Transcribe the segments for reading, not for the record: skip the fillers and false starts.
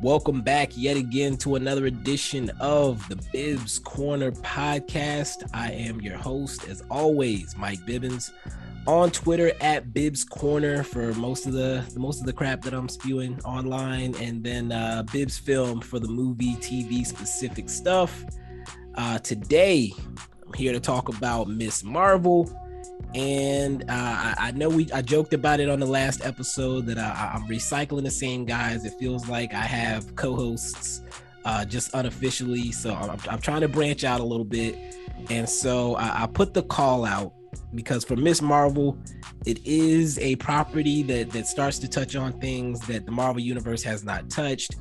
Welcome back yet again to another edition of the Bibbs Corner podcast. I am your host, as always, Mike Bibbins. On Twitter at Bibbs Corner for most of the crap that I'm spewing online, and then Bibbs Film for the movie, TV specific stuff. Today, I'm here to talk about Miss Marvel. And I know I joked about it on the last episode that I'm recycling the same guys. It feels like I have co-hosts just unofficially. So I'm trying to branch out a little bit. And so I put the call out because for Miss Marvel, it is a property that starts to touch on things that the Marvel Universe has not touched.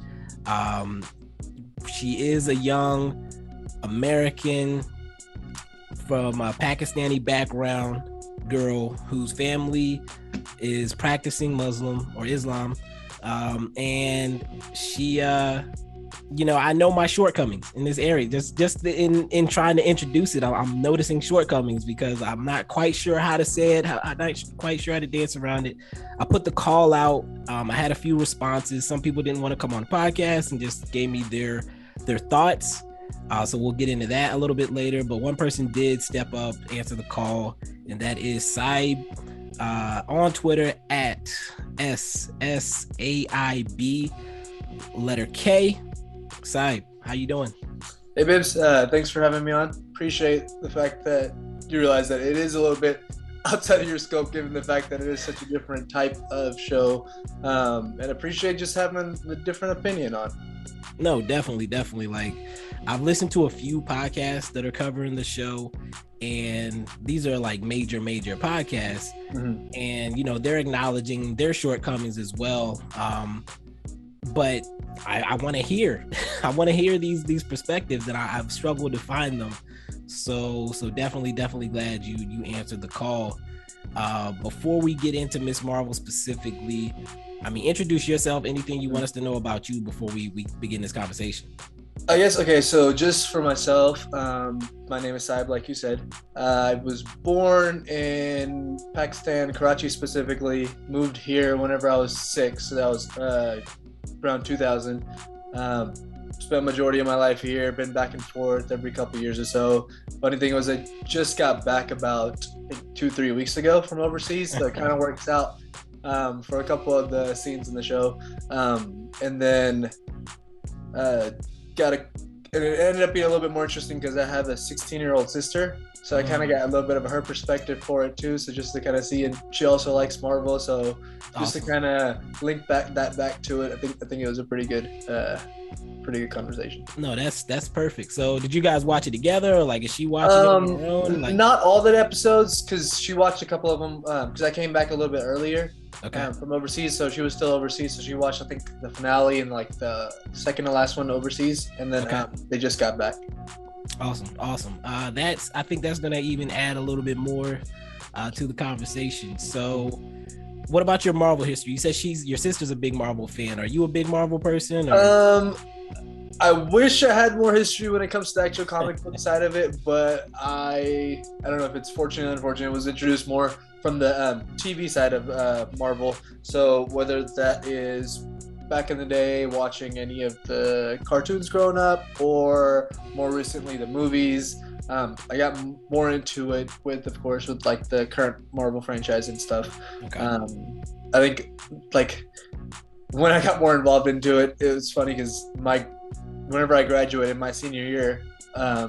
She is a young American from a Pakistani background girl whose family is practicing Muslim or Islam, and she I know my shortcomings in this area. Just in trying to introduce it, I'm noticing shortcomings because I'm not quite sure how to say it. I'm not quite sure how to dance around it. I put the call out. I had a few responses. Some people didn't want to come on the podcast and just gave me their thoughts. So we'll get into that a little bit later. But one person did step up, answer the call, and that is Saib on Twitter at SSAIB letter K. Saib, how you doing? Hey Bibbs, thanks for having me on. Appreciate the fact that you realize that it is a little bit outside of your scope, given the fact that it is such a different type of show, and appreciate just having a different opinion on. No, definitely. Like, I've listened to a few podcasts that are covering the show, and these are like major podcasts, and they're acknowledging their shortcomings as well. But I want to hear, these perspectives, and I've struggled to find them. So definitely glad you answered the call. Before we get into Miss Marvel specifically, introduce yourself, anything you want us to know about you before we begin this conversation. I guess, okay, so just for myself, my name is Saib, like you said. I was born in Pakistan, Karachi specifically, moved here whenever I was 6, so that was around 2000. Spent majority of my life here, been back and forth every couple of years or so. Funny thing was I just got back about 2-3 weeks ago from overseas, so it kind of works out for a couple of the scenes in the show. And then it ended up being a little bit more interesting because I have a 16-year-old sister, so I kind of got a little bit of her perspective for it too. So just to kind of see, and she also likes Marvel, so just to kind of link back to it, I think it was a pretty good conversation. No, that's perfect. So did you guys watch it together, or like is she watching it on her own? Not all the episodes, because she watched a couple of them because I came back a little bit earlier. Okay. From overseas, so she was still overseas, so she watched I think the finale and like the second to last one overseas, and then they just got back. Awesome. I think that's gonna even add a little bit more to the conversation. So what about your Marvel history? You said your sister's a big Marvel fan. Are you a big Marvel person, or? I wish I had more history when it comes to the actual comic book side of it, but I don't know if it's fortunate or unfortunate. It was introduced more from the TV side of Marvel. So whether that is back in the day watching any of the cartoons growing up, or more recently the movies, I got more into it with like the current Marvel franchise and stuff. Okay. I think like when I got more involved into it, it was funny because whenever I graduated my senior year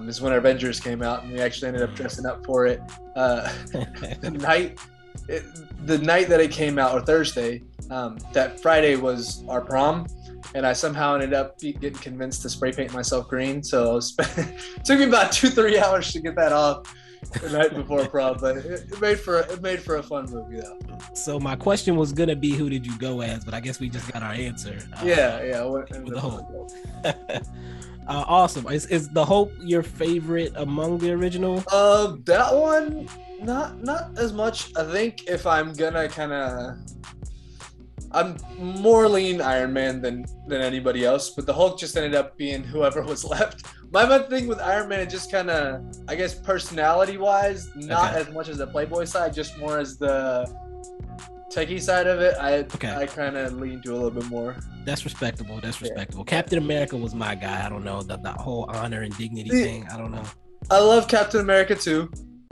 is when Avengers came out, and we actually ended up dressing up for it. The night that it came out, or Thursday, that Friday was our prom, and I somehow ended up getting convinced to spray paint myself green. So it took me about 2-3 hours to get that off the night before prom, but it made for a fun movie though. So my question was gonna be, who did you go as? But I guess we just got our answer. Yeah. With the Hope. Awesome. Is the Hope your favorite among the original? That one, not as much. I think if I'm gonna kind of, I'm more lean Iron Man than anybody else, but the Hulk just ended up being whoever was left. My main thing with Iron Man is just kind of, I guess, personality-wise, not as much as the Playboy side, just more as the techie side of it. I kind of lean to a little bit more. That's respectable. Captain America was my guy. I don't know the whole honor and dignity thing. I don't know. I love Captain America too,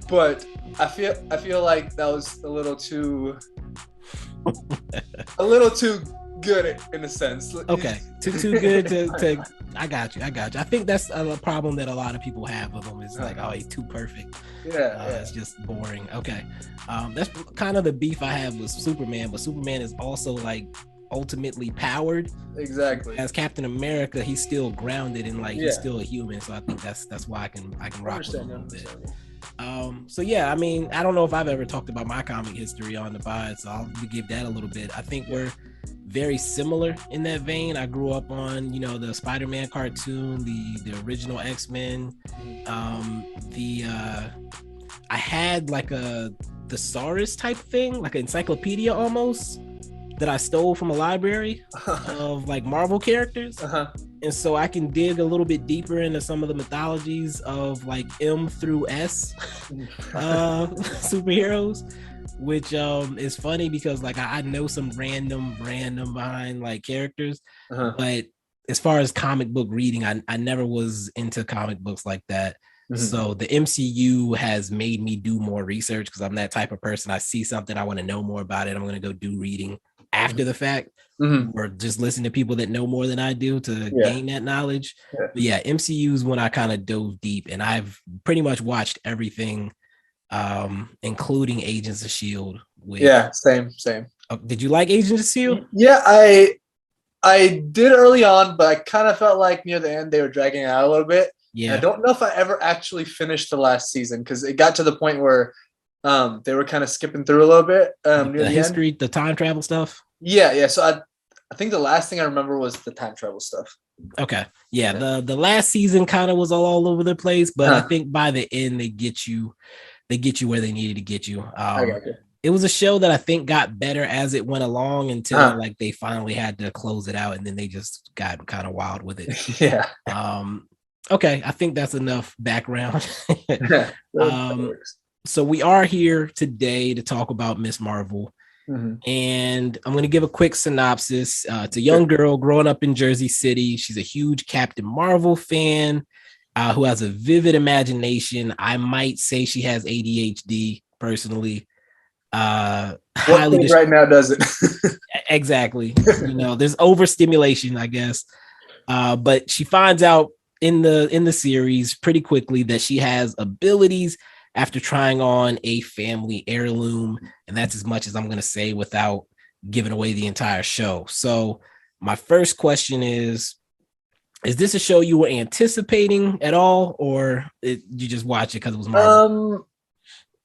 but I feel like that was a little too good in a sense. Okay, too good to. I got you. I think that's a problem that a lot of people have with him. Is like, oh, he's too perfect. Yeah. It's just boring. Okay, that's kind of the beef I have with Superman, but Superman is also like ultimately powered. Exactly. As Captain America, he's still grounded and like he's still a human. So I think that's why I can rock with him a little bit. So yeah, I mean, I don't know if I've ever talked about my comic history on the pod, so I'll give that a little bit. I think we're very similar in that vein. I grew up on, the Spider-Man cartoon, the original X-Men. I had like a thesaurus type thing, like an encyclopedia almost, that I stole from a library of like Marvel characters. And so I can dig a little bit deeper into some of the mythologies of like M through S superheroes, which is funny because like I know some random behind like characters, but as far as comic book reading, I never was into comic books like that. So the MCU has made me do more research because I'm that type of person. I see something, I want to know more about it. I'm going to go do reading after the fact, or just listen to people that know more than I do to gain that knowledge. But yeah, MCU is when I kind of dove deep, and I've pretty much watched everything, including Agents of S.H.I.E.L.D. Same. Did you like Agents of S.H.I.E.L.D.? Yeah, I did early on, but I kind of felt like near the end they were dragging it out a little bit. Yeah, I don't know if I ever actually finished the last season because it got to the point where they were kind of skipping through a little bit near the history, the time travel stuff. Yeah. So I think the last thing I remember was the time travel stuff. Okay, yeah. The last season kind of was all over the place, but I think by the end they get you where they needed to get you. I got you. It was a show that I think got better as it went along until like they finally had to close it out, and then they just got kind of wild with it. Yeah. Okay, I think that's enough background. So we are here today to talk about Miss Marvel. And I'm going to give a quick synopsis. It's a young girl growing up in Jersey City. She's a huge Captain Marvel fan who has a vivid imagination. I might say she has ADHD personally. Right now does it? Exactly. There's overstimulation, I guess. But she finds out in the series pretty quickly that she has abilities after trying on a family heirloom, and that's as much as I'm going to say without giving away the entire show. So my first question is this a show you were anticipating at all, or you just watch it because it was Marvel?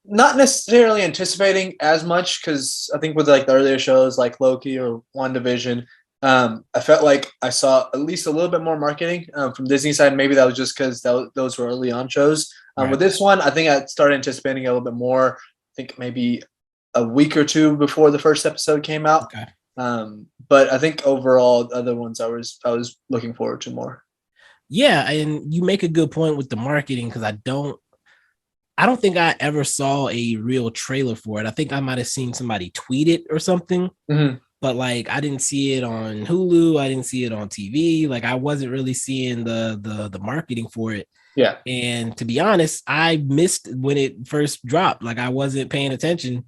Not necessarily anticipating as much, because I think with like the earlier shows like Loki or WandaVision, I felt like I saw at least a little bit more marketing from Disney side. Maybe that was just because those were early on shows. Right. With this one, I think I started anticipating a little bit more. I think maybe a week or two before the first episode came out. Okay. But I think overall, the other ones I was looking forward to more. Yeah, and you make a good point with the marketing, because I don't think I ever saw a real trailer for it. I think I might have seen somebody tweet it or something. But like I didn't see it on Hulu, I didn't see it on TV. Like I wasn't really seeing the marketing for it. Yeah. And to be honest, I missed when it first dropped. Like I wasn't paying attention.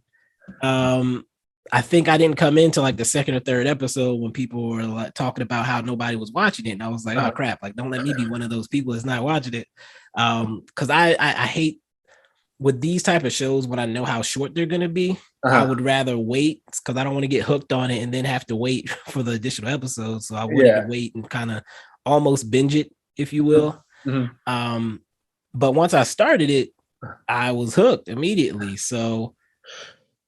I think I didn't come into like the second or third episode when people were like talking about how nobody was watching it. And I was like, oh crap, like don't let me be one of those people that's not watching it. Because I hate with these type of shows when I know how short they're going to be. I would rather wait because I don't want to get hooked on it and then have to wait for the additional episodes. So I wanted to wait and kind of almost binge it, if you will. But once I started it, I was hooked immediately. So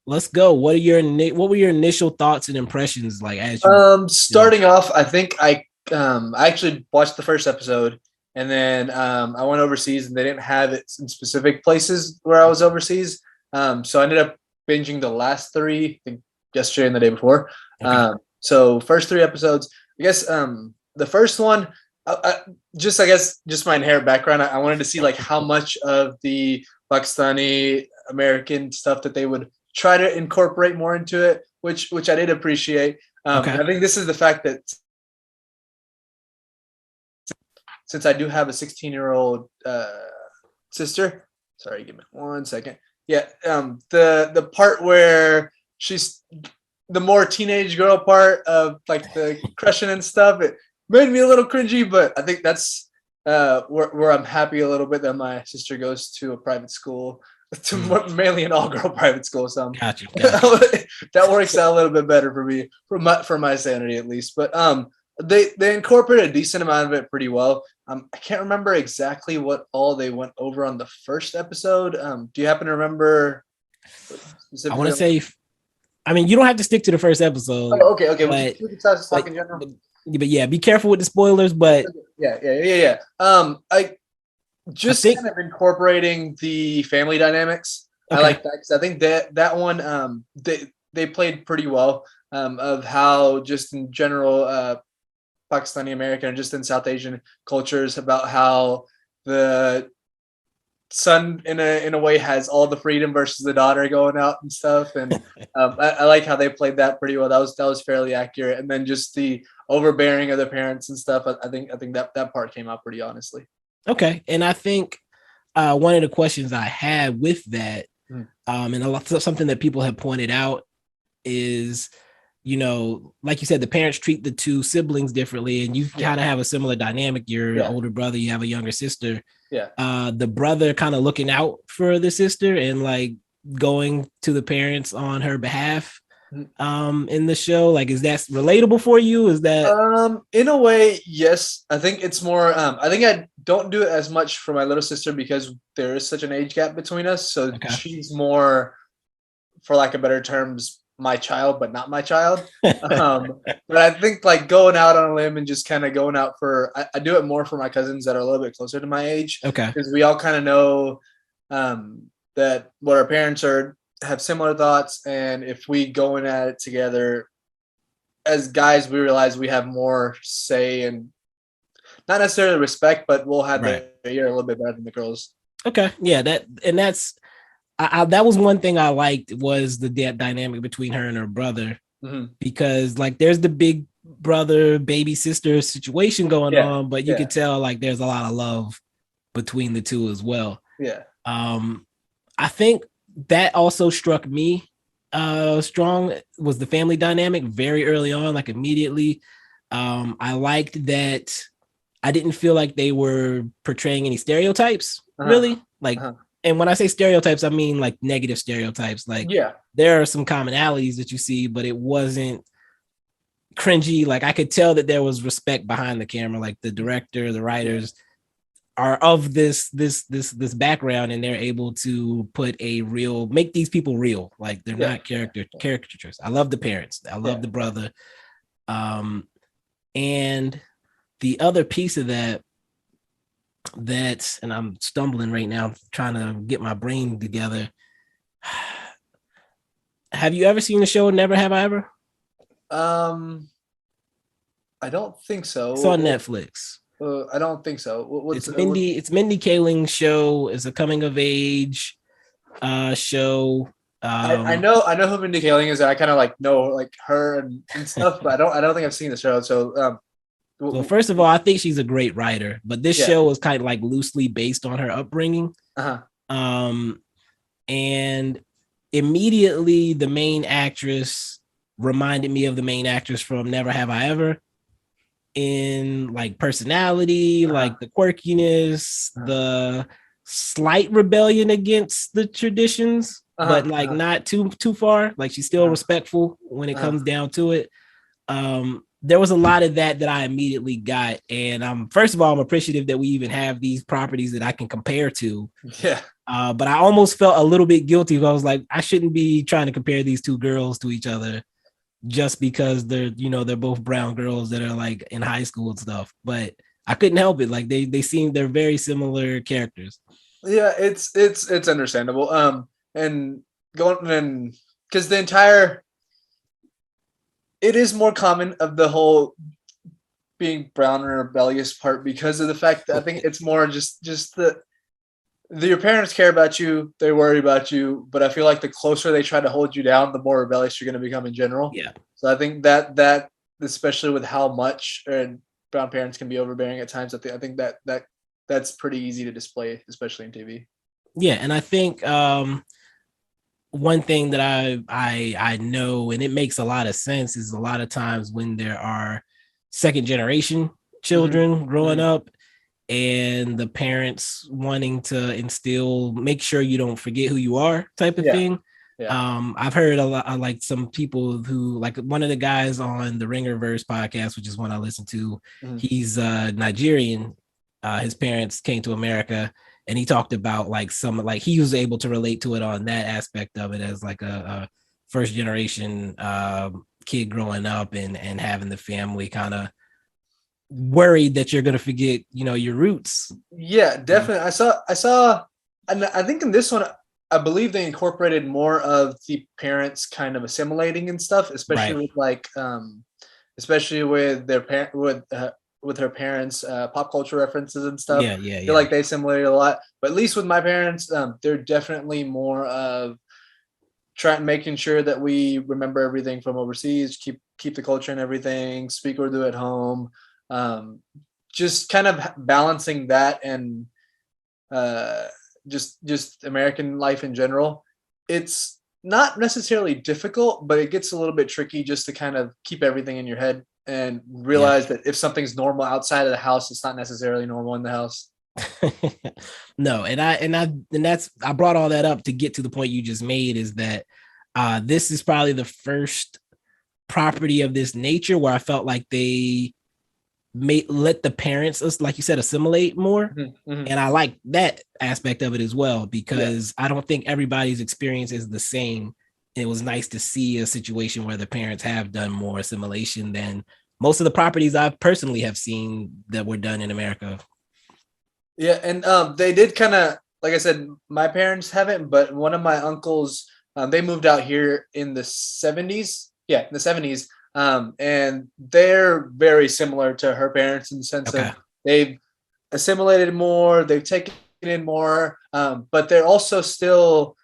let's go. What were your initial thoughts and impressions like as you starting off? I think I actually watched the first episode, and then I went overseas and they didn't have it in specific places where I was overseas. So I ended up binging the last three, I think yesterday and the day before. Okay. So first 3 episodes, I guess the first one, I guess just my inherent background, I wanted to see like how much of the Pakistani American stuff that they would try to incorporate more into it, which I did appreciate. Okay. I think this is the fact that since I do have a 16-year-old sister, sorry, give me 1 second. Yeah, the part where she's the more teenage girl part of like the crushing and stuff, it made me a little cringy, but I think that's where I'm happy a little bit that my sister goes to a private school, mainly an all-girl private school. So Gotcha. That works out a little bit better for me, for my sanity at least. But they incorporate a decent amount of it pretty well. I can't remember exactly what all they went over on the first episode. Do you happen to remember? I want to say, I mean, you don't have to stick to the first episode. Oh, okay. But, we can talk in general. But yeah, be careful with the spoilers. But yeah. I just kind of incorporating the family dynamics. Okay. I like that because I think that one they played pretty well of how just in general Pakistani-American and just in South Asian cultures about how the son in a way has all the freedom versus the daughter going out and stuff, and I like how they played that pretty well. That was fairly accurate, and then just the overbearing of the parents and stuff. I think that part came out pretty honestly. Okay, and I think one of the questions I had with that, and something that people have pointed out is, you know, like you said, the parents treat the two siblings differently, and you kind of have a similar dynamic. You're an older brother, you have a younger sister. Yeah. The brother kind of looking out for the sister and like going to the parents on her behalf in the show. Like, is that relatable for you? Is that in a way, yes. I think it's more I think I don't do it as much for my little sister because there is such an age gap between us. So she's more, for lack of better terms, my child, but not my child. But I think like going out on a limb and just kind of going out for, I do it more for my cousins that are a little bit closer to my age. Okay. Because we all kind of know that what our parents have similar thoughts. And if we go in at it together as guys, we realize we have more say and not necessarily respect, but we'll have the ear a little bit better than the girls. Okay. Yeah. That was one thing I liked was the dynamic between her and her brother, because like there's the big brother, baby sister situation going on, but you could tell like there's a lot of love between the two as well. Yeah. I think that also struck me strong was the family dynamic very early on, like immediately. I liked that I didn't feel like they were portraying any stereotypes, really. Like, and when I say stereotypes, I mean like negative stereotypes. Like, there are some commonalities that you see, but it wasn't cringy. Like, I could tell that there was respect behind the camera. Like, the director, the writers are of this background, and they're able to make these people real. Like, they're not caricatures. I love the parents. I love the brother. And the other piece of that, and I'm stumbling right now trying to get my brain together. Have you ever seen the show Never Have I Ever? I don't think so. It's on Netflix. I don't think so. It's Mindy Kaling's show. It's a coming of age show. I know who Mindy Kaling is. I kind of like know like her and stuff, but I don't think I've seen the show. So well, first of all, I think she's a great writer, but this show was kind of like loosely based on her upbringing. And immediately the main actress reminded me of the main actress from Never Have I Ever in like personality, like the quirkiness, the slight rebellion against the traditions, but like not too far. Like, she's still respectful when it comes down to it. There was a lot of that I immediately got. And first of all, I'm appreciative that we even have these properties that I can compare to. Yeah. But I almost felt a little bit guilty. I was like, I shouldn't be trying to compare these two girls to each other just because they're both brown girls that are like in high school and stuff. But I couldn't help it. Like, they're very similar characters. Yeah, it's understandable. And going and because the entire it is more common of the whole being brown and rebellious part because of the fact that I think it's more just your parents care about you, they worry about you, but I feel like the closer they try to hold you down, the more rebellious you're going to become in general. Yeah. So I think that especially with how much brown parents can be overbearing at times, I think that's pretty easy to display, especially in TV. Yeah, and I think one thing that I know, and it makes a lot of sense, is a lot of times when there are second generation children growing up and the parents wanting to instill, make sure you don't forget who you are type of thing. Yeah. I've heard a lot, like some people who, like one of the guys on the Ringerverse podcast, which is one I listen to, he's Nigerian. His parents came to America, and he talked about like he was able to relate to it on that aspect of it as like a first generation kid growing up and having the family kind of worried that you're going to forget, your roots. Yeah, definitely. I saw, and I think in this one, I believe they incorporated more of the parents kind of assimilating and stuff, especially with like, especially with their parent with her parents' pop culture references and stuff. Yeah. I feel like they assimilated a lot, but at least with my parents, they're definitely more of making sure that we remember everything from overseas, keep the culture and everything, speak Urdu at home. Just kind of balancing that and just American life in general. It's not necessarily difficult, but it gets a little bit tricky just to kind of keep everything in your head and realize that if something's normal outside of the house, it's not necessarily normal in the house. No, and I brought all that up to get to the point you just made, is that this is probably the first property of this nature where I felt like they let the parents, like you said, assimilate more. And I like that aspect of it as well, because I don't think everybody's experience is the same. It was nice to see a situation where the parents have done more assimilation than most of the properties I personally have seen that were done in America. Yeah, and they did kind of, like I said, my parents haven't, but one of my uncles, they moved out here in the 70s. Yeah, in the 70s. And they're very similar to her parents in the sense of they've assimilated more, they've taken in more, but they're also still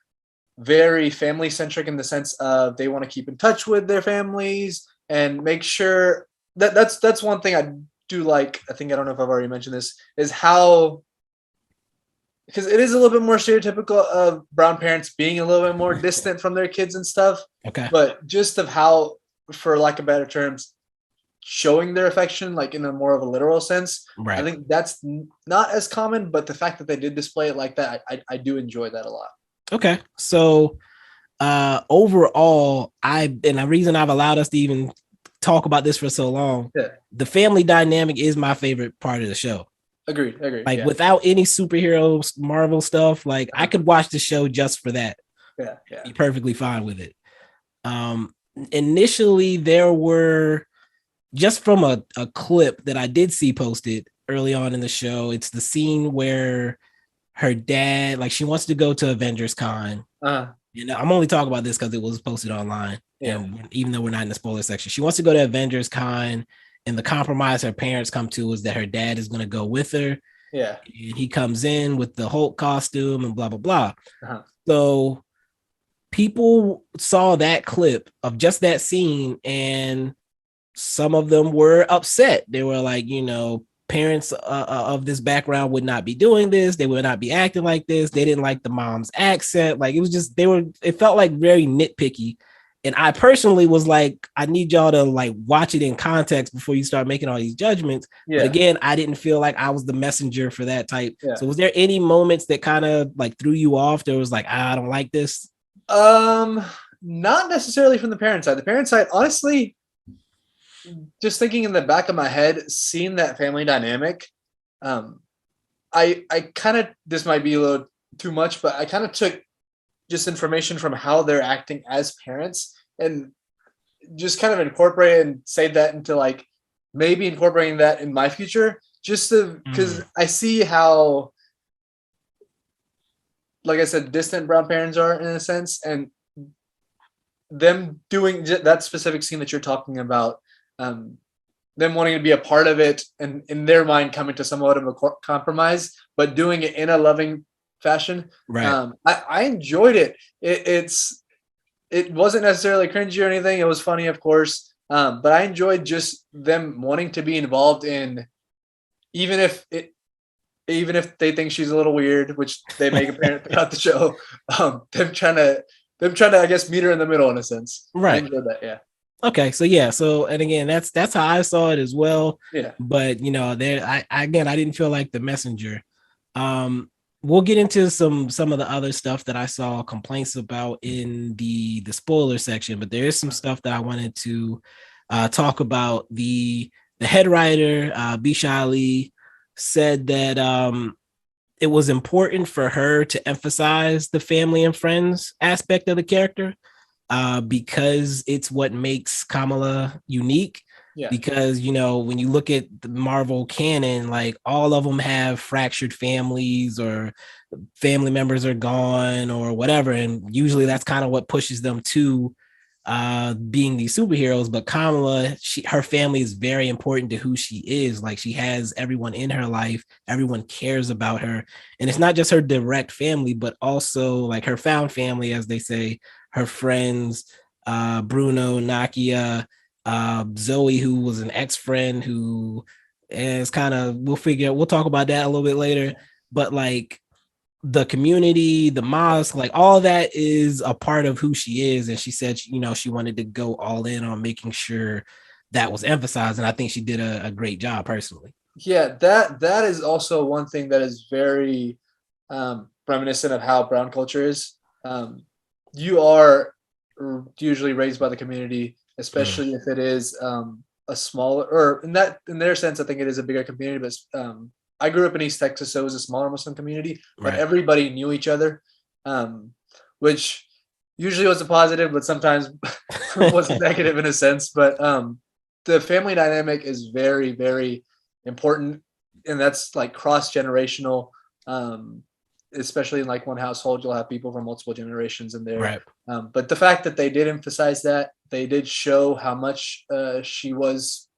very family centric in the sense of they want to keep in touch with their families and make sure that's one thing I do like. I think, I don't know if I've already mentioned this, is how, because it is a little bit more stereotypical of brown parents being a little bit more distant from their kids and stuff. But just of how, for lack of better terms, showing their affection, like in a more of a literal sense. I think that's not as common, but the fact that they did display it like that, I do enjoy that a lot. Okay. So overall, and the reason I've allowed us to even talk about this for so long, the family dynamic is my favorite part of the show. Agreed. Like without any superheroes, Marvel stuff, like I could watch the show just for that. Be perfectly fine with it. Initially, there were, just from a clip that I did see posted early on in the show, it's the scene where her dad, like, she wants to go to Avengers Con. And I'm only talking about this because it was posted online. And even though we're not in the spoiler section, she wants to go to Avengers Con, and the compromise her parents come to is that her dad is going to go with her. And he comes in with the Hulk costume and blah, blah, blah. So people saw that clip of just that scene, and some of them were upset. They were like, parents of this background would not be doing this. They would not be acting like this. They didn't like the mom's accent. Like, it was just, it felt like very nitpicky. And I personally was like, I need y'all to like watch it in context before you start making all these judgments. But again, I didn't feel like I was the messenger for that type. So was there any moments that kind of like threw you off? There was like, I don't like this. Not necessarily from the parent side. The parent side, honestly, just thinking in the back of my head, seeing that family dynamic, I kind of, this might be a little too much, but I kind of took just information from how they're acting as parents and just kind of incorporate and say that into like maybe incorporating that in my future, just to, because I see how, like I said, distant brown parents are in a sense, and them doing that specific scene that you're talking about, them wanting to be a part of it, and in their mind coming to somewhat of a compromise, but doing it in a loving fashion. Right. I enjoyed it. It wasn't necessarily cringy or anything. It was funny, of course, but I enjoyed just them wanting to be involved in, even if they think she's a little weird, which they make apparent throughout the show. Them trying to, I guess, meet her in the middle in a sense. Right. I enjoyed that. Yeah. Okay, so yeah, so and again, that's how I saw it as well. Yeah. But I didn't feel like the messenger. We'll get into some of the other stuff that I saw complaints about in the spoiler section, but there is some stuff that I wanted to talk about. The head writer, Bisha Ali, said that it was important for her to emphasize the family and friends aspect of the character. Because it's what makes Kamala unique. Yeah. Because when you look at the Marvel canon, like all of them have fractured families or family members are gone or whatever, and usually that's kind of what pushes them to being these superheroes. But Kamala, her family is very important to who she is. Like, she has everyone in her life, everyone cares about her, and it's not just her direct family, but also like her found family, as they say, her friends, Bruno, Nakia, Zoe, who was an ex-friend who is kind of, we'll talk about that a little bit later. But like the community, the mosque, like all that is a part of who she is. And she said, she wanted to go all in on making sure that was emphasized. And I think she did a great job personally. Yeah, that is also one thing that is very reminiscent of how brown culture is. You are usually raised by the community, especially if it is a smaller, or in their sense, I think it is a bigger community. But I grew up in East Texas, so it was a smaller Muslim community, but everybody knew each other, which usually was a positive, but sometimes was negative in a sense. But the family dynamic is very, very important, and that's like cross-generational. Especially in like one household, you'll have people from multiple generations in there. Right. But the fact that they did emphasize that, they did show how much she was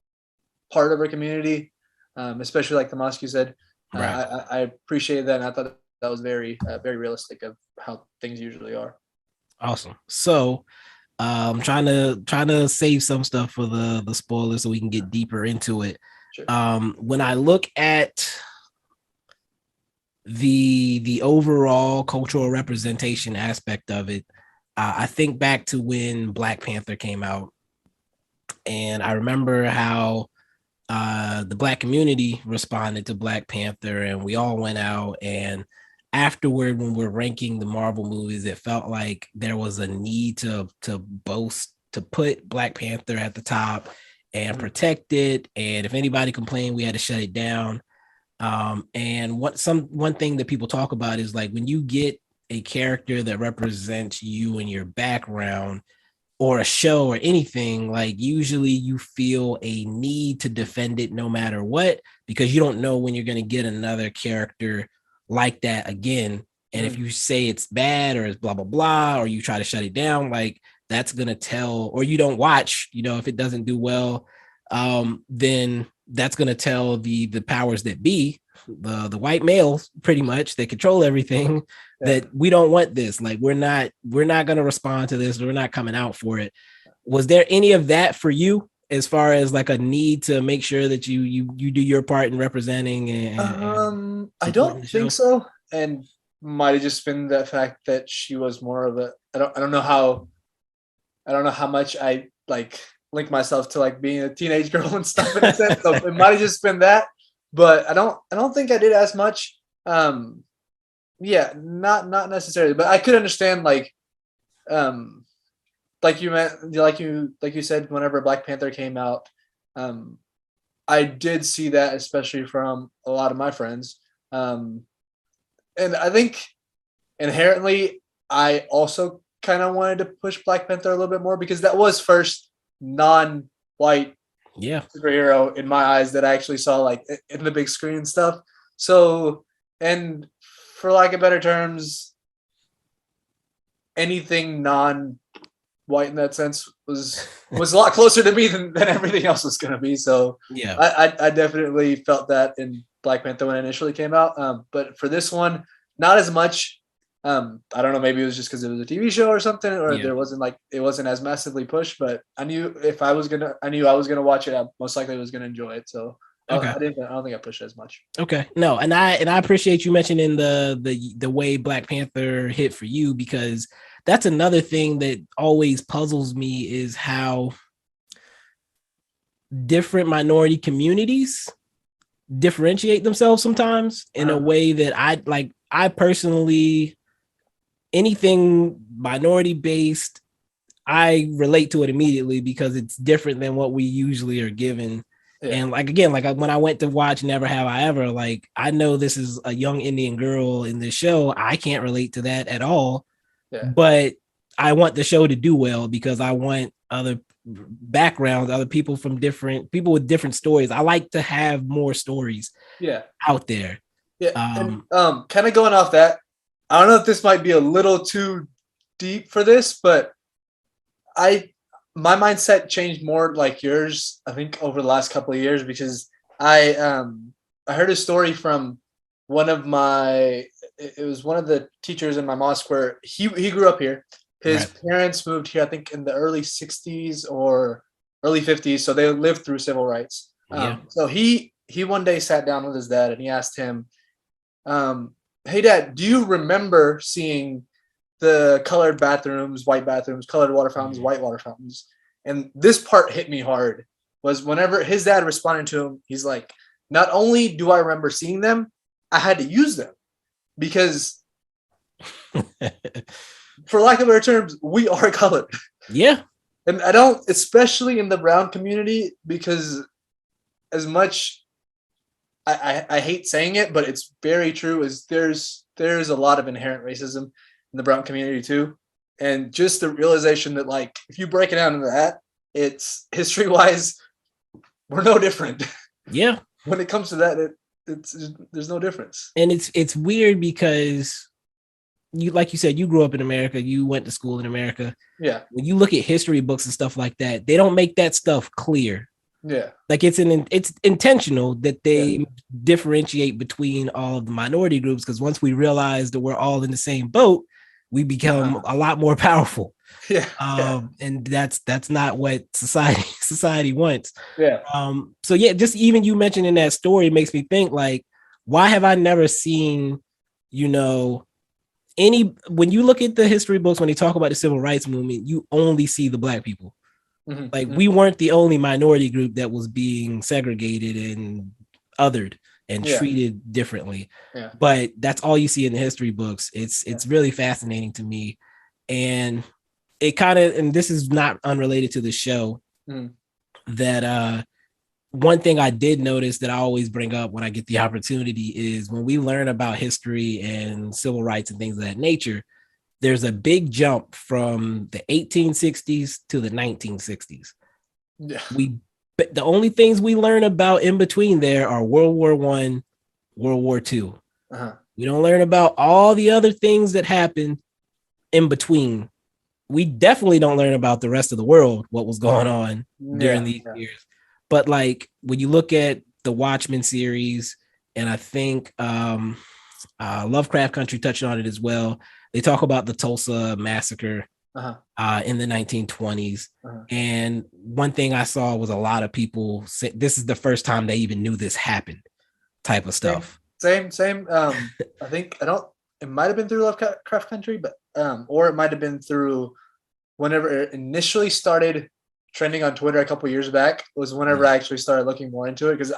part of her community, especially like the mosque you said. I appreciate that, and I thought that was very, very realistic of how things usually are. Awesome. So I'm trying to save some stuff for the spoilers so we can get deeper into it. Sure. When I look at the overall cultural representation aspect of it, I think back to when Black Panther came out, and I remember how the Black community responded to Black Panther, and we all went out, and afterward, when we're ranking the Marvel movies, it felt like there was a need to put Black Panther at the top and protect it, and if anybody complained, we had to shut it down. And one thing that people talk about is like when you get a character that represents you and your background, or a show or anything, like usually you feel a need to defend it no matter what, because you don't know when you're going to get another character like that again. And if you say it's bad or it's blah, blah, blah, or you try to shut it down, like that's going to tell, or you don't watch, if it doesn't do well, then that's going to tell the powers that be, the white males pretty much, that control everything, that we don't want this. Like we're not going to respond to this. We're not coming out for it. Was there any of that for you, as far as like a need to make sure that you do your part in representing? And I don't think so. And might have just been the fact that she was more of a, I don't know how much I like link myself to like being a teenage girl and stuff in a sense. So it might have just been that, but I don't think I did as much. Yeah, not necessarily, but I could understand like you said, whenever Black Panther came out, I did see that, especially from a lot of my friends. And I think inherently I also kind of wanted to push Black Panther a little bit more, because that was first non-white superhero in my eyes that I actually saw like in the big screen and stuff. So, and for lack of better terms, anything white in that sense was a lot closer to me than everything else was going to be. So Yeah, I definitely felt that in Black Panther when it initially came out. But for this one, not as much. I don't know, maybe it was just because it was a TV show or something, or yeah. it wasn't as massively pushed. But I knew I was gonna watch it. I most likely was gonna enjoy it. So Okay. I don't think I pushed as much. Okay. No, and I appreciate you mentioning the way Black Panther hit for you, because that's another thing that always puzzles me is how different minority communities differentiate themselves sometimes in a way that I personally, anything minority based, I relate to it immediately because it's different than what we usually are given. Yeah. And like, again, like when I went to watch Never Have I Ever, like I know this is a young Indian girl in this show. I can't relate to that at all. Yeah. But I want the show to do well because I want other backgrounds, other people from different people with different stories. I like to have more stories out there. Yeah. And kind of going off that, I don't know if this might be a little too deep for this, but my mindset changed more like yours, I think, over the last couple of years, because I heard a story from one of the teachers in my mosque where he grew up here. His parents moved here, I think, in the early 60s or early 50s, so they lived through civil rights. So he one day sat down with his dad and he asked him, hey, Dad, do you remember seeing the colored bathrooms, white bathrooms, colored water fountains, white water fountains? And this part hit me hard, was whenever his dad responded to him, he's like, not only do I remember seeing them, I had to use them because for lack of better terms, we are colored. Yeah. And I don't, especially in the brown community, because as much I hate saying it, but it's very true, is there's a lot of inherent racism in the brown community too. And just the realization that, like, if you break it down into that, it's history wise, we're no different. Yeah. When it comes to that, there's no difference. And it's weird because you, like you said, you grew up in America, you went to school in America. Yeah. When you look at history books and stuff like that, they don't make that stuff clear. Yeah. Like it's intentional that they differentiate between all of the minority groups, because once we realize that we're all in the same boat, we become a lot more powerful. And that's not what society wants. So yeah, just even you mentioning that story makes me think, like, why have I never seen, when you look at the history books, when they talk about the civil rights movement, you only see the Black people. We weren't the only minority group that was being segregated and othered and treated differently. But that's all you see in the history books. It's really fascinating to me. And it kind of, and this is not unrelated to the show, that one thing I did notice that I always bring up when I get the opportunity is when we learn about history and civil rights and things of that nature, there's a big jump from the 1860s to the 1960s. The only things we learn about in between there are World War I, World War II. We don't learn about all the other things that happened in between. We definitely don't learn about the rest of the world, what was going on during these years. But like when you look at the Watchmen series, and I think Lovecraft Country touched on it as well, they talk about the Tulsa massacre in the 1920s. And one thing I saw was a lot of people say this is the first time they even knew this happened, type of stuff. Same. I think it might have been through Lovecraft Country, but or it might have been through whenever it initially started trending on Twitter a couple years back, was whenever I actually started looking more into it, because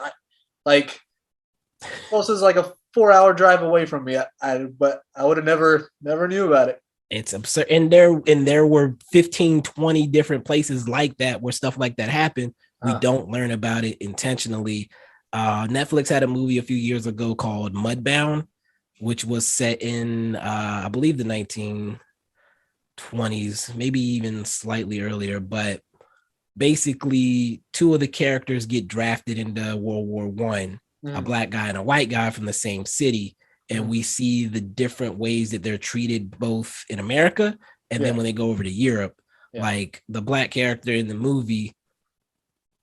Tulsa's like a 4-hour drive away from me. But I would have never knew about it. It's absurd. And there were 15, 20 different places like that where stuff like that happened. We don't learn about it intentionally. Netflix had a movie a few years ago called Mudbound, which was set in, I believe, the 1920s, maybe even slightly earlier. But basically, two of the characters get drafted into World War I, a Black guy and a white guy from the same city. And we see the different ways that they're treated both in America and then when they go over to Europe. Like the black character in the movie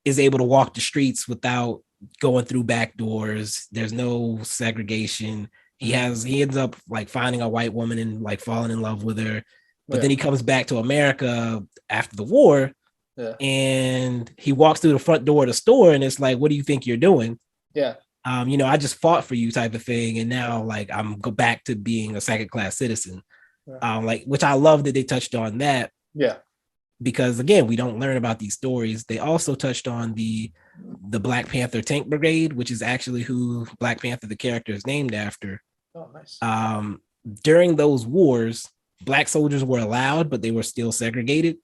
is able to walk the streets without going through back doors. There's no segregation. He ends up like finding a white woman and like falling in love with her. But then he comes back to America after the war. And he walks through the front door of the store and it's like, what do you think you're doing? I just fought for you type of thing. And now like I'm go back to being a second class citizen. Like, which I love that they touched on that. Because again, we don't learn about these stories. They also touched on the Black Panther Tank Brigade, which is actually who Black Panther, the character, is named after. Oh, nice. During those wars, black soldiers were allowed, but they were still segregated.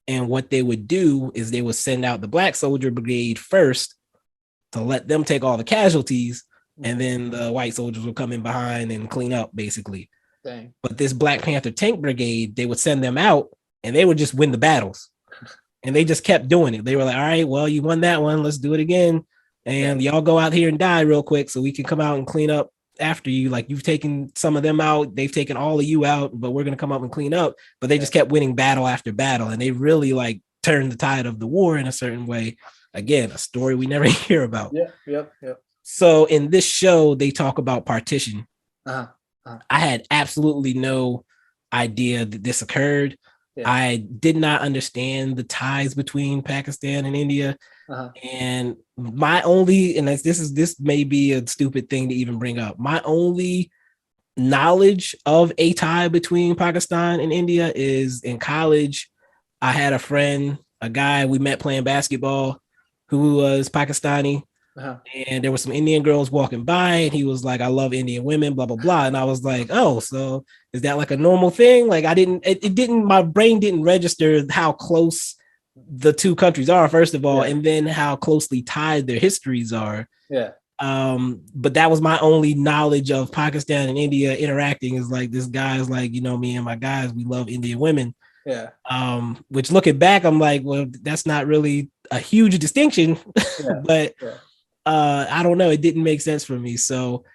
And what they would do is they would send out the Black Soldier Brigade first to let them take all the casualties, and then the white soldiers would come in behind and clean up, basically. Dang. But this Black Panther Tank Brigade, they would send them out, and they would just win the battles. And they just kept doing it. They were like, all right, well, you won that one. Let's do it again. And y'all go out here and die real quick so we can come out and clean up after you. Like, you've taken some of them out. They've taken all of you out, but we're going to come up and clean up. But they just kept winning battle after battle. And they really like turned the tide of the war in a certain way. Again, a story we never hear about. So in this show, they talk about partition. I had absolutely no idea that this occurred. I did not understand the ties between Pakistan and India. And my only, and this may be a stupid thing to even bring up, my only knowledge of a tie between Pakistan and India is in college. I had a friend, a guy we met playing basketball who was Pakistani. And there were some Indian girls walking by and he was like, I love Indian women, blah, blah, blah. And I was like, oh, so is that like a normal thing? Like my brain didn't register how close the two countries are, first of all, and then how closely tied their histories are. But that was my only knowledge of Pakistan and India interacting, is like, this guy's like, me and my guys, we love Indian women. Which looking back, I'm like, well, that's not really a huge distinction, but I don't know. It didn't make sense for me. So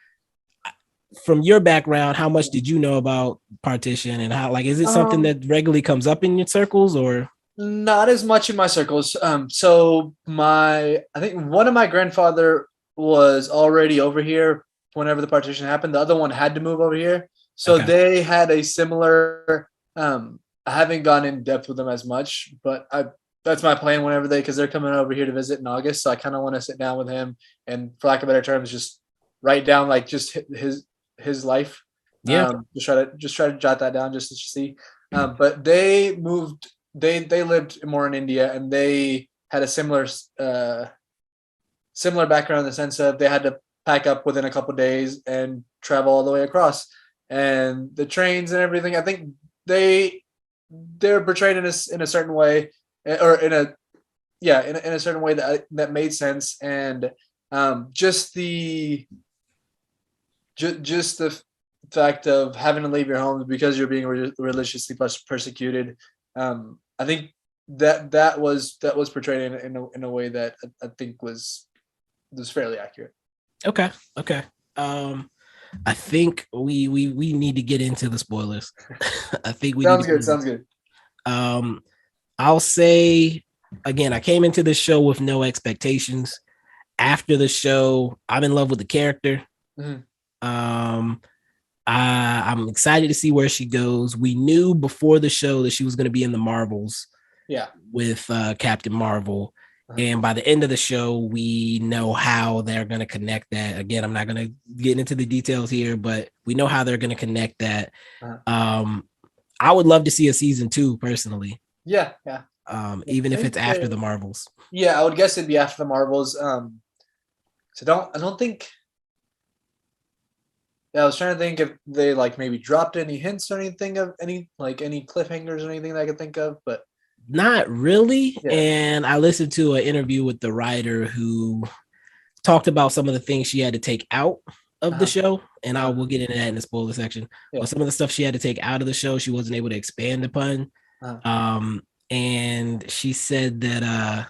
from your background, how much did you know about partition, and how, like, is it something that regularly comes up in your circles, or? Not as much in my circles. So I think one of my grandfather was already over here whenever the partition happened. The other one had to move over here. So they had a similar, I haven't gone in depth with them as much, but that's my plan whenever because they're coming over here to visit in August. So I kind of want to sit down with him and, for lack of better terms, just write down like just his life. Just try to jot that down just to see. But they moved, they lived more in India, and they had a similar background in the sense of they had to pack up within a couple of days and travel all the way across. And the trains and everything, I think they're portrayed in a certain way, or in a certain way that made sense. And just the fact of having to leave your home because you're being religiously persecuted, I think that was portrayed in a way that I think was fairly accurate. Okay. I think we need to get into the spoilers. I think we sounds good. I'll say again, I came into this show with no expectations. After the show, I'm in love with the character. I'm excited to see where she goes. We knew before the show that she was going to be in the Marvels, with Captain Marvel. And by the end of the show, we know how they're going to connect that. Again, I'm not going to get into the details here, but we know how they're going to connect that. I would love to see a season 2 personally. Even if it's after the Marvels. I would guess it'd be after the Marvels. So I don't think. I was trying to think if they like maybe dropped any hints or anything of any cliffhangers or anything that I could think of, but not really. And I listened to an interview with the writer who talked about some of the things she had to take out of the show, and we'll get into that in the spoiler section. But some of the stuff she had to take out of the show, she wasn't able to expand upon. And she said that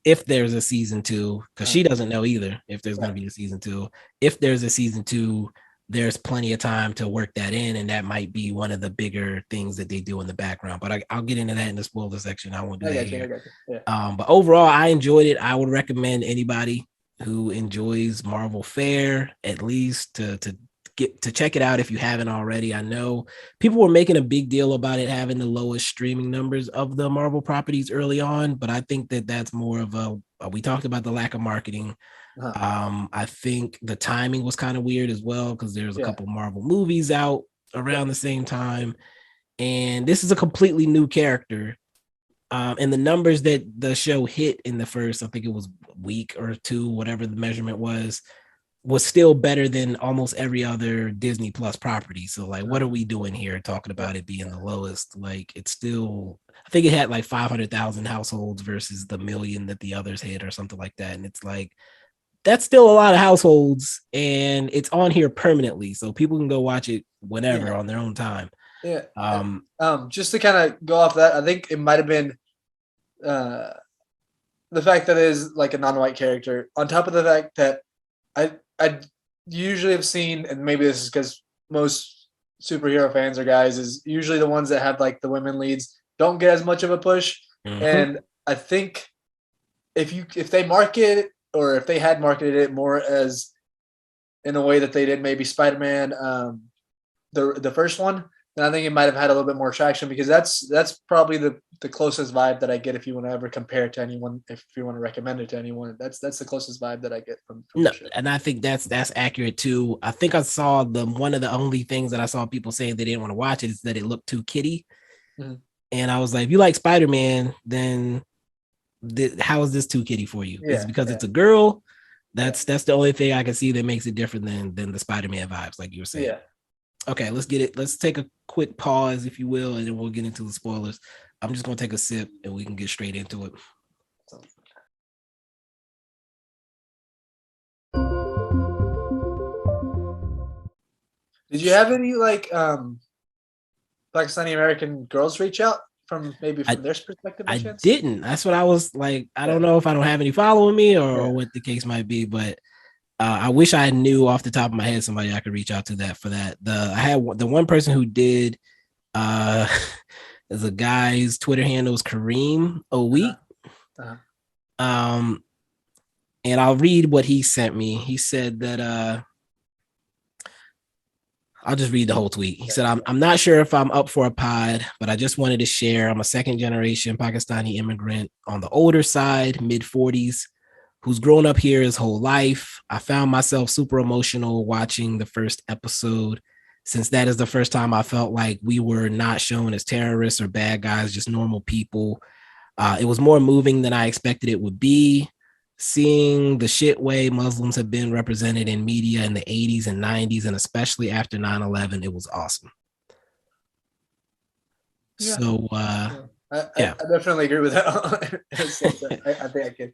if there's a season 2, because she doesn't know either if there's going to be a season 2, if there's a season 2, there's plenty of time to work that in, and that might be one of the bigger things that they do in the background. But I'll get into that in the spoiler section. I won't do that here. I got you. Yeah. But overall, I enjoyed it. I would recommend anybody who enjoys Marvel fare at least to get to check it out if you haven't already. I know people were making a big deal about it having the lowest streaming numbers of the Marvel properties early on, but I think that that's more of a we talked about the lack of marketing. I think the timing was kind of weird as well because there's a couple Marvel movies out around the same time, and this is a completely new character. And the numbers that the show hit in the first, I think it was week or two, whatever the measurement was still better than almost every other Disney Plus property. So like, what are we doing here talking about it being the lowest? Like, it's still, I think it had like 500,000 households versus the million that the others had or something like that. And it's like, that's still a lot of households, and it's on here permanently. So people can go watch it whenever on their own time. Yeah. Just to kind of go off that, I think it might have been the fact that it is like a non-white character, on top of the fact that I usually have seen, and maybe this is because most superhero fans or guys is usually the ones that have like the women leads don't get as much of a push. And I think if they market it, or if they had marketed it more as in a way that they did maybe Spider-Man, the first one, then I think it might have had a little bit more traction, because that's probably the closest vibe that I get if you want to ever compare it to anyone, if you want to recommend it to anyone. That's the closest vibe that I get from no, and I think that's accurate too. I think I saw one of the only things that I saw people saying they didn't want to watch it is that it looked too kiddie. And I was like, if you like Spider-Man, then how is this too kiddie for you? It's because it's a girl. That's the only thing I can see that makes it different than the Spider-Man vibes, like you were saying. Yeah. Okay, let's get it. Let's take a quick pause, if you will, and then we'll get into the spoilers. I'm just gonna take a sip and we can get straight into it. Did you have any like Pakistani-American girls reach out from their perspective? I didn't. That's what I was like. I don't know if I don't have any following me or what the case might be, but I wish I knew off the top of my head somebody I could reach out to that for that. I had the one person who did. There's a guy's Twitter handle is Kareem Oweek. And I'll read what he sent me. He said that I'll just read the whole tweet. He said, I'm not sure if I'm up for a pod, but I just wanted to share. I'm a second generation Pakistani immigrant on the older side, mid 40s, who's grown up here his whole life. I found myself super emotional watching the first episode, since that is the first time I felt like we were not shown as terrorists or bad guys, just normal people. It was more moving than I expected it would be. Seeing the shit way Muslims have been represented in media in the 80s and 90s, and especially after 9/11, it was awesome. Yeah. So, I definitely agree with that. I think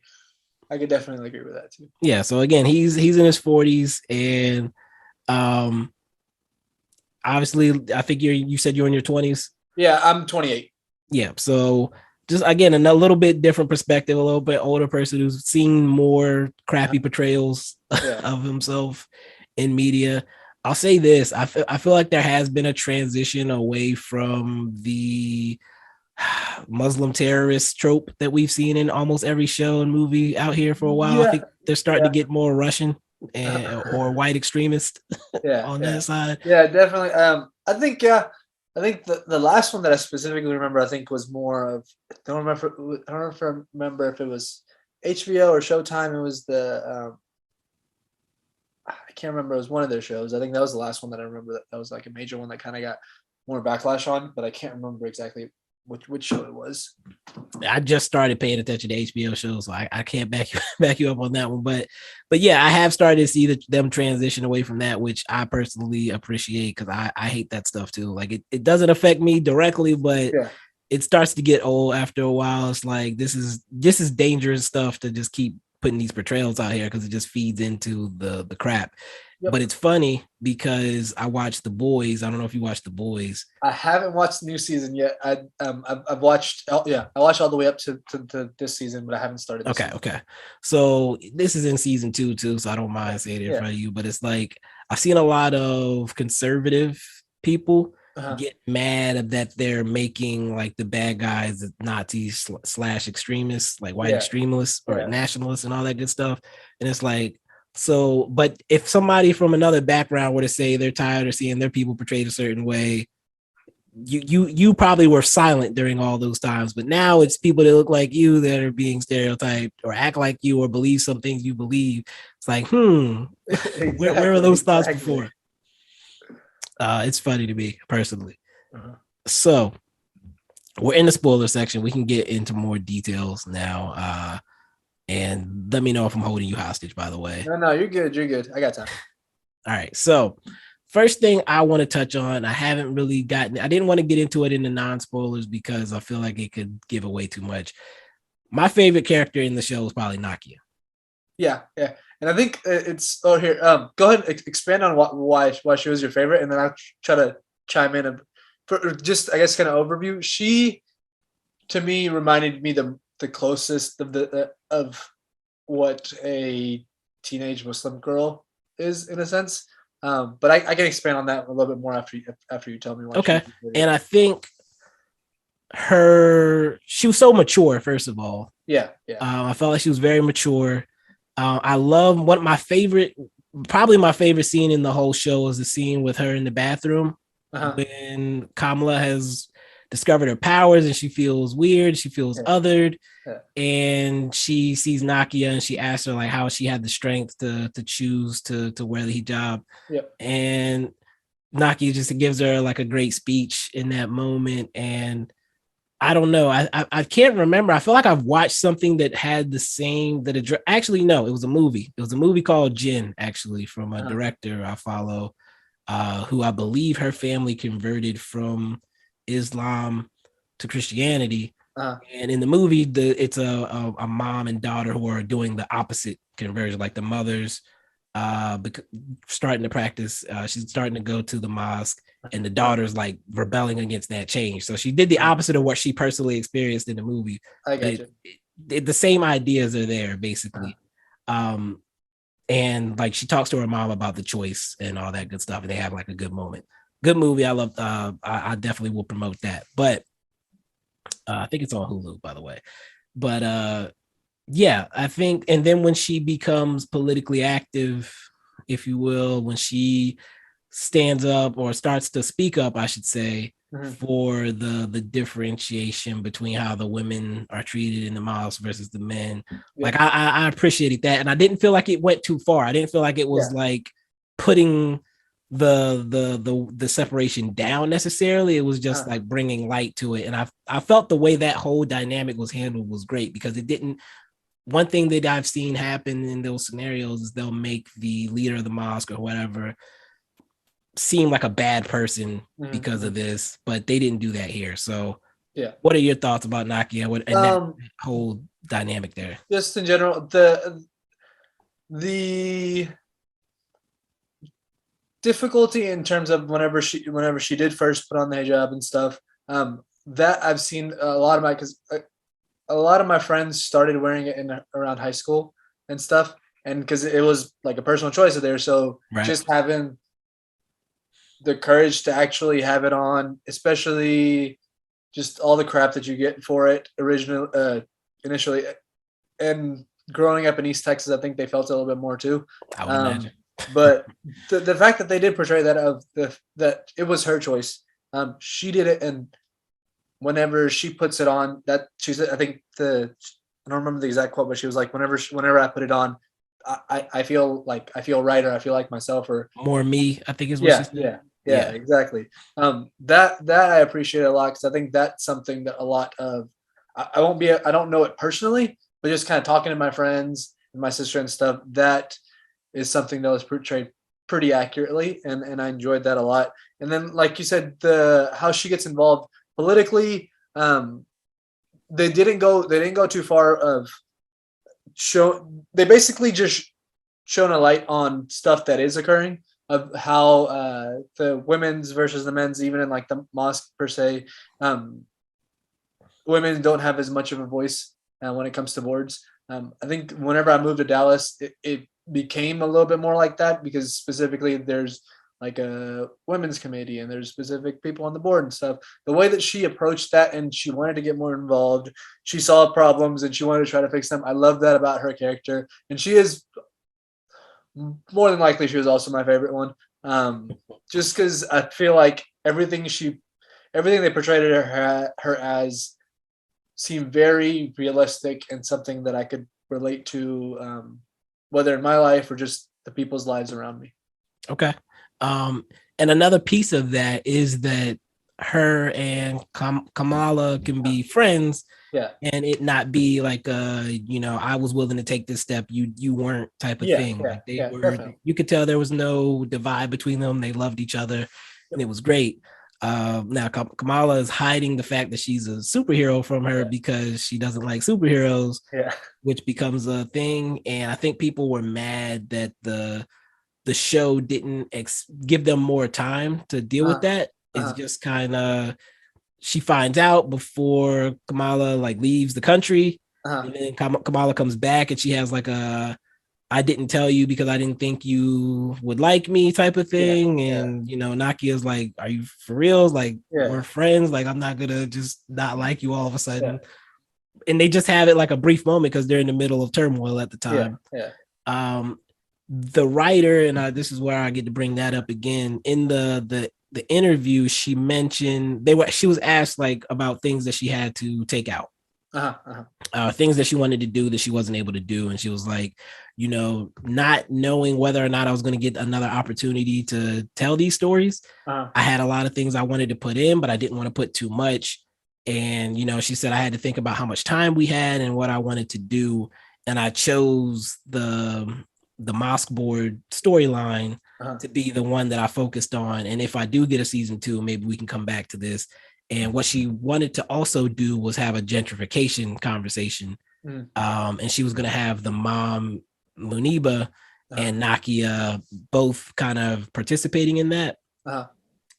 I could definitely agree with that too. Yeah. So again, he's in his 40s, and obviously, I think you said you're in your 20s. Yeah, I'm 28. Yeah. So just again, a little bit different perspective, a little bit older person who's seen more crappy portrayals of himself in media. I'll say this: I feel like there has been a transition away from the Muslim terrorist trope that we've seen in almost every show and movie out here for a while. I think they're starting to get more Russian or white extremist on that side. Yeah, definitely. I think the last one that I specifically remember, I think was more of, I don't remember if it was HBO or Showtime. It was I can't remember. It was one of their shows. I think that was the last one that I remember. That was like a major one that kind of got more backlash on, but I can't remember exactly which show it was. I just started paying attention to HBO shows, so I can't back you up on that one. But yeah, I have started to see them transition away from that, which I personally appreciate, because I hate that stuff too. Like it doesn't affect me directly, but it starts to get old after a while. It's like this is dangerous stuff to just keep putting these portrayals out here, because it just feeds into the crap. But it's funny because I watched The Boys. I don't know if you watched The Boys. I haven't watched the new season yet. I've watched. I watched all the way up to this season, but I haven't started. Okay. So this is in season 2 too, so I don't mind saying it in front of you. But it's like I've seen a lot of conservative people Uh-huh. get mad that they're making like the bad guys Nazis slash extremists, like white Yeah, extremists or yeah, nationalists and all that good stuff. And it's like, so, but if somebody from another background were to say they're tired of seeing their people portrayed a certain way, you probably were silent during all those times, but now it's people that look like you that are being stereotyped or act like you or believe some things you believe. It's like, where were exactly, those thoughts exactly. before? It's funny to me personally. Uh-huh. So we're in the spoiler section. We can get into more details now. And let me know if I'm holding you hostage, by the way. No, no, you're good. You're good. I got time. All right. So first thing I want to touch on, I haven't really I didn't want to get into it in the non-spoilers because I feel like it could give away too much. My favorite character in the show is probably Nakia. Yeah, yeah. And I think it's here. Go ahead and expand on why she was your favorite, and then I'll try to chime in for just I guess kind of overview. She to me reminded me the closest of the of what a teenage Muslim girl is in a sense. But I can expand on that a little bit more after you tell me why she Okay. was your favorite. And I think she was so mature, first of all. Yeah, yeah. I felt like she was very mature. I love one of my favorite, probably my favorite scene in the whole show is the scene with her in the bathroom Uh-huh. when Kamala has discovered her powers and she feels weird, she feels Yeah, othered, yeah. and she sees Nakia and she asks her like how she had the strength to choose to wear the hijab, Yep. and Nakia just gives her like a great speech in that moment. And I don't know. I can't remember. I feel like I've watched something that had the same actually no, it was a movie. It was a movie called Jinn, actually, from a Uh-huh. director I follow, who I believe her family converted from Islam to Christianity. Uh-huh. And in the movie, it's a mom and daughter who are doing the opposite conversion, like the mother's starting to practice. She's starting to go to the mosque, and the Uh-huh. daughter's like rebelling against that change. So she did the Uh-huh. opposite of what she personally experienced in the movie, I but got you. the same ideas are there Uh-huh. basically. Um, and like she talks to her mom about the choice and all that good stuff, and they have like a good moment. Good movie. I love. I definitely will promote that. But I think it's on Hulu, by the way. But yeah, I think, and then when she becomes politically active, if you will, when she stands up or starts to speak up, I should say, Mhm. for the differentiation between how the women are treated in the mosque versus the men. Like Yep. I appreciated that, and I didn't feel like it went too far. I didn't feel like it Yeah. was like putting the separation down necessarily. It was just Uh-huh. like bringing light to it, and I felt the way that whole dynamic was handled was great because it didn't. One thing that I've seen happen in those scenarios is they'll make the leader of the mosque or whatever seem like a bad person because of Mhm. this, but they didn't do that here. So, Yeah. what are your thoughts about Nakia and that Um, whole dynamic there? just in general, the difficulty in terms of whenever she did first put on the hijab and stuff. That I've seen a lot of my because a lot of my friends started wearing it in around high school and stuff, and because it was like a personal choice of theirs. So Right. just having the courage to actually have it on, especially just all the crap that you get for it initially, and growing up in East Texas, I think they felt it a little bit more too. I would Um, imagine. but the fact that they did portray that that it was her choice, she did it, and whenever she puts it on, that she's I think I don't remember the exact quote, but she was like, whenever I put it on, I feel like I feel right, or I feel like myself, or More me, I think is what she yeah, said. yeah, yeah, Yeah. exactly. That I appreciate a lot because I think that's something that a lot of I don't know it personally, but just kind of talking to my friends and my sister and stuff, that is something that was portrayed pretty accurately, and I enjoyed that a lot. And then, like you said, the how she gets involved politically, they didn't go too far of show. They basically just shone a light on stuff that is occurring of how the women's versus the men's, even in like the mosque per se, um, women don't have as much of a voice when it comes to boards. I think whenever I moved to Dallas, became a little bit more like that, because specifically there's like a women's committee and there's specific people on the board and stuff. The way that she approached that, and she wanted to get more involved, she saw problems and she wanted to try to fix them. I love that about her character, and she is more than likely, she was also my favorite one. Just because I feel like everything they portrayed her as seemed very realistic and something that I could relate to, whether in my life or just the people's lives around me. Okay. And another piece of that is that her and Kamala can be friends, and it not be like I was willing to take this step, you weren't type of thing. Like they were, definitely. You could tell there was no divide between them. They loved each other, and it was great. Now Kamala is hiding the fact that she's a superhero from her because she doesn't like superheroes, which becomes a thing. And I think people were mad that the show didn't give them more time to deal with that. It's just kind of, she finds out before Kamala like leaves the country, and then Kamala comes back and she has like a "I didn't tell you because I didn't think you would like me" type of thing. And Nakia's like, "Are you for real? Like we're friends. Like I'm not gonna just not like you all of a sudden." And they just have it like a brief moment because they're in the middle of turmoil at the time. The writer, and this is where I get to bring that up again, in the interview, she mentioned she was asked like about things that she had to take out, things that she wanted to do that she wasn't able to do, and she was like, not knowing whether or not I was going to get another opportunity to tell these stories. I had a lot of things I wanted to put in, but I didn't want to put too much. And she said I had to think about how much time we had and what I wanted to do, and I chose the Mosque Board storyline to be the one that I focused on. And if I do get a season 2, maybe we can come back to this. And what she wanted to also do was have a gentrification conversation. And she was going to have the mom, Muniba, and Nakia both kind of participating in that.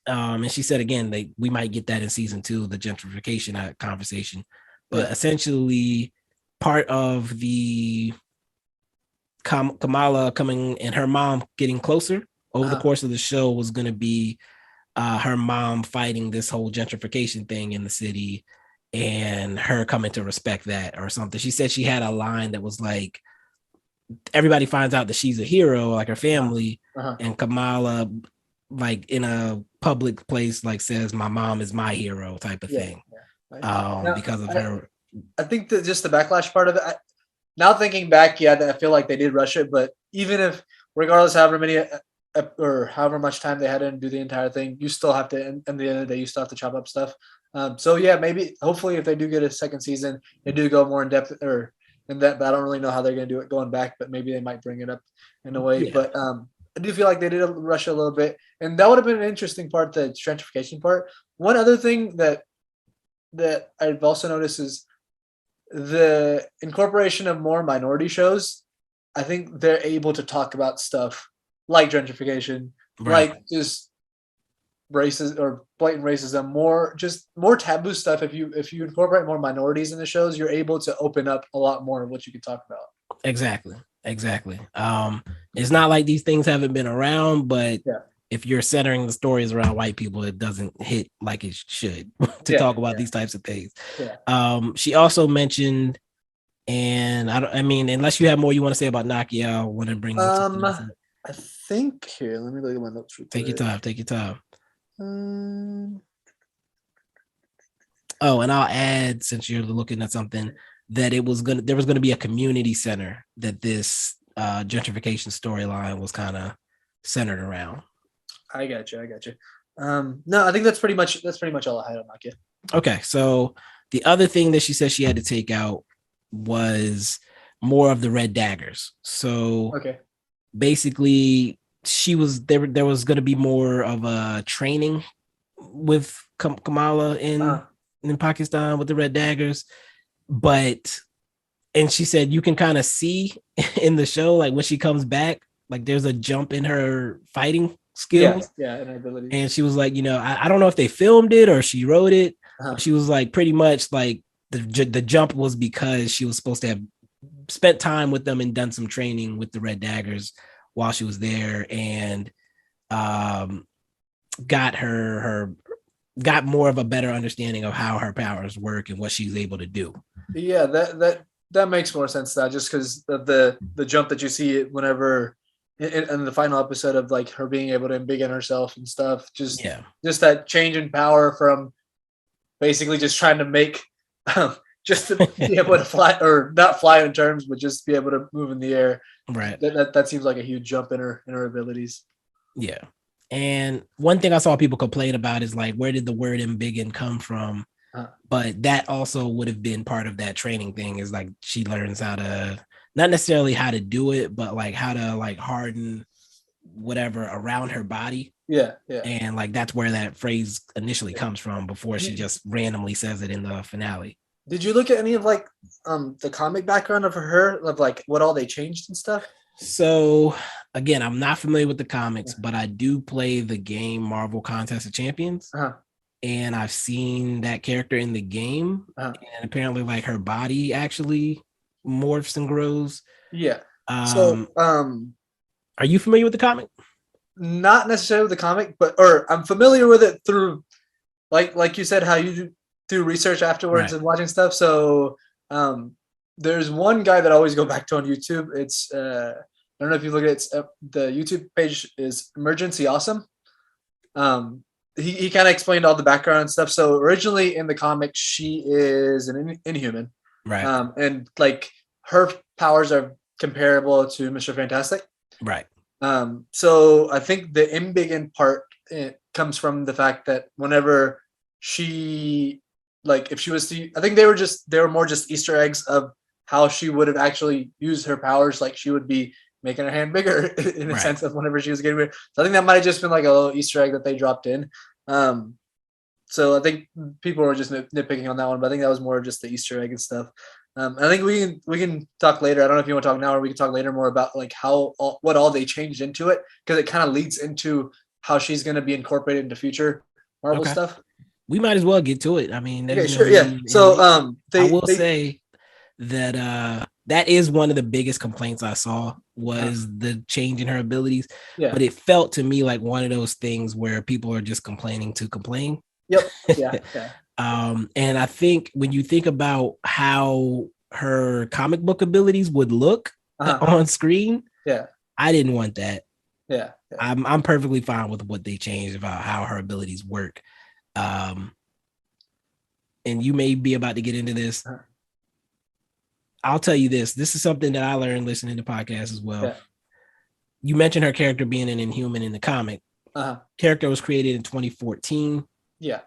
And she said, again, we might get that in season 2, the gentrification conversation. But essentially, part of the Kamala coming and her mom getting closer over the course of the show was going to be her mom fighting this whole gentrification thing in the city, and her coming to respect that or something. She said she had a line that was like, everybody finds out that she's a hero, like her family, and Kamala, like in a public place, like says, "My mom is my hero" type of thing. Because of her. I think that just the backlash part of it, now thinking back, I feel like they did rush it, but even if, regardless however many or however much time they had to do the entire thing, you still have to, in the end of the day, you still have to chop up stuff. Maybe, hopefully, if they do get a second season, they do go more in depth or in that, but I don't really know how they're going to do it going back, but maybe they might bring it up in a way. But I do feel like they did rush it a little bit, and that would have been an interesting part, the gentrification part. One other thing that I've also noticed is the incorporation of more minority shows. I think they're able to talk about stuff like gentrification, like just races or blatant racism, more taboo stuff. If you incorporate more minorities in the shows, you're able to open up a lot more of what you can talk about. Exactly. It's not like these things haven't been around, but if you're centering the stories around white people, it doesn't hit like it should to talk about these types of things. She also mentioned, and unless you have more you want to say about Nakia, I want to bring I think here, let me look at my notes. Take your time. And I'll add, since you're looking at something, that there was gonna be a community center that this gentrification storyline was kind of centered around. I got you. No, I think that's pretty much all I had on Nakia. Okay, so the other thing that she said she had to take out was more of the red daggers. So basically, there was going to be more of a training with Kamala in Pakistan with the red daggers, and she said you can kind of see in the show, like when she comes back, like there's a jump in her fighting skills, and her ability. And she was like, I don't know if they filmed it or she wrote it. She was like, pretty much like the jump was because she was supposed to have spent time with them and done some training with the Red Daggers while she was there, and got got more of a better understanding of how her powers work and what she's able to do. Yeah, that makes more sense now, just because of the jump that you see whenever in the final episode of like her being able to embiggen herself and stuff. Just that change in power from basically just trying to make just to be able to fly, or not fly in terms, but just be able to move in the air. Right. That seems like a huge jump in her abilities. Yeah. And one thing I saw people complain about is like, where did the word embiggen come from? But that also would have been part of that training thing, is like she learns how to, not necessarily how to do it, but like how to like harden whatever around her body. Yeah. And like that's where that phrase initially comes from before she just randomly says it in the finale. Did you look at any of like the comic background of her, of like what all they changed and stuff? So again, I'm not familiar with the comics, but I do play the game Marvel Contest of Champions. And I've seen that character in the game, and apparently like her body actually morphs and grows. Yeah. Are you familiar with the comic? Not necessarily with the comic, or I'm familiar with it through like you said, how you do research afterwards and watching stuff. So there's one guy that I always go back to on YouTube. It's I don't know if you look at it, the YouTube page is Emergency Awesome. He kind of explained all the background and stuff. So originally in the comics, she is an Inhuman, right? And like her powers are comparable to Mr. Fantastic, right? So I think the embiggen part comes from the fact that whenever she, like, if she was to, I think they were more just Easter eggs of how she would have actually used her powers. Like she would be making her hand bigger in a sense of whenever she was getting rid. So I think that might have just been like a little Easter egg that they dropped in. So I think people were just nitpicking on that one, but I think that was more just the Easter egg and stuff. I think we can talk later. I don't know if you want to talk now, or we can talk later more about like what all they changed into it, because it kind of leads into how she's going to be incorporated into future Marvel stuff. We might as well get to it. I mean, sure, yeah. So I will say that that is one of the biggest complaints I saw was the change in her abilities. But it felt to me like one of those things where people are just complaining to complain. Yep. Yeah. And I think when you think about how her comic book abilities would look on screen, I didn't want that. Yeah. I'm perfectly fine with what they changed about how her abilities work. And you may be about to get into this. I'll tell you this. This is something that I learned listening to podcasts as well. Yeah. You mentioned her character being an Inhuman in the comic. Character was created in 2014. Yeah.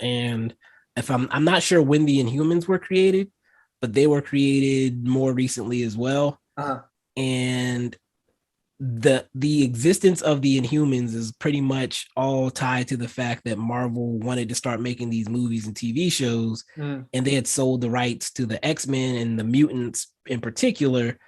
And if I'm not sure when the Inhumans were created, but they were created more recently as well. And the existence of the Inhumans is pretty much all tied to the fact that Marvel wanted to start making these movies and TV shows, and they had sold the rights to the X-Men and the mutants in particular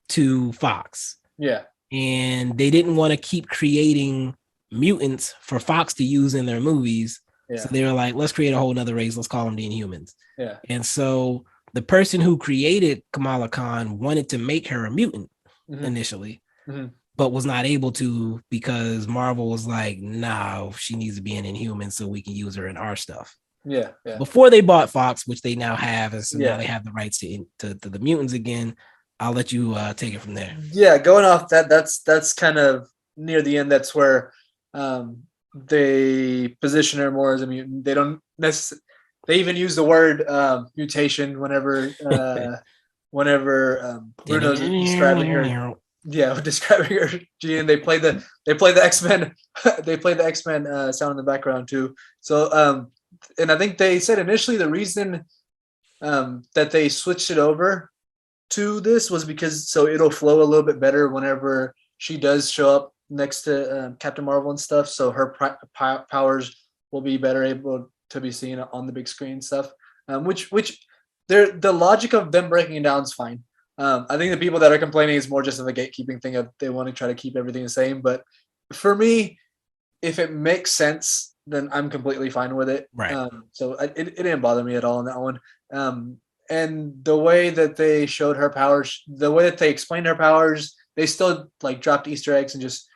to Fox. Yeah. And they didn't want to keep creating mutants for Fox to use in their movies. Yeah. So they were like, let's create a whole nother race. Let's call them the Inhumans. Yeah. And so the person who created Kamala Khan wanted to make her a mutant initially, but was not able to because Marvel was like, no, she needs to be an Inhuman so we can use her in our stuff. Yeah. Before they bought Fox, which they now have, and so now they have the rights to the mutants again. I'll let you take it from there. Yeah, going off that's kind of near the end. That's where they position her more as a mutant. They don't necessarily. They even use the word mutation whenever Bruno's describing her. Yeah, describing her gene. They play the X-Men. They play the X-Men sound in the background too. So and I think they said initially the reason that they switched it over to this was because so it'll flow a little bit better whenever she does show up next to Captain Marvel and stuff. So her powers will be better able to be seen on the big screen and stuff. Which the logic of them breaking it down is fine. I think the people that are complaining is more just of the gatekeeping thing of they want to try to keep everything the same. But for me, if it makes sense, then I'm completely fine with it. Right. So it didn't bother me at all on that one. and the way that they showed her powers, the way that they explained her powers, they still like dropped Easter eggs and just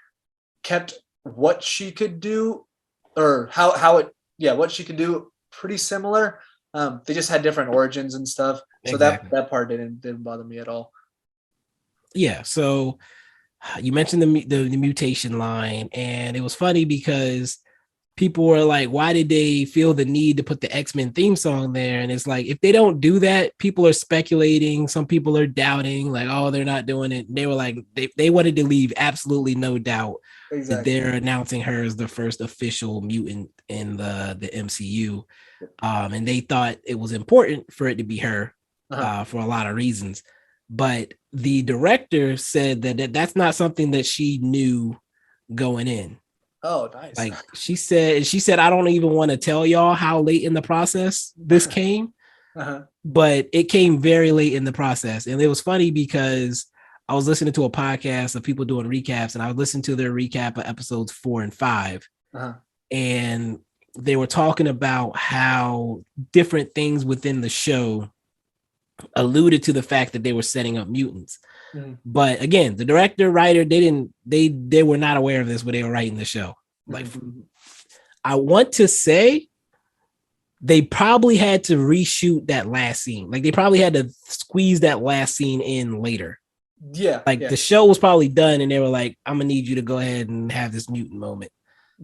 kept what she could do, or how it, yeah, what she could do pretty similar. They just had different origins and stuff, so Exactly. that part didn't bother me at all. Yeah. So you mentioned the mutation line, and it was funny because people were like, why did they feel the need to put the X-Men theme song there? And it's like, if they don't do that, people are speculating. Some people are doubting, like, oh, they're not doing it. They were like, they wanted to leave absolutely no doubt that Exactly. they're announcing her as the first official mutant in the MCU. And they thought it was important for it to be her for a lot of reasons. But the director said that that's not something that she knew going in. Oh, nice. Like she said, I don't even want to tell y'all how late in the process this came, but it came very late in the process. And it was funny because I was listening to a podcast of people doing recaps, and I would listen to their recap of episodes 4 and 5. And they were talking about how different things within the show alluded to the fact that they were setting up mutants. But again, the director, writer, they were not aware of this when they were writing the show. Like, I want to say they probably had to reshoot that last scene. Like, they probably had to squeeze that last scene in later. Yeah. Like, the show was probably done, and they were like, I'm gonna need you to go ahead and have this mutant moment.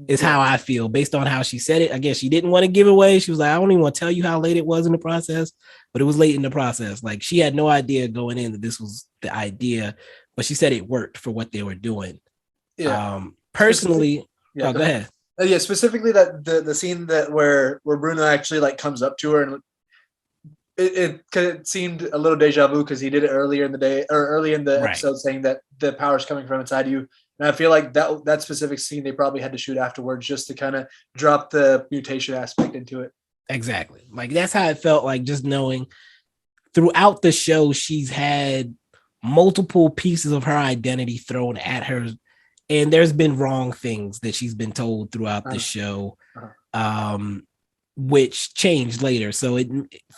Is how I feel based on how she said it. I guess she didn't want to give away. She was like, I don't even want to tell you how late it was in the process, but it was late in the process. Like, she had no idea going in that this was the idea, but she said it worked for what they were doing. Yeah. Personally, go ahead. Yeah, specifically that the scene that where Bruno actually like comes up to her, and it seemed a little deja vu because he did it earlier in the day or early in the episode, saying that the power's coming from inside you. And I feel like that specific scene they probably had to shoot afterwards just to kind of drop the mutation aspect into it. Exactly. Like, that's how it felt, like, just knowing throughout the show, she's had multiple pieces of her identity thrown at her. And there's been wrong things that she's been told throughout the show, which changed later. So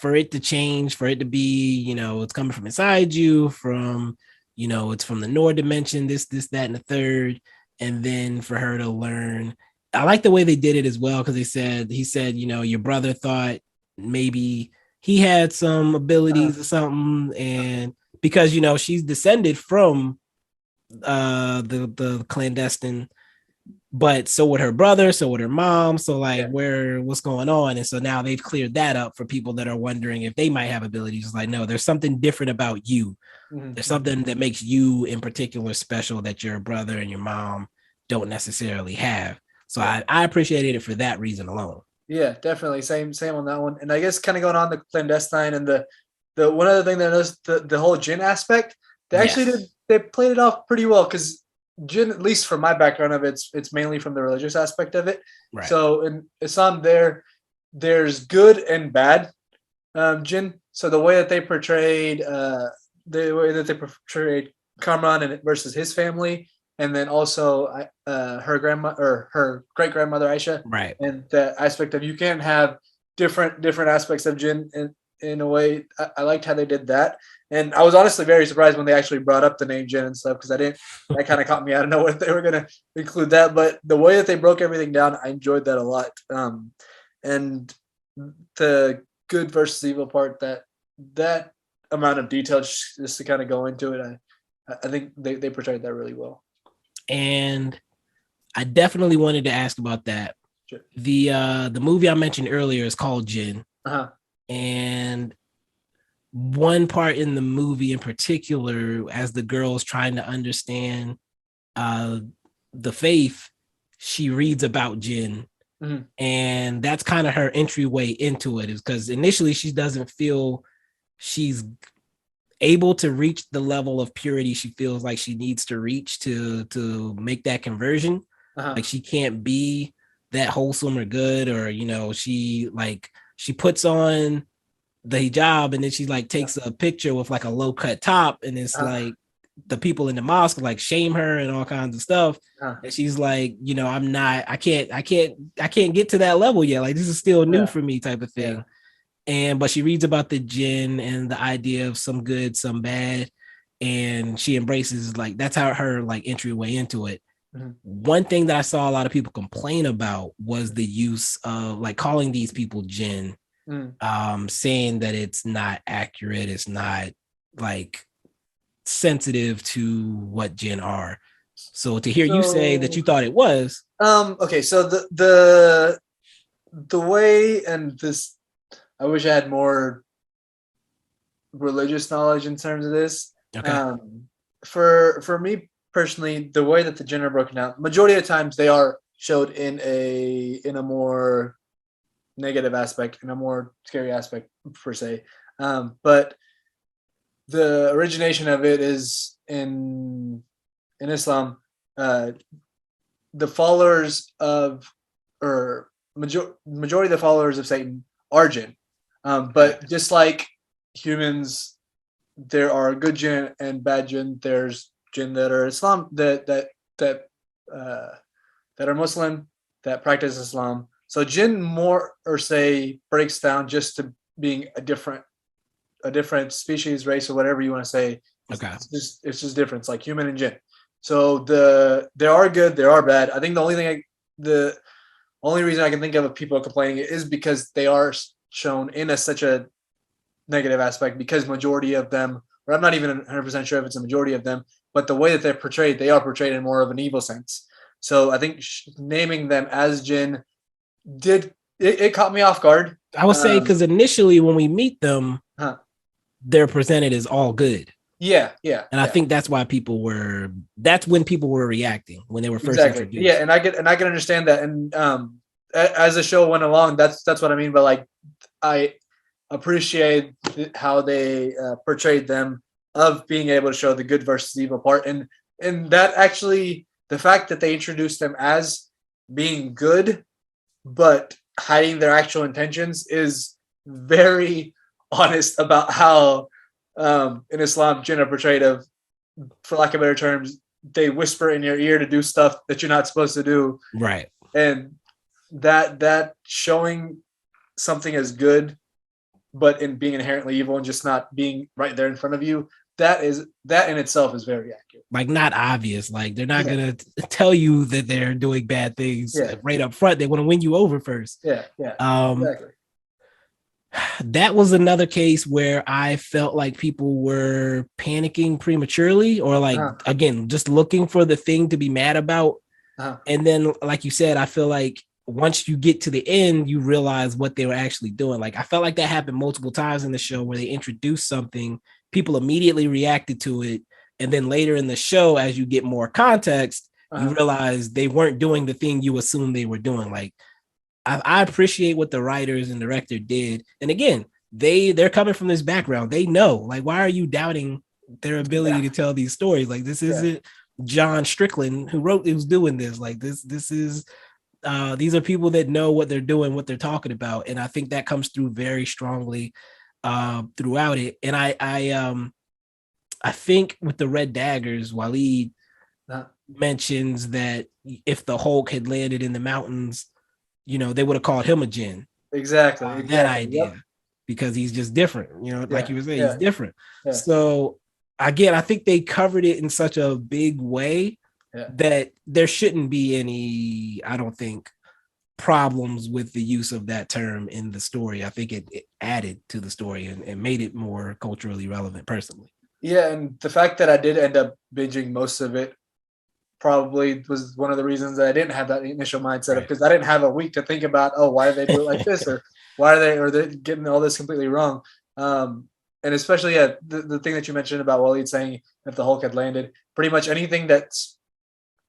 for it to change, for it to be, it's coming from inside you, from, it's from the Nord dimension, this, that, and the third. And then for her to learn, I like the way they did it as well, because he said, your brother thought maybe he had some abilities or something. And because, she's descended from the clandestine, but so would her brother, so would her mom. So like, what's going on? And so now they've cleared that up for people that are wondering if they might have abilities. It's like, no, there's something different about you. There's something that makes you in particular special that your brother and your mom don't necessarily have. So I appreciated it for that reason alone. Yeah, definitely. Same on that one. And I guess kind of going on the clandestine and the one other thing that I noticed, the whole Jin aspect, they played it off pretty well, because Jin, at least from my background of it, it's mainly from the religious aspect of it. Right. So in Islam, there's good and bad Jin. So the way that they portrayed Kamran and versus his family, and then also her grandma or her great grandmother Aisha, right? And the aspect of you can't have different aspects of Jin in a way. I liked how they did that, and I was honestly very surprised when they actually brought up the name Jin and stuff, because that kind of caught me out of nowhere if they were going to include that. But the way that they broke everything down, I enjoyed that a lot. And the good versus evil part, that amount of detail just to kind of go into it, I think they portrayed that really well. And I definitely wanted to ask about that. Sure. The movie I mentioned earlier is called Jin. And one part in the movie in particular, as the girl's trying to understand the faith, she reads about Jin. And that's kind of her entryway into it, is because initially she doesn't feel she's able to reach the level of purity she feels like she needs to reach to make that conversion. Like, she can't be that wholesome or good, or she puts on the hijab, and then she like takes a picture with like a low cut top, and it's like the people in the mosque like shame her and all kinds of stuff. And she's like, I can't get to that level yet. Like, this is still new for me, type of thing. but she reads about the jinn and the idea of some good, some bad, and she embraces like that's how her like entryway into it. Mm-hmm. One thing that I saw a lot of people complain about was the use of like calling these people jinn, saying that it's not accurate, it's not like sensitive to what jinn are. So to hear you say that you thought it was, okay, so the way, and this, I wish I had more religious knowledge in terms of this. okay, For me personally, the way that the jinn are broken out, majority of the times they are showed in a more negative aspect, in a more scary aspect per se. But the origination of it is in Islam. The followers of, or majority of the followers of Satan are jinn. But just like humans, there are good jinn and bad jinn. There's jinn that are Islam, that are Muslim, that practice Islam. So jinn more, or say, breaks down just to being a different species, race, or whatever you want to say. okay, It's just different. It's like human and jinn. So there are good, there are bad. I think the only reason I can think of people complaining is because they are shown in such a negative aspect, because majority of them, or I'm not even 100% sure if it's a majority of them, but the way that they're portrayed, they are portrayed in more of an evil sense. So I think naming them as jinn it caught me off guard. I would say because initially when we meet them, they're presented as all good. Yeah. And I think that's why that's when people were reacting when they were first introduced. Yeah, and I can understand that. And as the show went along, that's what I mean. But like, I appreciate how they portrayed them, of being able to show the good versus evil part, and that actually, the fact that they introduced them as being good, but hiding their actual intentions, is very honest about how in Islam jinn are portrayed, of, for lack of better terms, they whisper in your ear to do stuff that you're not supposed to do. Right. And that showing something as good, but in being inherently evil and just not being right there in front of you, that in itself is very accurate. Like, not obvious. Like, they're not gonna tell you that they're doing bad things right up front. They want to win you over first. Yeah. Exactly. That was another case where I felt like people were panicking prematurely, or like, again, just looking for the thing to be mad about. And then, like you said, I feel like once you get to the end, you realize what they were actually doing. Like, I felt like that happened multiple times in the show, where they introduced something, people immediately reacted to it, and then later in the show, as you get more context, you realize they weren't doing the thing you assumed they were doing. Like, I appreciate what the writers and director did. And again, they're coming from this background. They know, like, why are you doubting their ability to tell these stories? Like, this isn't John Strickland who's doing this. Like, this is these are people that know what they're doing, what they're talking about. And I think that comes through very strongly throughout it. And I think with the Red Daggers, Waleed mentions that if the Hulk had landed in the mountains, they would have called him a jinn. Exactly. That idea, because he's just different. Like you were saying, he's different. Yeah. So again, I think they covered it in such a big way that there shouldn't be any, I don't think, problems with the use of that term in the story. I think it added to the story and made it more culturally relevant, personally. Yeah, and the fact that I did end up binging most of it probably was one of the reasons that I didn't have that initial mindset, because I didn't have a week to think about, why did they do it like this, or why are they getting all this completely wrong. And especially the thing that you mentioned about Waleed saying if the Hulk had landed, pretty much anything that's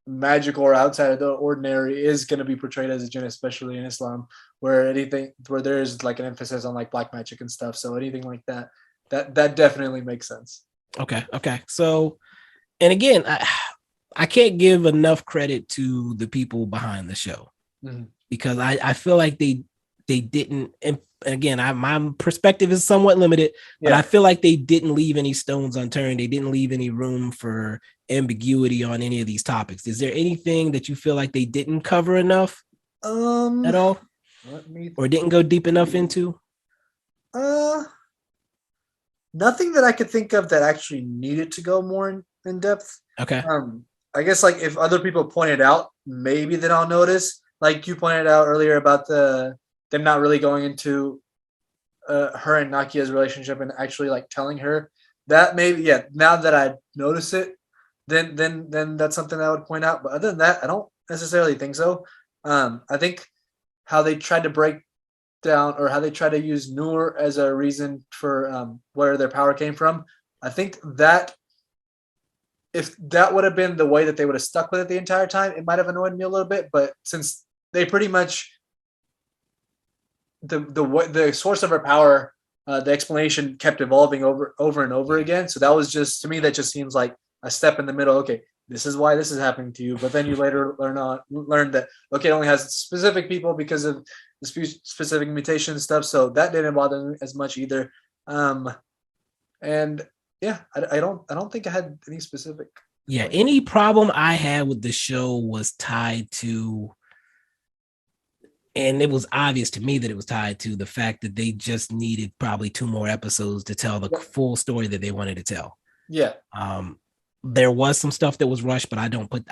magical or outside of the ordinary is going to be portrayed as a jinn, especially in Islam, where there's like an emphasis on like black magic and stuff. So anything like that definitely makes sense. Okay. So, and again, I can't give enough credit to the people behind the show, because I feel like they didn't, and again, my perspective is somewhat limited, but I feel like they didn't leave any stones unturned. They didn't leave any room for ambiguity on any of these topics. Is there anything that you feel like they didn't cover enough at all, or didn't go deep enough into? Uh, Nothing that I could think of that actually needed to go more in depth. Okay. I guess like if other people point it out, maybe then I'll notice. Like you pointed out earlier about them not really going into her and Nakia's relationship and actually like telling her that maybe now that I notice it, then that's something that I would point out. But other than that, I don't necessarily think so. I think how they tried to break down or how they try to use Noor as a reason for where their power came from. I think that if that would have been the way that they would have stuck with it the entire time, it might have annoyed me a little bit. But since they pretty much the source of her power, the explanation kept evolving over and over again. So that was just, to me, that just seems like a step in the middle. Okay, this is why this is happening to you. But then you later learn that okay, it only has specific people because of the specific mutation stuff. So that didn't bother me as much either. And yeah, I don't think I had any specific. Yeah, any problem I had with the show was tied to, and it was obvious to me that it was tied to the fact that they just needed probably 2 more episodes to tell the full story that they wanted to tell. Yeah. There was some stuff that was rushed, but I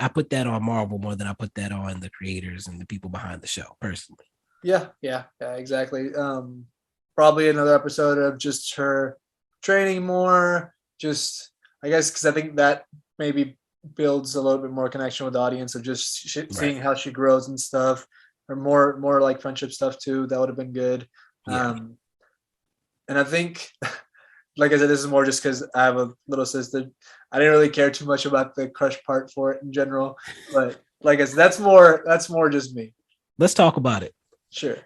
put that on Marvel more than I put that on the creators and the people behind the show personally. Yeah, exactly. Probably another episode of just her training more, just I guess because I think that maybe builds a little bit more connection with the audience of just seeing how she grows and stuff, or more like friendship stuff too. That would have been good. Yeah. And I think, like I said, this is more just because I have a little sister. I didn't really care too much about the crush part for it in general, but like I said, that's more just me. Let's talk about it. Sure.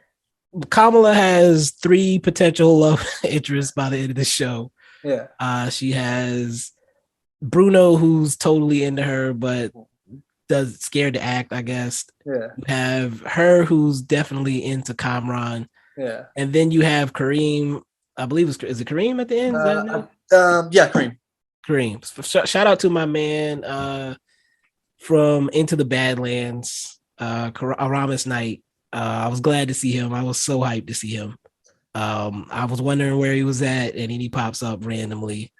Kamala has 3 potential love interests by the end of the show. Yeah. She has Bruno, who's totally into her, but scared to act, I guess. Yeah. You have her, who's definitely into Kamran. Yeah. And then you have Kareem. I believe is it Kareem at the end? Yeah, Kareem. Kareem. Shout out to my man from Into the Badlands, Aramis Knight. I was glad to see him. I was so hyped to see him. I was wondering where he was at, and then he pops up randomly.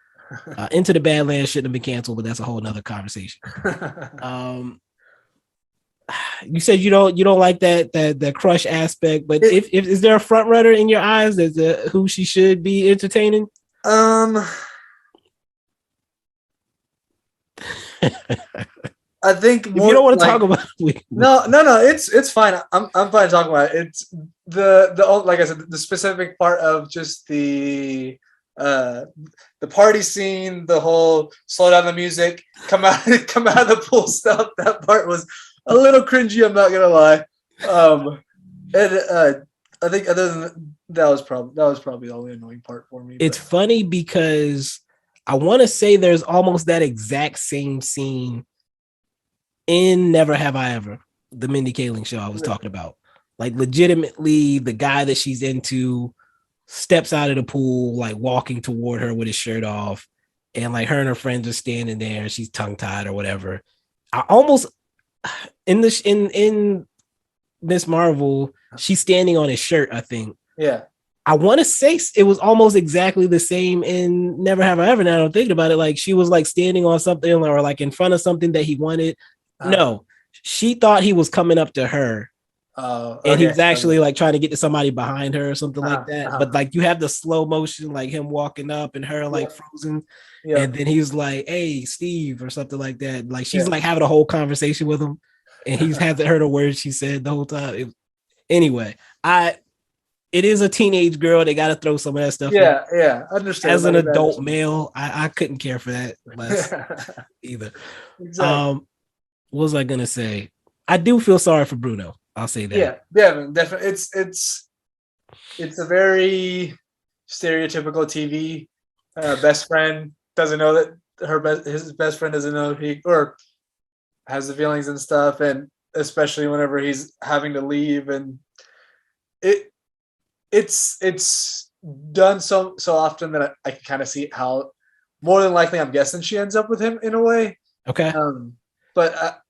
Into the Badlands shouldn't have been canceled, but that's a whole nother conversation. You said you don't like that crush aspect, but if is there a front runner in your eyes as who she should be entertaining? I think if you don't want to talk about it, no, it's fine. I'm fine talking about it. It's the like I said, the specific part of just the party scene, the whole slow down the music, come out of the pool stuff. That part was a little cringy. I'm not gonna lie. And I think other than that was probably the only annoying part for me. It's funny because I want to say there's almost that exact same scene in Never Have I Ever, the Mindy Kaling show I was talking about. Like legitimately, the guy that she's into steps out of the pool, like walking toward her with his shirt off, and like her and her friends are standing there, and she's tongue tied or whatever. I almost in Miss Marvel, she's standing on his shirt, I think. Yeah. I want to say it was almost exactly the same in Never Have I Ever. Now I'm thinking about it, like she was like standing on something or like in front of something that he wanted. No, she thought he was coming up to her. And he was actually like trying to get to somebody behind her or something like that. But like you have the slow motion, like him walking up and her like frozen. Yeah. And then he's like, "Hey, Steve," or something like that. Like she's like having a whole conversation with him, and he hasn't heard a word she said the whole time. Anyway, it is a teenage girl. They got to throw some of that stuff. Yeah, in. Understand. As an adult male, I couldn't care for that less either. Exactly. What was I gonna say? I do feel sorry for Bruno. I'll say that. Yeah, definitely. It's a very stereotypical TV best friend doesn't know that his best friend doesn't know he or has the feelings and stuff, and especially whenever he's having to leave, and it's done so often that I can kind of see how more than likely I'm guessing she ends up with him in a way. Okay. But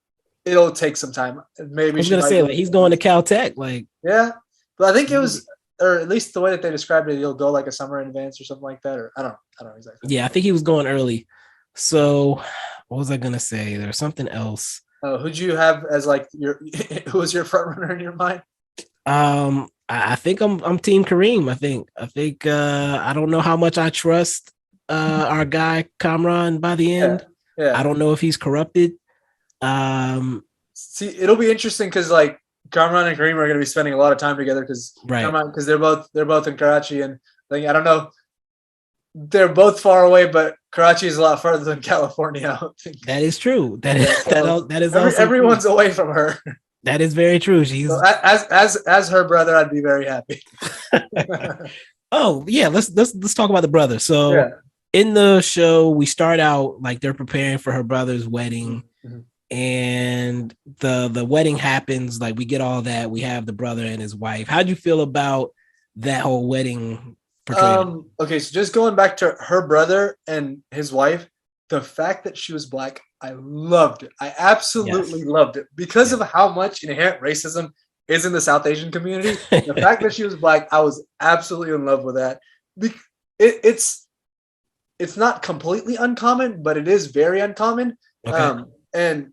it'll take some time. Maybe I was gonna say like he's going to Caltech, like yeah. But I think it was or at least the way that they described it, he'll go like a summer in advance or something like that. Or I don't know exactly. Yeah, I think he was going early. So what was I gonna say? There's something else. Who'd you have as like who was your front runner in your mind? I think I'm Team Kareem. I think I don't know how much I trust our guy Kamran by the end. Yeah. I don't know if he's corrupted. See, it'll be interesting because like Kamran and Kareem are going to be spending a lot of time together because they're both in Karachi, and like I don't know, they're both far away, but Karachi is a lot farther than California. I don't think. That is true. That is everyone's away from her. That is very true. She's so as her brother, I'd be very happy. Oh yeah, let's talk about the brother. So in the show, we start out like they're preparing for her brother's wedding, and the wedding happens. Like we get all that. We have the brother and his wife. How'd you feel about that whole wedding portrayal? Okay, so just going back to her brother and his wife, the fact that she was Black, I loved it. I absolutely loved it because of how much inherent racism is in the South Asian community. The fact that she was Black, I was absolutely in love with that. It's not completely uncommon, but it is very uncommon. Okay. And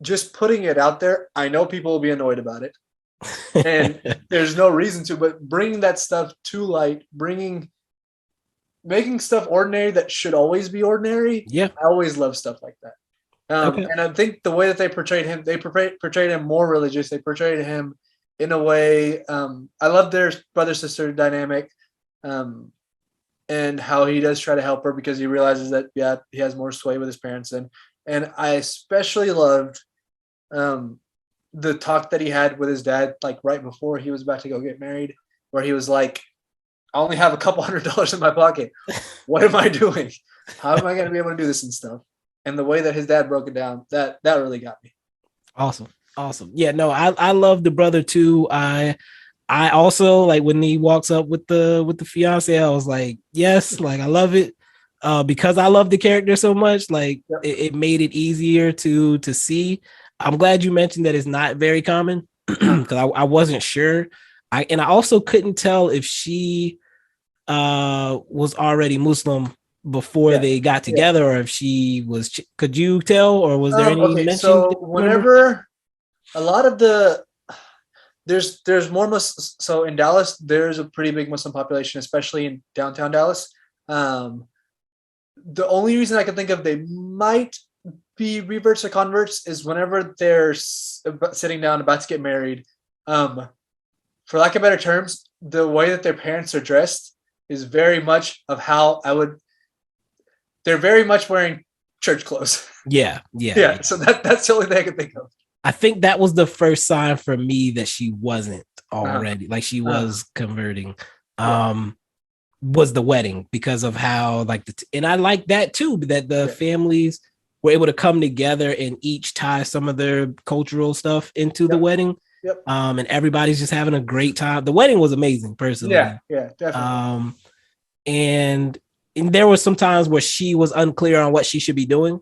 just putting it out there, I know people will be annoyed about it. And there's no reason to, but bringing that stuff to light, making stuff ordinary that should always be ordinary. Yeah. I always love stuff like that. And I think the way that they portrayed him, they portrayed him more religious. They portrayed him in a way. I love their brother-sister dynamic, and how he does try to help her because he realizes that he has more sway with his parents. And I especially loved the talk that he had with his dad, like right before he was about to go get married, where he was like, I only have a couple $100 in my pocket. What am I doing? How am I going to be able to do this and stuff? And the way that his dad broke it down, that really got me. Awesome. Yeah, no, I love the brother too. I also like when he walks up with the fiance, I was like, yes, like I love it. Because I love the character so much, like it made it easier to see. I'm glad you mentioned that it's not very common because I wasn't sure. I also couldn't tell if she was already Muslim before they got together, or if she was. Could you tell, or was there any mention? So whenever a lot of there's more Muslims. So in Dallas, there's a pretty big Muslim population, especially in downtown Dallas. The only reason I can think of they might be reverts or converts is whenever they're sitting down about to get married. For lack of better terms, the way that their parents are dressed is very much of how they're very much wearing church clothes. Yeah. So that's the only thing I can think of. I think that was the first sign for me that she wasn't already, like she was converting. Was the wedding because of how like and I like that too, that the families were able to come together and each tie some of their cultural stuff into the wedding. And everybody's just having a great time. The wedding was amazing, personally. Yeah, definitely. And there were some times where she was unclear on what she should be doing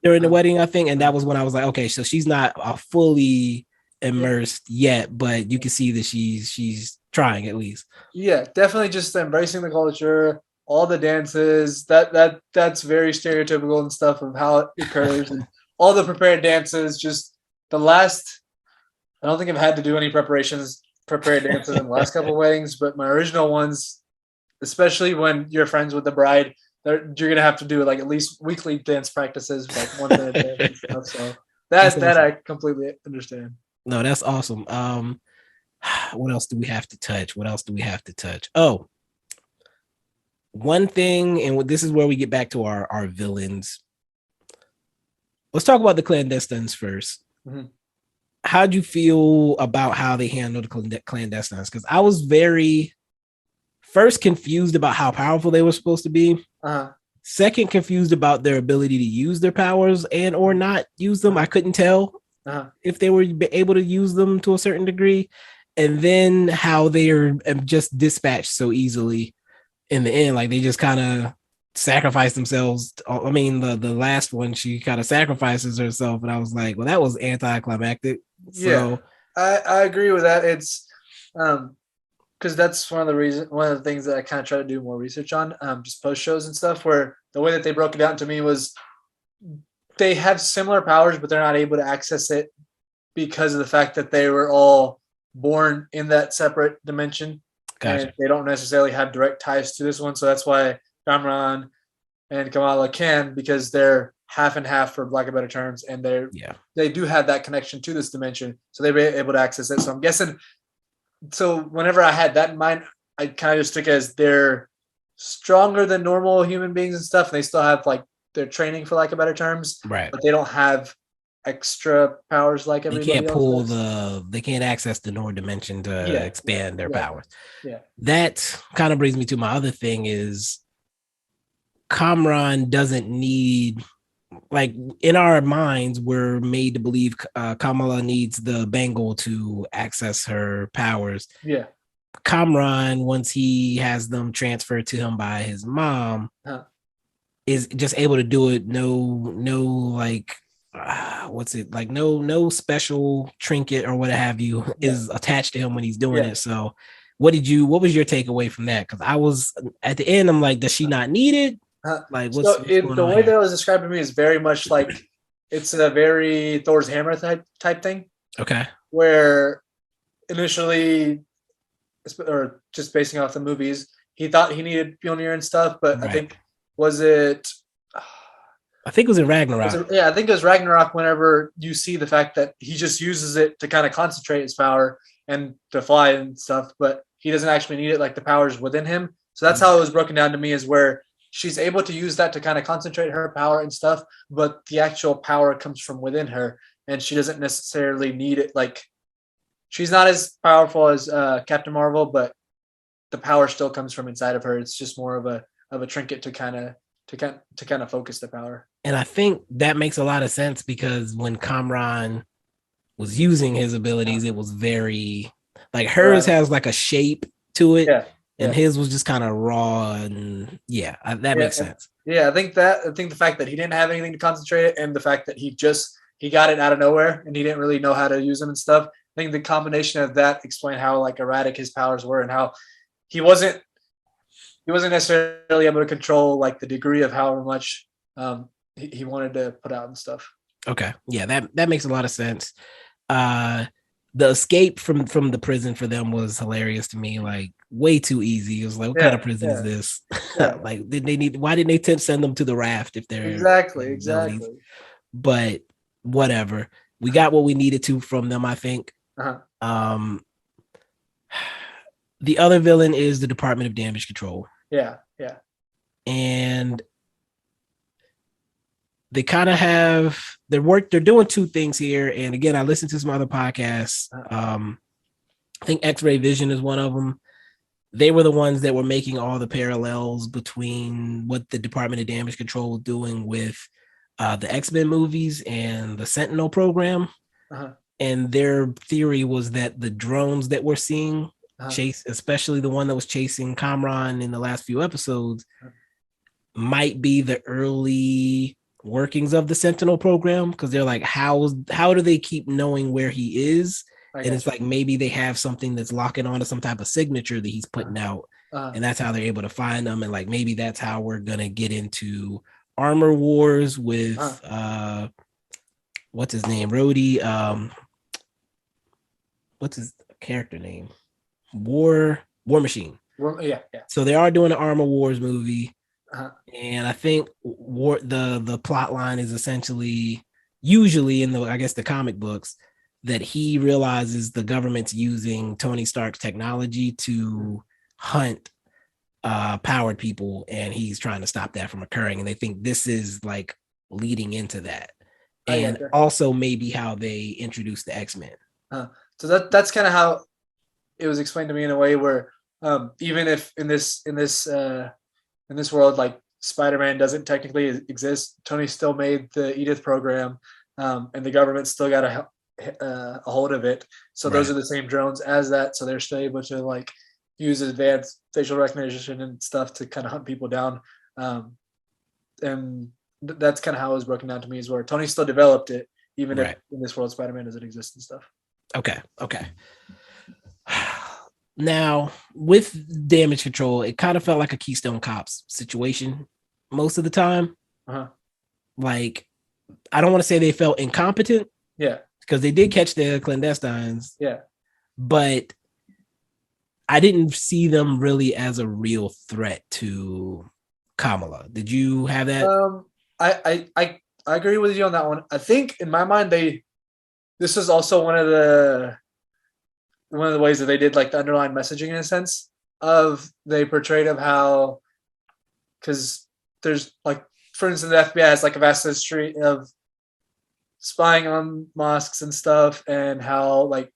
during the wedding, I think. And that was when I was like, okay, so she's not fully immersed yet, but you can see that she's trying at least. Yeah, definitely just embracing the culture, all the dances, that's very stereotypical and stuff of how it occurs, and all the prepared dances, just the last, I don't think I've had to do any prepared dances in the last couple of weddings, but my original ones, especially when you're friends with the bride, you're going to have to do like at least weekly dance practices, like one day a day and stuff. So that I completely understand. No, that's awesome. What else do we have to touch? Oh, one thing, and this is where we get back to our villains. Let's talk about the clandestines first. Mm-hmm. How'd you feel about how they handled the clandestines? Because I was very first confused about how powerful they were supposed to be. Second, confused about their ability to use their powers and or not use them. I couldn't tell if they were able to use them to a certain degree. And then how they are just dispatched so easily in the end. Like they just kind of sacrifice themselves. I mean, the last one, she kind of sacrifices herself. And I was like, well, that was anticlimactic. Yeah, so I agree with that. It's because that's one of the things that I kind of try to do more research on, just post shows and stuff. Where the way that they broke it down to me was they have similar powers, but they're not able to access it because of the fact that they were all born in that separate dimension. Gotcha. And they don't necessarily have direct ties to this one. So that's why Kamran and Kamala can, because they're half and half, for lack of better terms, and they do have that connection to this dimension, so they were able to access it. So I'm guessing. So whenever I had that in mind, I kind of just took it as they're stronger than normal human beings and stuff, and they still have like their training, for lack of better terms, Right. But they don't have extra powers like They everybody can't else pull does. they can't access the Nord dimension to expand their powers. Yeah. That kind of brings me to my other thing is Kamran doesn't need, like, in our minds, we're made to believe Kamala needs the Bengal to access her powers. Yeah. Kamran, once he has them transferred to him by his mom, is just able to do it. No, like, what's it like? No special trinket or what have you is attached to him when he's doing it. So, what was your takeaway from that? Because I was at the end, I'm like, does she not need it? Like, what's going on the way here? that it was described to me is very much like it's a very Thor's hammer type thing. Okay. Where initially, or just basing off the movies, he thought he needed Mjolnir and stuff, but I think it was in Ragnarok. I think it was Ragnarok. Whenever you see the fact that he just uses it to kind of concentrate his power and to fly and stuff, but he doesn't actually need it, like the powers within him. So that's how it was broken down to me, is where she's able to use that to kind of concentrate her power and stuff, but the actual power comes from within her, and she doesn't necessarily need it. Like, she's not as powerful as Captain Marvel, but the power still comes from inside of her. It's just more of a trinket to kind of focus the power. And I think that makes a lot of sense, because when Kamran was using his abilities, it was very, like, hers has like a shape to it. And his was just kind of raw, and that makes sense. Yeah, I think the fact that he didn't have anything to concentrate it, and the fact that he got it out of nowhere and he didn't really know how to use them and stuff. I think the combination of that explained how like erratic his powers were, and how he wasn't necessarily able to control like the degree of however much he wanted to put out and stuff. Okay, yeah, that makes a lot of sense. The escape from the prison for them was hilarious to me, like way too easy. It was like, what kind of prison is this? Like, why didn't they send them to the raft if they're exactly. But whatever, we got what we needed to from them, I think. The other villain is the Department of Damage Control. Yeah. And they kind of have they're doing two things here. And again, I listened to some other podcasts. I think X-Ray Vision is one of them. They were the ones that were making all the parallels between what the Department of Damage Control was doing with the X-Men movies and the Sentinel program. And their theory was that the drones that we're seeing chase, especially the one that was chasing Kamran in the last few episodes, might be the early workings of the Sentinel program, because they're like, how do they keep knowing where he is? And it's like, maybe they have something that's locking onto some type of signature that he's putting out, and that's how they're able to find them. And like, maybe that's how we're gonna get into Armor Wars with what's his name, Rhodey, what's his character name, War Machine. So they are doing an Armor Wars movie. And I think the plot line is essentially, usually in the comic books, that he realizes the government's using Tony Stark's technology to hunt powered people, and he's trying to stop that from occurring. And they think this is like leading into that, and also maybe how they introduce the X-Men. So that's kind of how it was explained to me, in a way where even if in this world, like, Spider-Man doesn't technically exist, Tony still made the Edith program, and the government still got a hold of it. So those are the same drones as that. So they're still able to like use advanced facial recognition and stuff to kind of hunt people down. And that's kind of how it was broken down to me, is where Tony still developed it, even if in this world Spider-Man doesn't exist and stuff. Okay. Now, with damage control, it kind of felt like a Keystone Cops situation most of the time. Uh-huh. Like, I don't want to say they felt incompetent. Yeah. Because they did catch the clandestines. Yeah. But I didn't see them really as a real threat to Kamala. Did you have that? I agree with you on that one. I think in my mind this is also one of the ways that they did like the underlying messaging in a sense of they portrayed of how, because there's like, for instance, the FBI has like a vast history of spying on mosques and stuff, and how like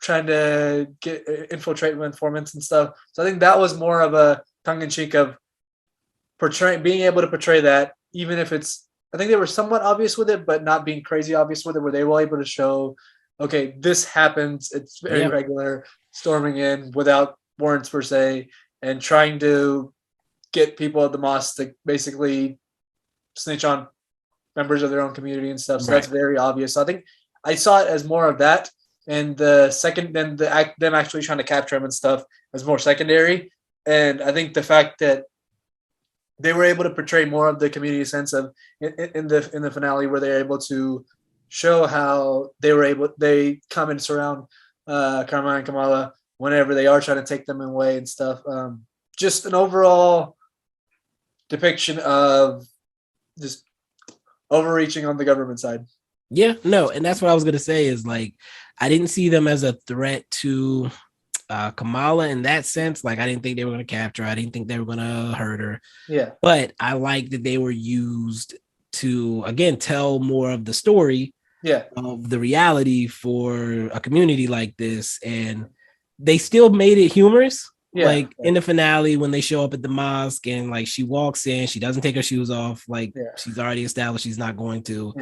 trying to get infiltrate informants and stuff. So I think that was more of a tongue in cheek of being able to portray that, even if it's, I think they were somewhat obvious with it, but not being crazy obvious with it, where they were able to show, okay, this happens. It's very regular, storming in without warrants per se, and trying to get people at the mosque to basically snitch on members of their own community and stuff. So that's very obvious. So I think I saw it as more of that. And the second, then them actually trying to capture him and stuff as more secondary. And I think the fact that they were able to portray more of the community sense of in the finale, where they're able to show how they come and surround Karma and Kamala whenever they are trying to take them away and stuff. Just an overall depiction of just overreaching on the government side. Yeah, no, and that's what I was gonna say is like I didn't see them as a threat to Kamala in that sense. Like I didn't think they were gonna capture her. I didn't think they were gonna hurt her. Yeah. But I like that they were used to again tell more of the story of the reality for a community like this. And they still made it humorous. In the finale, when they show up at the mosque and like she walks in, she doesn't take her shoes off. Like she's already established she's not going to.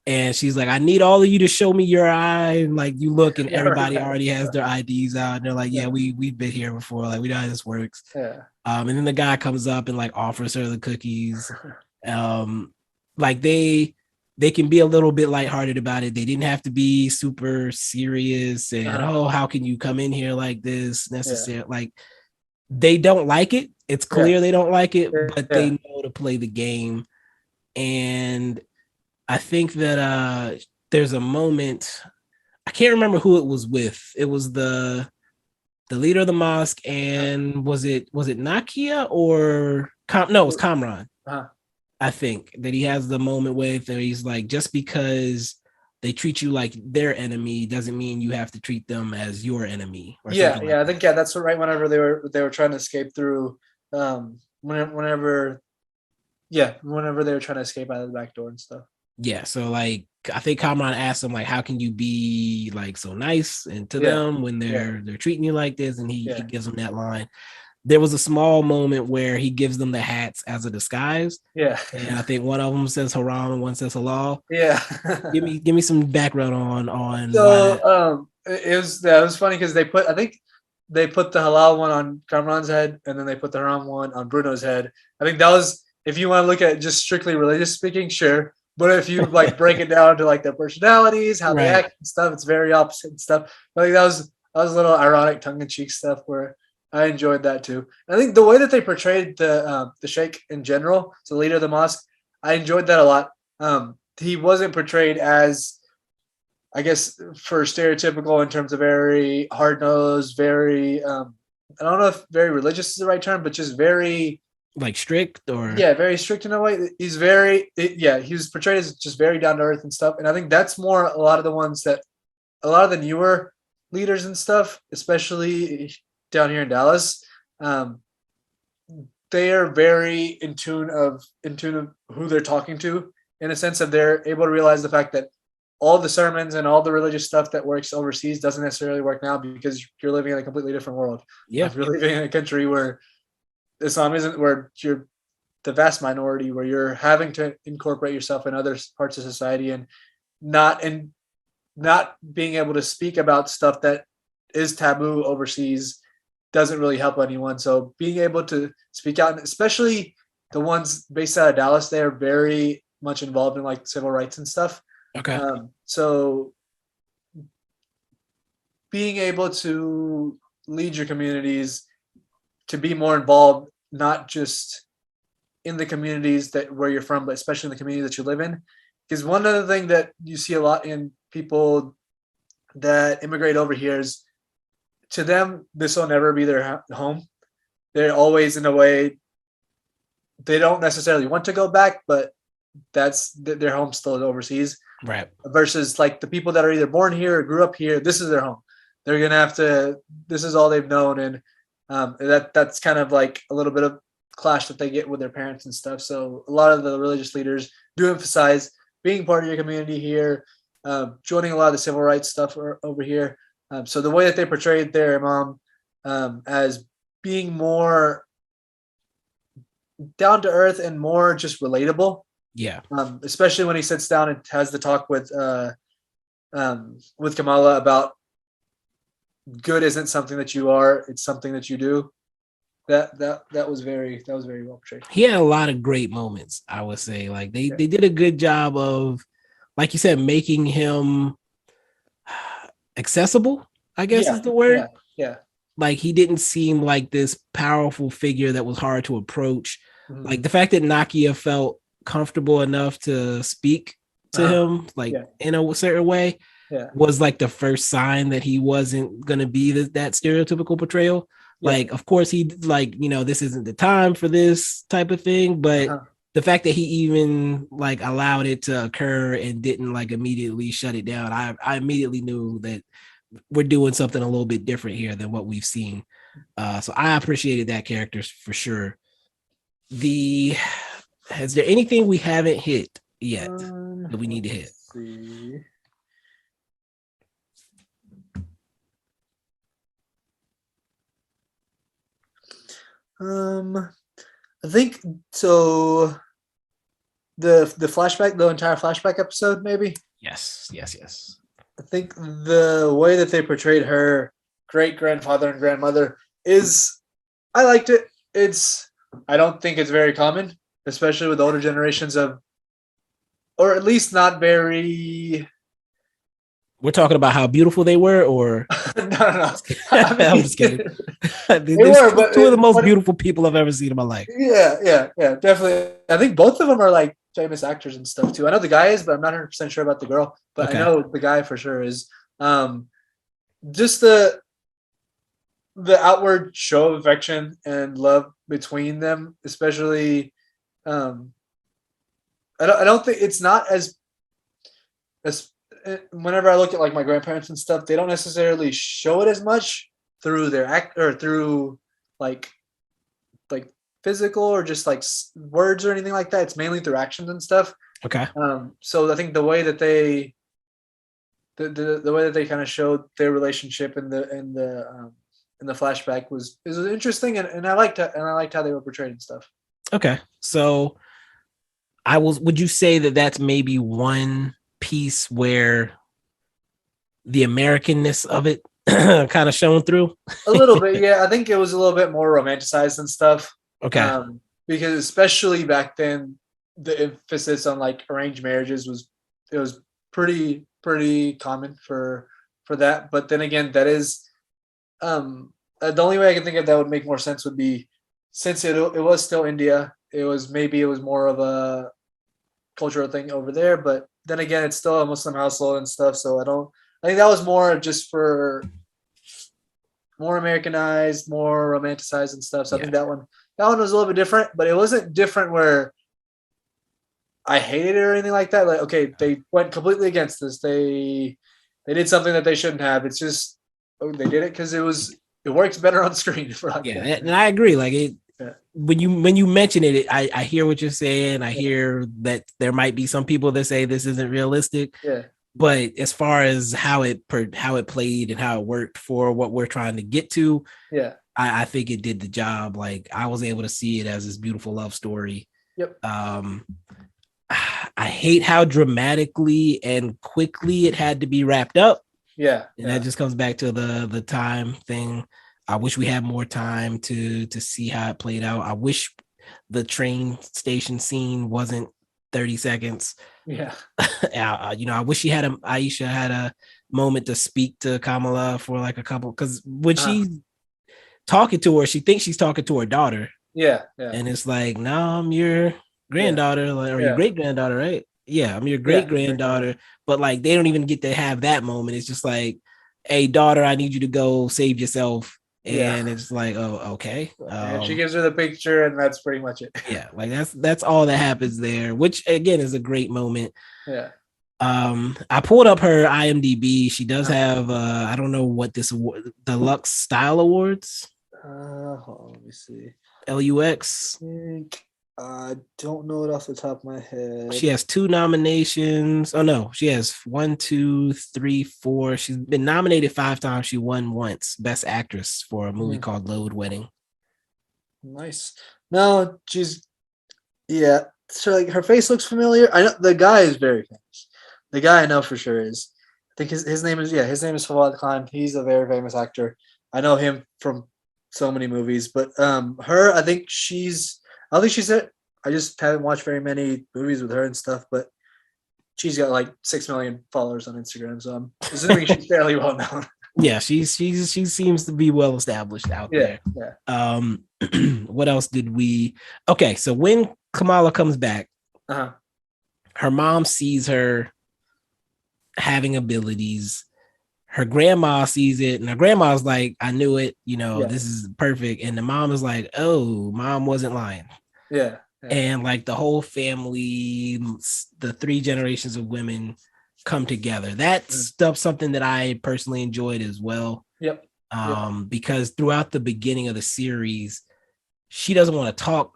And she's like, I need all of you to show me your eye. And like you look and everybody already has their IDs out. And they're like, yeah, we've been here before. Like we know how this works. And then the guy comes up and like offers her the cookies. Like they can be a little bit lighthearted about it. They didn't have to be super serious and how can you come in here like this necessary? Like they don't like it. It's clear they don't like it, but they know to play the game. And I think that there's a moment, I can't remember who it was with. It was the leader of the mosque, and was it Nakia or no, it was Kamran. I think that he has the moment with where he's like, just because they treat you like their enemy doesn't mean you have to treat them as your enemy. I think that's right. Whenever they were trying to escape through, whenever they were trying to escape out of the back door and stuff. Yeah, so like I think Kamran asked him like, how can you be like so nice and to them when they're treating you like this? And he gives them that line. There was a small moment where he gives them the hats as a disguise. Yeah. And I think one of them says haram and one says halal. Yeah. give me some background on so it was funny because they put the halal one on Kamran's head, and then they put the haram one on Bruno's head. I think that was, if you want to look at just strictly religious speaking, sure. But if you like break it down to like their personalities, how they act and stuff, it's very opposite and stuff. I think that was a little ironic, tongue-in-cheek stuff where I enjoyed that too. And I think the way that they portrayed the sheikh in general, so the leader of the mosque, I enjoyed that a lot. He wasn't portrayed as, I guess, for stereotypical in terms of very hard-nosed, very I don't know if very religious is the right term, but just very like strict or very strict in a way. He's he was portrayed as just very down to earth and stuff. And I think that's more a lot of the newer leaders and stuff, especially down here in Dallas. They are very in tune of who they're talking to, in a sense of they're able to realize the fact that all the sermons and all the religious stuff that works overseas doesn't necessarily work now, because you're living in a completely different world. Like you're living in a country where Islam isn't, where you're the vast minority, where you're having to incorporate yourself in other parts of society, and not being able to speak about stuff that is taboo overseas doesn't really help anyone. So being able to speak out, and especially the ones based out of Dallas, they are very much involved in like civil rights and stuff. So being able to lead your communities to be more involved, not just in the communities where you're from, but especially in the community that you live in. Because one other thing that you see a lot in people that immigrate over here is, to them, this will never be their home. They're always, in a way, they don't necessarily want to go back, but that's their home still overseas. Right. Versus like the people that are either born here or grew up here, this is their home. They're going to have to, this is all they've known. And that's kind of like a little bit of clash that they get with their parents and stuff. So a lot of the religious leaders do emphasize being part of your community here, joining a lot of the civil rights stuff over here. So the way that they portrayed their mom as being more down to earth and more just relatable. Yeah. Especially when he sits down and has the talk with Kamala about good isn't something that you are, it's something that you do. That was very well portrayed. He had a lot of great moments, I would say. Like they did a good job of, like you said, making him accessible, I guess is the word. Yeah. Like he didn't seem like this powerful figure that was hard to approach. Mm-hmm. Like the fact that Nakia felt comfortable enough to speak to him, like in a certain way, was like the first sign that he wasn't going to be that stereotypical portrayal. Yeah. Like, of course, he like, this isn't the time for this type of thing, but the fact that he even like allowed it to occur and didn't like immediately shut it down, I immediately knew that we're doing something a little bit different here than what we've seen. So I appreciated that character for sure. Is there anything we haven't hit yet that we need to hit? See. I think so. The flashback, the entire flashback episode, maybe. Yes. I think the way that they portrayed her great grandfather and grandmother I liked it. I don't think it's very common, especially with older generations or at least not very. We're talking about how beautiful they were, or no. I'm just kidding. But two of the most beautiful people I've ever seen in my life. Yeah, definitely. I think both of them are like famous actors and stuff too. I know the guy is, but I'm not 100% sure about the girl. But okay. I know the guy for sure is. Just the outward show of affection and love between them, especially. I don't think it's not as whenever I look at like my grandparents and stuff, they don't necessarily show it as much through their act or through like physical or just like words or anything like that. It's mainly through actions and stuff. Okay. So I think the way that they kind of showed their relationship in the flashback is interesting, and I liked it, and I liked how they were portrayed and stuff. Okay. So would you say that that's maybe one piece where the Americanness of it kind of shown through? A little bit, yeah. I think it was a little bit more romanticized and stuff. Okay. Because especially back then, the emphasis on like arranged marriages was pretty common for that. But then again, that is the only way I can think of that would make more sense would be, since it was still India, it was more of a cultural thing over there, but then again, it's still a Muslim household and stuff. So I think that was more just for more Americanized, more romanticized and stuff. So I think that one was a little bit different, but it wasn't different where I hated it or anything like that. Like, okay, they went completely against this. They did something that they shouldn't have. It's just, they did it because it works better on screen. And I agree. Like when you mention it, I hear what you're saying. I hear that there might be some people that say this isn't realistic. Yeah. But as far as how it played and how it worked for what we're trying to get to, I think it did the job. Like I was able to see it as this beautiful love story. Yep. I hate how dramatically and quickly it had to be wrapped up. Yeah. And that just comes back to the time thing. I wish we had more time to see how it played out. I wish the train station scene wasn't 30 seconds. Yeah. I wish Aisha had a moment to speak to Kamala for like a couple, because when she talking to her. She thinks she's talking to her daughter. Yeah. And it's like, no, I'm your granddaughter, like, or your great granddaughter, right? Yeah, I'm your great granddaughter. But like, they don't even get to have that moment. It's just like, hey, daughter, I need you to go save yourself. And it's like, oh, okay. And she gives her the picture, and that's pretty much it. Yeah, like that's all that happens there, which again is a great moment. Yeah. I pulled up her IMDb. She does have I don't know what this award, the Lux Style Awards. Hold on, let me see. LUX. I don't know it off the top of my head. She has 2 nominations. Oh no, she has 1, 2, 3, 4. She's been nominated 5 times. She won once, Best Actress for a movie called Load Wedding. Nice. No, she's so like her face looks familiar. I know the guy is very famous. The guy I know for sure is. I think his name is Fawad Khan. He's a very famous actor. I know him from so many movies, but her, I think she's it. I just haven't watched very many movies with her and stuff, but she's got like 6 million followers on Instagram, so I'm assuming she's fairly well known. Yeah, she seems to be well established out there. Yeah. What else did we? Okay, so when Kamala comes back, her mom sees her having abilities. Her grandma sees it, and her grandma's like, I knew it, this is perfect. And the mom is like, oh, mom wasn't lying. Yeah. And like the whole family, the 3 generations of women come together. That's something that I personally enjoyed as well. Yep. Because throughout the beginning of the series, she doesn't want to talk.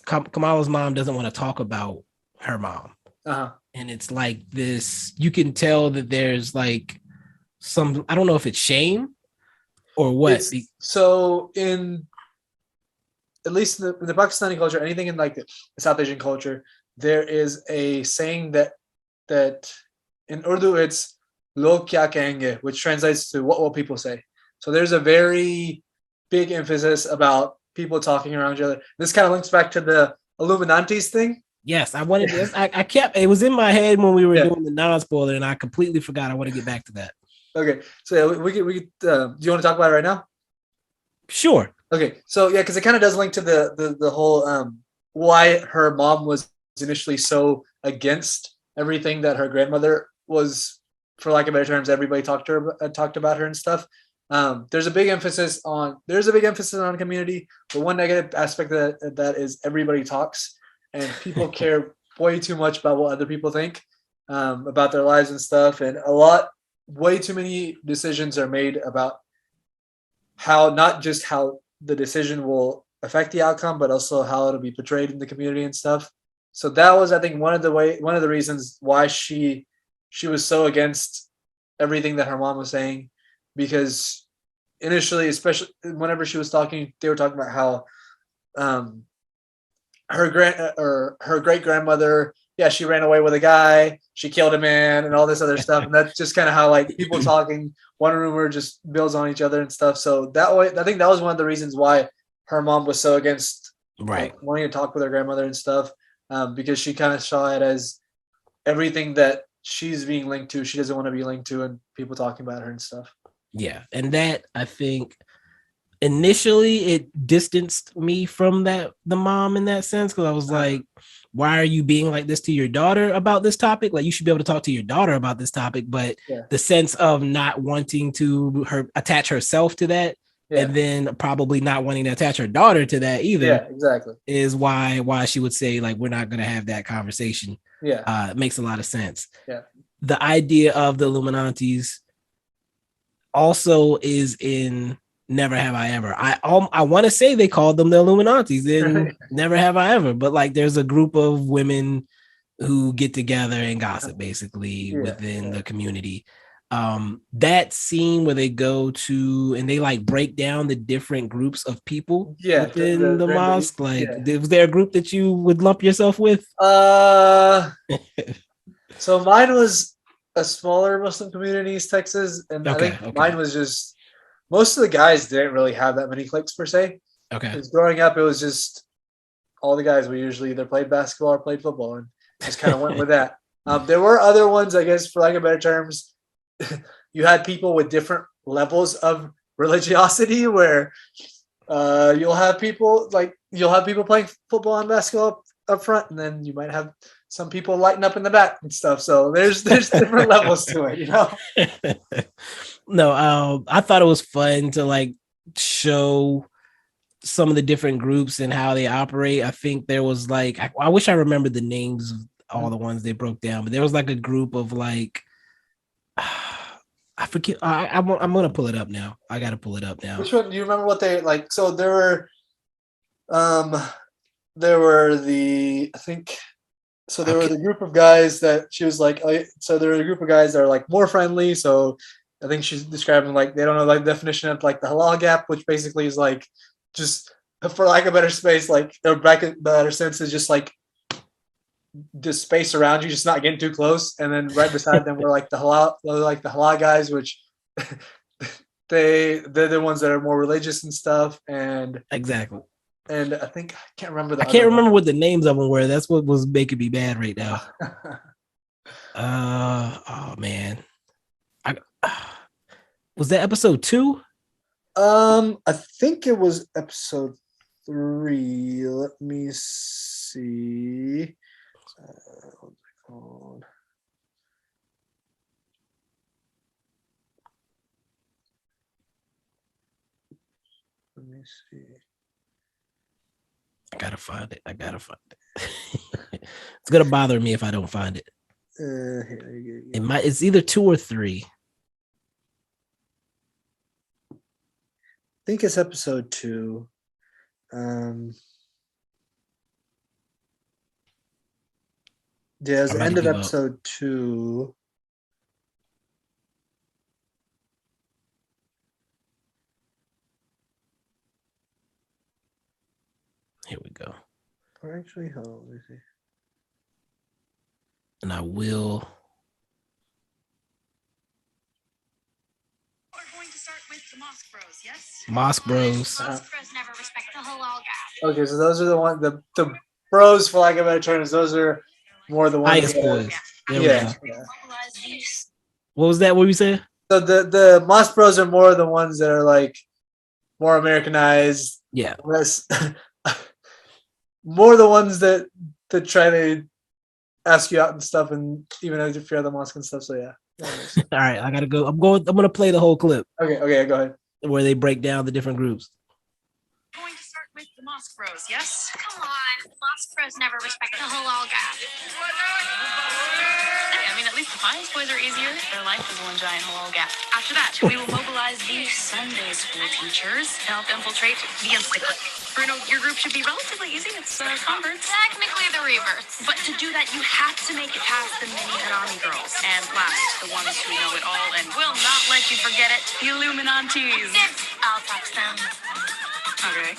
Kamala's mom doesn't want to talk about her mom. And it's like this, you can tell that there's like some, I don't know if it's shame or what. So at least in the Pakistani culture, anything in like the South Asian culture, there is a saying that in Urdu it's "log kya kahenge," which translates to "what will people say." So there's a very big emphasis about people talking around each other. This kind of links back to the Illuminati's thing. Yes, I wanted this. I kept it was in my head when we were doing the non-spoiler, and I completely forgot. I want to get back to that. Okay, so we could. Do you want to talk about it right now? Sure. Okay, so yeah, because it kind of does link to the whole why her mom was initially so against everything that her grandmother was, for lack of better terms, everybody talked about her and stuff. There's a big emphasis on community, but one negative aspect of that is everybody talks, and people care way too much about what other people think about their lives and stuff, and way too many decisions are made about not just how the decision will affect the outcome, but also how it'll be portrayed in the community and stuff. So that was, I think, one of the reasons why she was so against everything that her mom was saying, because initially, especially whenever she was talking, they were talking about how her great grandmother, she ran away with a guy, she killed a man, and all this other stuff, and that's just kind of how like people talking, one rumor just builds on each other and stuff. So that way, I think that was one of the reasons why her mom was so against wanting to talk with her grandmother and stuff, because she kind of saw it as everything that she's being linked to, she doesn't want to be linked to, and people talking about her and stuff. Yeah, and that, I think, initially it distanced me from the mom in that sense, because I was like, why are you being like this to your daughter about this topic? Like, you should be able to talk to your daughter about this topic, but the sense of not wanting to attach herself to that, and then probably not wanting to attach her daughter to that either, is why she would say, like, we're not going to have that conversation. It makes a lot of sense. The idea of the Illuminatis also is in Never Have I Ever. I want to say they called them the Illuminatis in Never Have I Ever, but like there's a group of women who get together and gossip basically within the community. That scene where they go to and they like break down the different groups of people within the mosque. Like, was there a group that you would lump yourself with? So mine was a smaller Muslim community in East Texas, and I think mine was just, most of the guys didn't really have that many cliques per se. Because growing up, it was just all the guys we usually either played basketball or played football, and just kind of went with that. There were other ones, I guess, for lack of better terms. You had people with different levels of religiosity where you'll have people playing football and basketball up front, and then you might have some people lighting up in the back and stuff. So there's different levels to it, you know. No, I thought it was fun to like show some of the different groups and how they operate. I think there was like I wish I remembered the names of all the ones they broke down, but there was like a group of like I forget. I'm gonna pull it up now. I gotta pull it up now. Which one do you remember? What they like? So there were the the group of guys that she was like. So there were a group of guys that are like more friendly. So I think she's describing like they don't know like the definition of like the halal gap, which basically is like just for lack of better space, like or better sense is just like the space around you, just not getting too close. And then right beside them were like the halal guys, which they're the ones that are more religious and stuff. And exactly. And I think I can't remember what the names of them were. That's what was making me mad right now. Oh man. Was that episode 2? I think it was episode 3. Let me see. What's it called? Let me see. I gotta find it. It's gonna bother me if I don't find it. It's either 2 or 3. I think it's episode 2. Yeah, it's the end of episode 2. Here we go. Or actually, hold on, let me see. And I will. We're going to start with the Mosque Bros, yes? Mosque Bros. Mosque Bros never respect the halal gap. Okay, so those are the ones, the bros, for lack of better terms, those are more the ones. Highest boys. Yeah. What was that? What were you saying? So the Mosque Bros are more the ones that are like more Americanized. Yeah. Less, more the ones that try to ask you out and stuff, and even if you're at the mosque and stuff. So yeah. All right, I gotta go. I'm gonna play the whole clip. Okay, go ahead. Where they break down the different groups. We're going to start with the Mosque Bros, yes? Come on, Mosque Bros never respect the halal gap. I mean, at least the Pious Boys are easier. Their life is one giant halal gap. After that, we will mobilize the Sunday school teachers to help infiltrate the Insta-click. Bruno, your group should be relatively easy. It's converts. Technically the reverts. But to do that, you have to make it past the mini Harami girls. And last, the ones who know it all and will not let you forget it, the Illuminantes. I'll text them. Okay.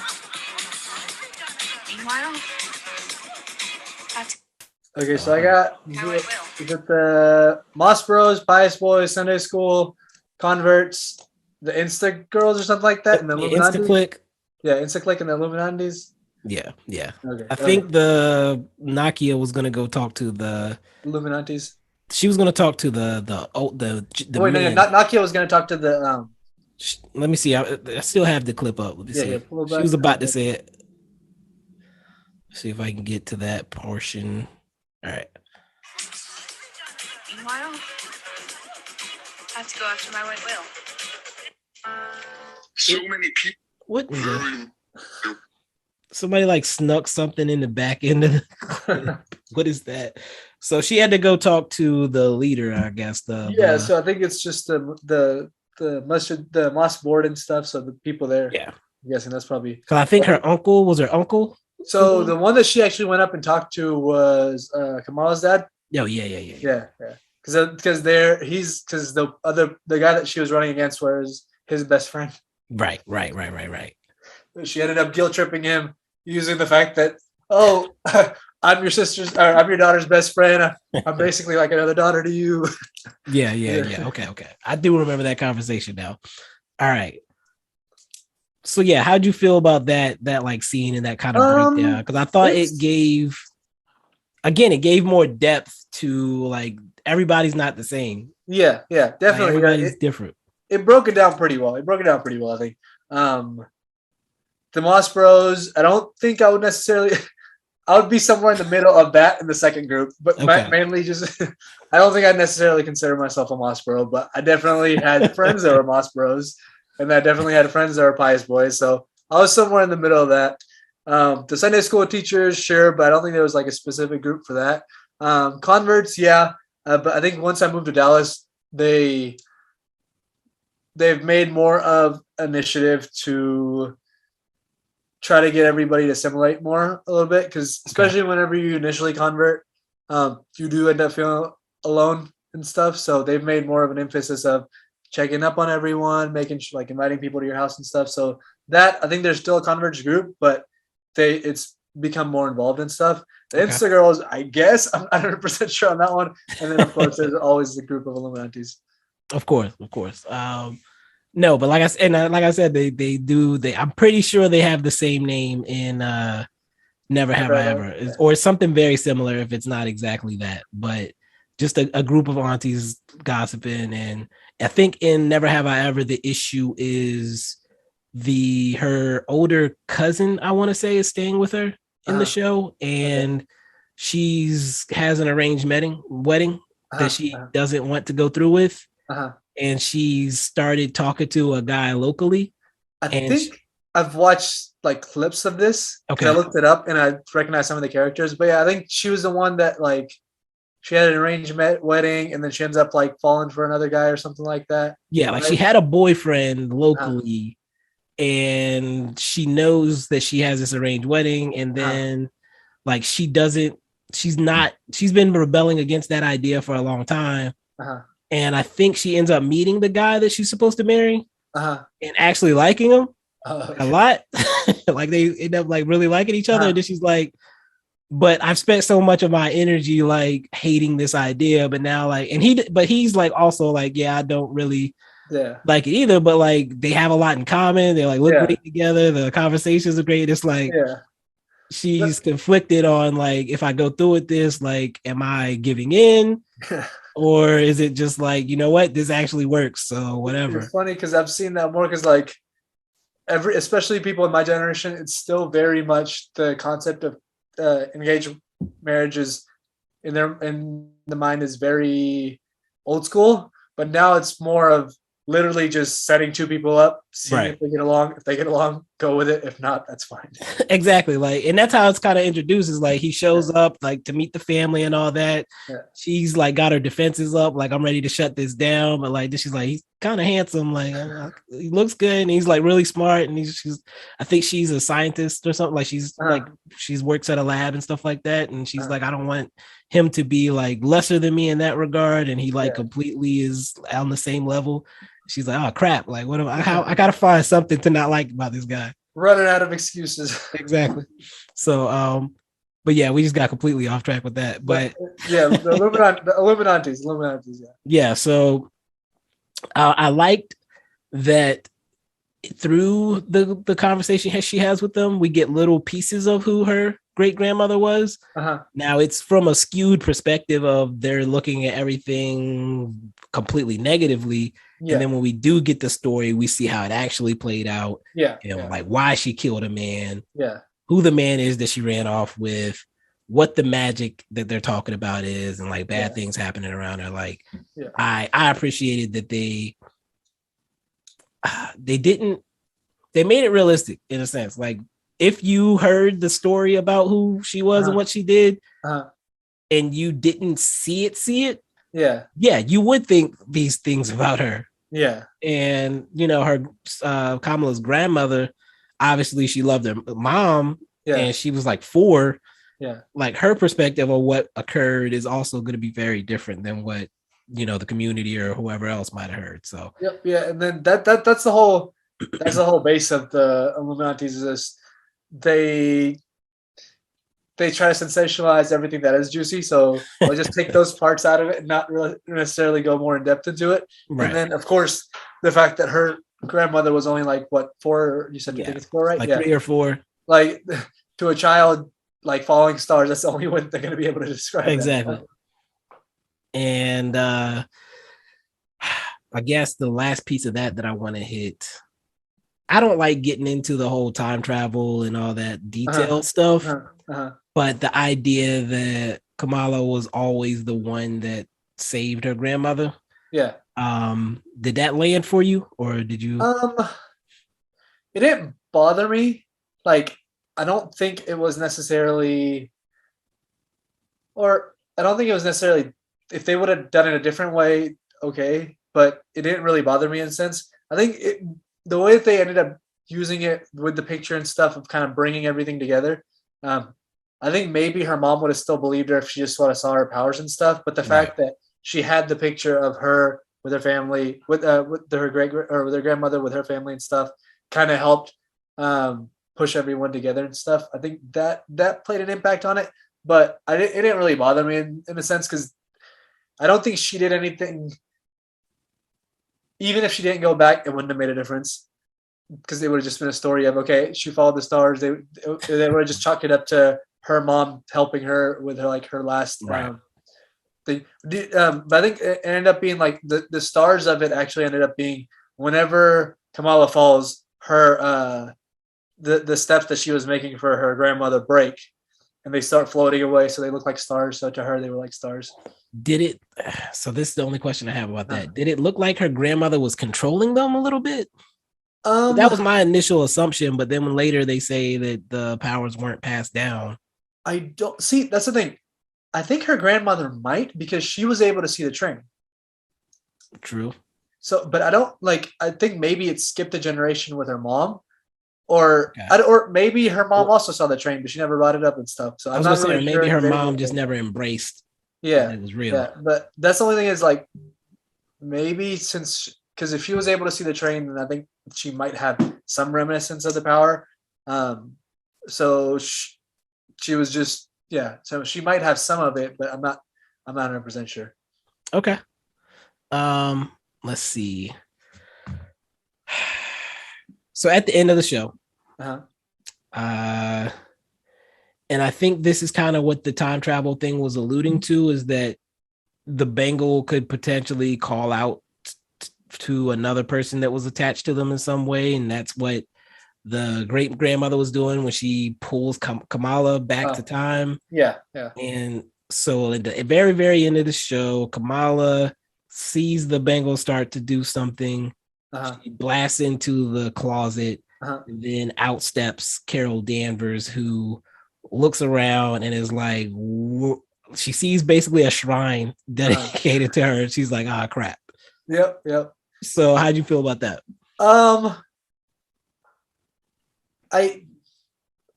Meanwhile, okay, so I got the Mosque Bros, Pious Boys, Sunday School, Converts, the Insta Girls or something like that, and the Insta-click. Yeah, Insta-click and the Illuminantes. Yeah. Okay. I think the Nakia was gonna go talk to the Illuminantes. She was gonna talk to the wait, no, Nakia was gonna talk to the Let me see. I still have the clip up. Let me see. Yeah, she was about to say it. See if I can get to that portion. All right. Meanwhile, I have to go after my white whale. So many people. What? Somebody like snuck something in the back end of the what is that? So she had to go talk to the leader, I guess. So I think it's just the mosque board and stuff. So the people there. Yeah. I'm guessing that's probably. Because I think her uncle was her uncle. So the one that she actually went up and talked to was Kamala's dad. Oh yeah. Because the guy that she was running against was his best friend. Right. She ended up guilt tripping him using the fact that, I'm your daughter's best friend. I'm basically like another daughter to you. Yeah. Okay. I do remember that conversation now. All right. So yeah, how'd you feel about that like scene and that kind of breakdown? Because I thought it gave more depth to like everybody's not the same. Yeah, definitely. Like, everybody's different. it broke it down pretty well. I think. The Moss Bros. I don't think I would necessarily. I would be somewhere in the middle of that in the second group, but mainly just. I don't think I'd necessarily consider myself a Moss Bro, but I definitely had friends that were Moss Bros, and I definitely had friends that were Pious Boys. So I was somewhere in the middle of that. The Sunday school teachers, sure, but I don't think there was like a specific group for that. Converts, yeah, but I think once I moved to Dallas, they've made more of initiative to try to get everybody to assimilate more a little bit, because especially whenever you initially convert, you do end up feeling alone and stuff. So they've made more of an emphasis of checking up on everyone, making like inviting people to your house and stuff. So that, I think there's still a Converge group, but it's become more involved in stuff. The Insta girls, I guess, I'm not 100% sure on that one. And then of course there's always the group of Illuminatis. Of course. No, but like I said, I'm pretty sure they have the same name in Never Have I Ever, or something very similar if it's not exactly that. But just a group of aunties gossiping, and I think in Never Have I Ever, the issue is her older cousin, I want to say, is staying with her in the show, and she's has an arranged wedding that she doesn't want to go through with. And she's started talking to a guy locally. I think I've watched like clips of this. Okay. I looked it up and I recognized some of the characters. But yeah, I think she was the one that like she had an arranged wedding and then she ends up like falling for another guy or something like that. Yeah, like she had a boyfriend locally and she knows that she has this arranged wedding, and then like she's been rebelling against that idea for a long time. And I think she ends up meeting the guy that she's supposed to marry and actually liking him a lot. Like they end up like really liking each other. And then she's like, but I've spent so much of my energy like hating this idea. But now like, he's like also like, yeah, I don't really like it either. But like they have a lot in common. They like look great together. The conversations are great. It's like she's conflicted on like, if I go through with this, like, am I giving in? Or is it just like, you know what, this actually works, so whatever. It's funny because I've seen that more because like especially people in my generation, it's still very much the concept of engaged marriages in the mind is very old school, but now it's more of literally just setting two people up, seeing if they get along. If they get along, go with it. If not, that's fine. Exactly. Like, and that's how it's kind of introduced, is like he shows up like to meet the family and all that. She's like got her defenses up, like I'm ready to shut this down. But like she's like, he's kind of handsome, like he looks good, and he's like really smart. And I think she's a scientist or something. Like she's works at a lab and stuff like that. And she's like, I don't want him to be like lesser than me in that regard. And he like completely is on the same level. She's like, oh crap! Like, what am I gotta find something to not like about this guy. Running out of excuses. Exactly. So, but yeah, we just got completely off track with that. But yeah, the Illuminatis. Yeah. So, I liked that through the conversation she has with them, we get little pieces of who her great grandmother was. Now it's from a skewed perspective of they're looking at everything completely negatively. And then when we do get the story, we see how it actually played out. Like why she killed a man. Who the man is that she ran off with, what the magic that they're talking about is, and like bad things happening around her. Like I appreciated that they made it realistic in a sense. Like if you heard the story about who she was and what she did, and you didn't see it, you would think these things about her. And you know, her Kamala's grandmother, obviously she loved her mom, and she was like 4. Like her perspective of what occurred is also going to be very different than what, you know, the community or whoever else might have heard. So and then that's the whole base of the Illuminatis, is this they try to sensationalize everything that is juicy. So they'll just take those parts out of it and not really necessarily go more in depth into it. And then of course the fact that her grandmother was only like 4, you said, you think it's 4, right? Like 3 or 4. Like to a child, like falling stars, that's the only one they're going to be able to describe. Exactly. That. And I guess the last piece of that I want to hit. I don't like getting into the whole time travel and all that detailed stuff, but the idea that Kamala was always the one that saved her grandmother. Yeah. Did that land for you, or did you? It didn't bother me. Like, I don't think it was necessarily, or I don't think it was necessarily. If they would have done it a different way, okay, but it didn't really bother me in a sense. I think the way that they ended up using it with the picture and stuff of kind of bringing everything together. I think maybe her mom would have still believed her if she just sort of saw her powers and stuff. But the fact that she had the picture of her with her family, with her with her grandmother, with her family and stuff, kind of helped push everyone together and stuff. I think that played an impact on it. But it didn't really bother me in a sense because I don't think she did anything. Even if she didn't go back, it wouldn't have made a difference because it would have just been a story of, okay, she followed the stars. They would have just chalked it up to her mom helping her with her last thing. But I think it ended up being like the stars of it actually ended up being whenever Kamala falls, her the steps that she was making for her grandmother break and they start floating away, so they look like stars. So to her, they were like stars. Did it? So this is the only question I have about that. Did it look like her grandmother was controlling them a little bit? That was my initial assumption, but then when later they say that the powers weren't passed down. I don't see. That's the thing. I think her grandmother might because she was able to see the train. True. So, but I don't like. I think maybe it skipped a generation with her mom, or maybe her mom also saw the train, but she never brought it up and stuff. So I'm not really sure. Maybe her mom just never embraced. Yeah, it was real. Yeah, but that's the only thing is like maybe because if she was able to see the train, then I think she might have some reminiscence of the power. So she was just so she might have some of it, but I'm not 100% sure. Okay. Let's see. So at the end of the show, and I think this is kind of what the time travel thing was alluding to, is that the Bengal could potentially call out to another person that was attached to them in some way. And that's what the great grandmother was doing when she pulls Kamala back to time. Yeah. And so at the very, very end of the show, Kamala sees the Bengal start to do something. She blasts into the closet, and then out steps Carol Danvers, who looks around and is like, she sees basically a shrine dedicated to her. And she's like, crap. Yep. So how'd you feel about that? I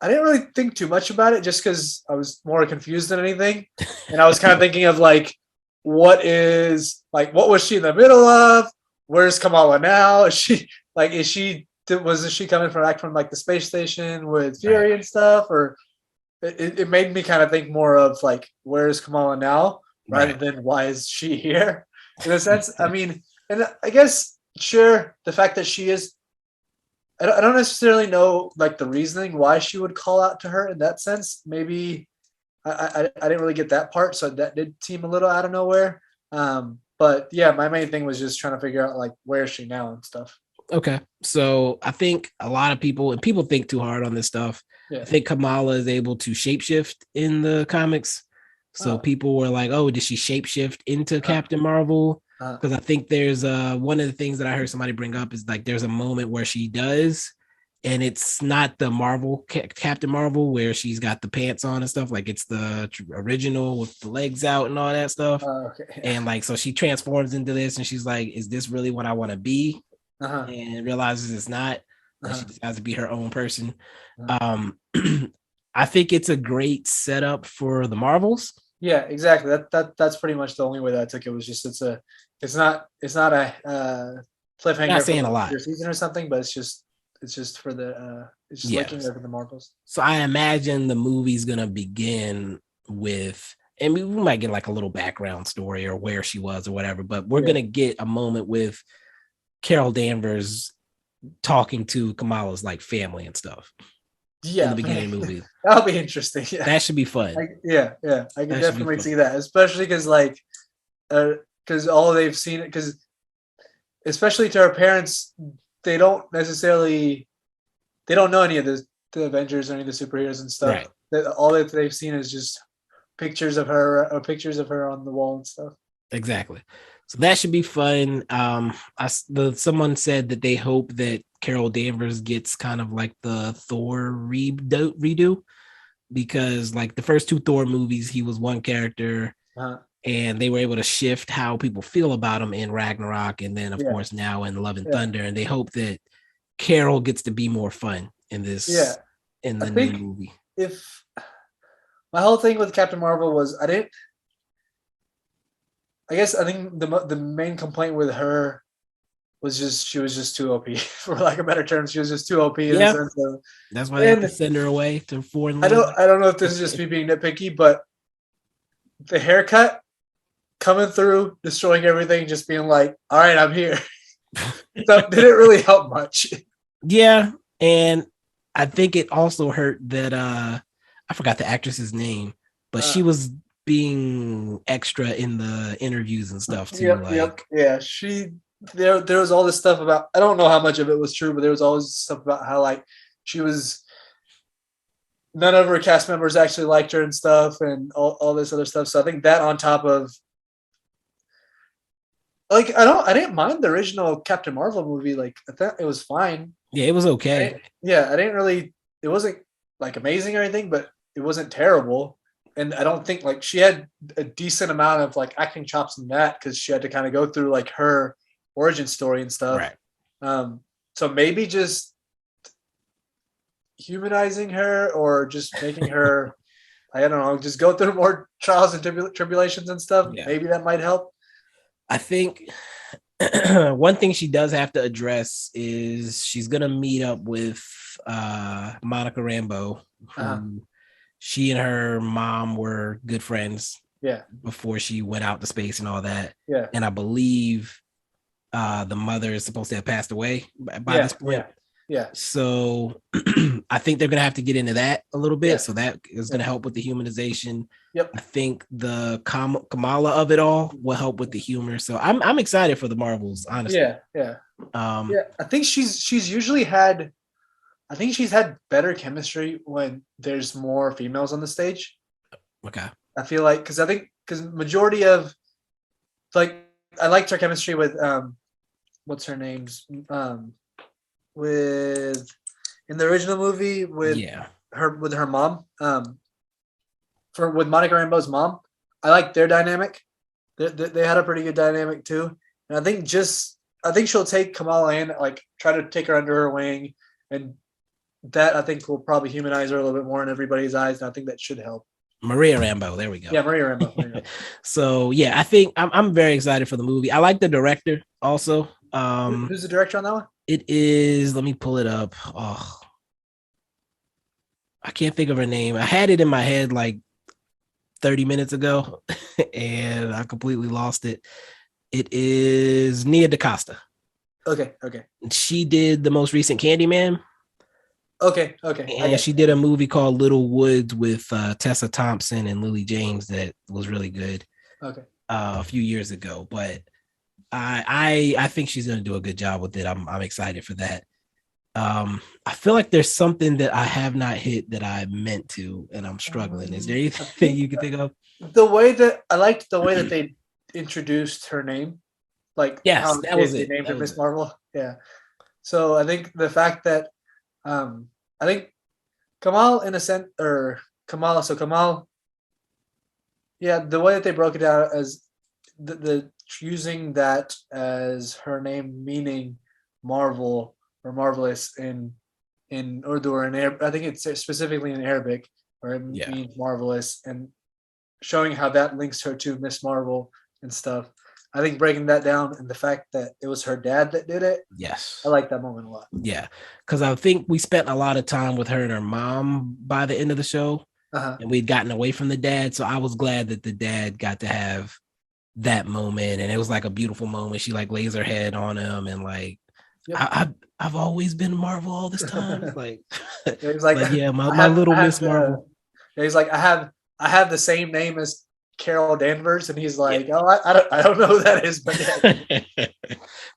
didn't really think too much about it just because I was more confused than anything. And I was kind of thinking of like, what was she in the middle of? Where's Kamala now? Was she coming from like the space station with Fury and stuff? Or it made me kind of think more of like, where's Kamala now? Rather than why is she here? In a sense, I mean, and I guess, sure, the fact that she is, I don't necessarily know like the reasoning why she would call out to her in that sense. Maybe I didn't really get that part, so that did seem a little out of nowhere. But yeah, my main thing was just trying to figure out like where is she now and stuff. Okay, so I think a lot of people think too hard on this stuff. I think Kamala is able to shapeshift in the comics. So people were like, "Oh, did she shapeshift into Captain Marvel?" Because I think there's one of the things that I heard somebody bring up is like there's a moment where she does, and it's not the Marvel Captain Marvel where she's got the pants on and stuff. Like it's the original with the legs out and all that stuff. And like so she transforms into this, and she's like, "Is this really what I want to be?" And realizes it's not. And she decides to be her own person. I think it's a great setup for the Marvels. Yeah, exactly. That's pretty much the only way that I took it. Was just it's not a cliffhanger. Not saying a lot season or something, but it's just for the it's just looking over the Marvels. So I imagine the movie's gonna begin with, and we might get like a little background story or where she was or whatever, but we're gonna get a moment with Carol Danvers talking to Kamala's like family and stuff. In the beginning of the movie. That'll be interesting. Yeah. That should be fun. I can definitely see that, especially because all they've seen it because especially to her parents, they don't know any of the Avengers or any of the superheroes and stuff. Right. All that they've seen is just pictures of her on the wall and stuff. Exactly. So that should be fun. Someone said that they hope that Carol Danvers gets kind of like the Thor redo, because like the first two Thor movies, he was one character, and they were able to shift how people feel about him in Ragnarok, and then of course now in Love and Thunder. And they hope that Carol gets to be more fun in this. Yeah, in the new movie. If my whole thing with Captain Marvel was, I think the main complaint with her was just she was just too OP, for lack of a better term. She was just too OP. Yeah, that's why they had to send her away to foreign land. I don't know if this is just me being nitpicky, but the haircut coming through, destroying everything, just being like, "All right, I'm here." That didn't really help much. Yeah, and I think it also hurt that I forgot the actress's name, but she was being extra in the interviews and stuff too. Yeah. There was all this stuff about, I don't know how much of it was true, but there was always stuff about how like none of her cast members actually liked her and stuff, and all this other stuff. So I think that on top of like, I didn't mind the original Captain Marvel movie. Like, I thought it was fine. Yeah, it was okay. It wasn't like amazing or anything, but it wasn't terrible. And I don't think like she had a decent amount of like acting chops in that, because she had to kind of go through like her origin story and stuff. Right. So maybe just humanizing her, or just making her, I don't know, just go through more trials and tribulations and stuff. Yeah. Maybe that might help. I think one thing she does have to address is she's going to meet up with Monica Rambeau, who she and her mom were good friends before she went out to space and all that. Yeah. And I believe the mother is supposed to have passed away by this point. Yeah. So I think they're going to have to get into that a little bit. Yeah. So that is going to help with the humanization. Yep. I think the Kamala of it all will help with the humor. So I'm excited for the Marvels, honestly. Yeah. I think she's usually had, I think she's had better chemistry when there's more females on the stage. Okay. I feel like, because majority of, like, I liked her chemistry with what's her name's with in the original movie with her mom, with Monica Rambeau's mom. I like their dynamic. They had a pretty good dynamic too. And I think she'll take Kamala in, like try to take her under her wing, and that I think will probably humanize her a little bit more in everybody's eyes. And I think that should help. Maria Rambeau, there we go. Yeah, Maria Rambeau. So yeah, I think I'm very excited for the movie. I like the director also. Who's the director on that one? It is, let me pull it up. Oh, I can't think of her name. I had it in my head like 30 minutes ago and I completely lost it. It is Nia DaCosta. Okay. She did the most recent Candyman. Okay. And she did a movie called Little Woods with Tessa Thompson and Lily James that was really good. Okay. A few years ago, but I think she's going to do a good job with it. I'm excited for that. I feel like there's something that I have not hit that I meant to, and I'm struggling. Is there anything you can think of? I liked the way that they introduced her name. Like, yes, how that was it. They named her Miss Marvel. Yeah. So I think the fact that I think Kamal, in a sense, or Kamala. So Kamal, yeah, the way that they broke it down as the using that as her name, meaning Marvel or marvelous in Urdu or in Arabic. I think it's specifically in Arabic, where it means marvelous, and showing how that links her to Miss Marvel and stuff. I think breaking that down, and the fact that it was her dad that did it. Yes. I like that moment a lot. Yeah. Because I think we spent a lot of time with her and her mom by the end of the show. And we'd gotten away from the dad. So I was glad that the dad got to have that moment. And it was like a beautiful moment. She like lays her head on him and like, I've always been Marvel all this time. Like, he's like, my little Miss Marvel. He's like, I have the same name as Carol Danvers, and he's like, "Oh, I don't know who that is," but yeah.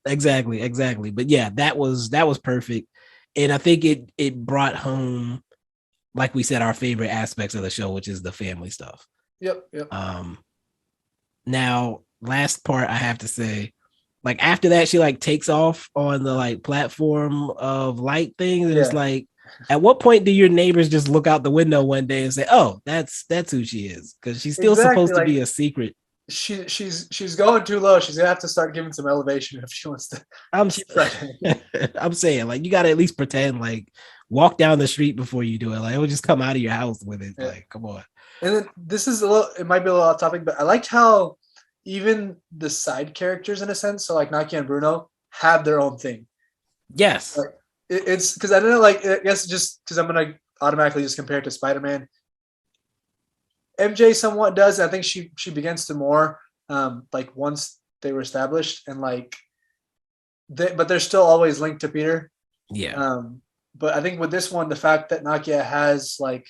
exactly. But yeah, that was perfect, and I think it brought home, like we said, our favorite aspects of the show, which is the family stuff. Yep. Now, last part I have to say, like after that, she like takes off on the like platform of light things, and it's like, at what point do your neighbors just look out the window one day and say, "Oh, that's who she is"? Because she's still supposed to be a secret. She's going too low. She's gonna have to start giving some elevation if she wants to. I'm saying, like, you gotta at least pretend, like, walk down the street before you do it. Like, it would just come out of your house with it. Yeah. Like, come on. And then this is it might be a little off topic, but I liked how even the side characters, in a sense, so like Nakia and Bruno, have their own thing. Yes. Like, it's because I don't know, like, I guess just because I'm gonna automatically just compare it to Spider-Man. MJ somewhat does. I think she begins to more like once they were established, and like but they're still always linked to Peter. Yeah. But I think with this one, the fact that Nakia has like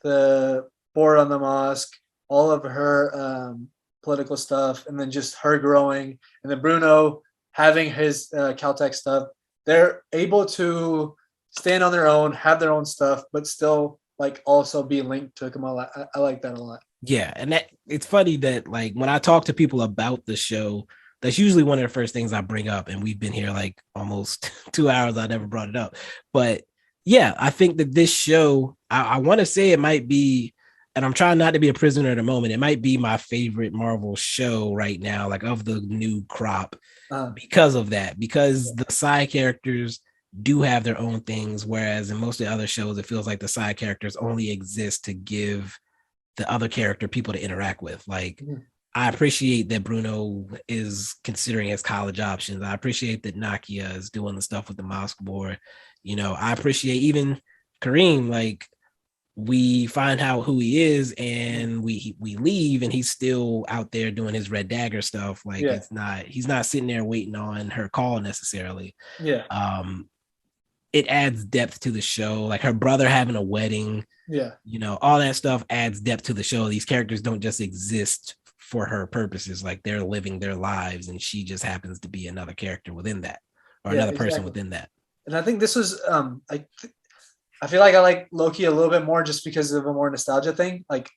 the board on the mosque, all of her political stuff, and then just her growing, and then Bruno having his Caltech stuff, they're able to stand on their own, have their own stuff, but still like also be linked to Kamala. I like that a lot. Yeah, and that it's funny that like when I talk to people about the show, that's usually one of the first things I bring up, and we've been here like almost 2 hours. I never brought it up, but yeah, I think that this show, I want to say it might be, and I'm trying not to be a prisoner of the moment, it might be my favorite Marvel show right now, like of the new crop, because of that, because the side characters do have their own things, whereas in most of the other shows, it feels like the side characters only exist to give the other character people to interact with. Like, I appreciate that Bruno is considering his college options. I appreciate that Nakia is doing the stuff with the mosque board. You know, I appreciate even Kareem, like, we find out who he is and we leave and he's still out there doing his Red Dagger stuff. Like, he's not sitting there waiting on her call necessarily. Yeah. It adds depth to the show, like her brother having a wedding. Yeah. You know, all that stuff adds depth to the show. These characters don't just exist for her purposes. Like, they're living their lives and she just happens to be another character within that, or another person within that. And I think this was I feel like I like Loki a little bit more just because of a more nostalgia thing. Like,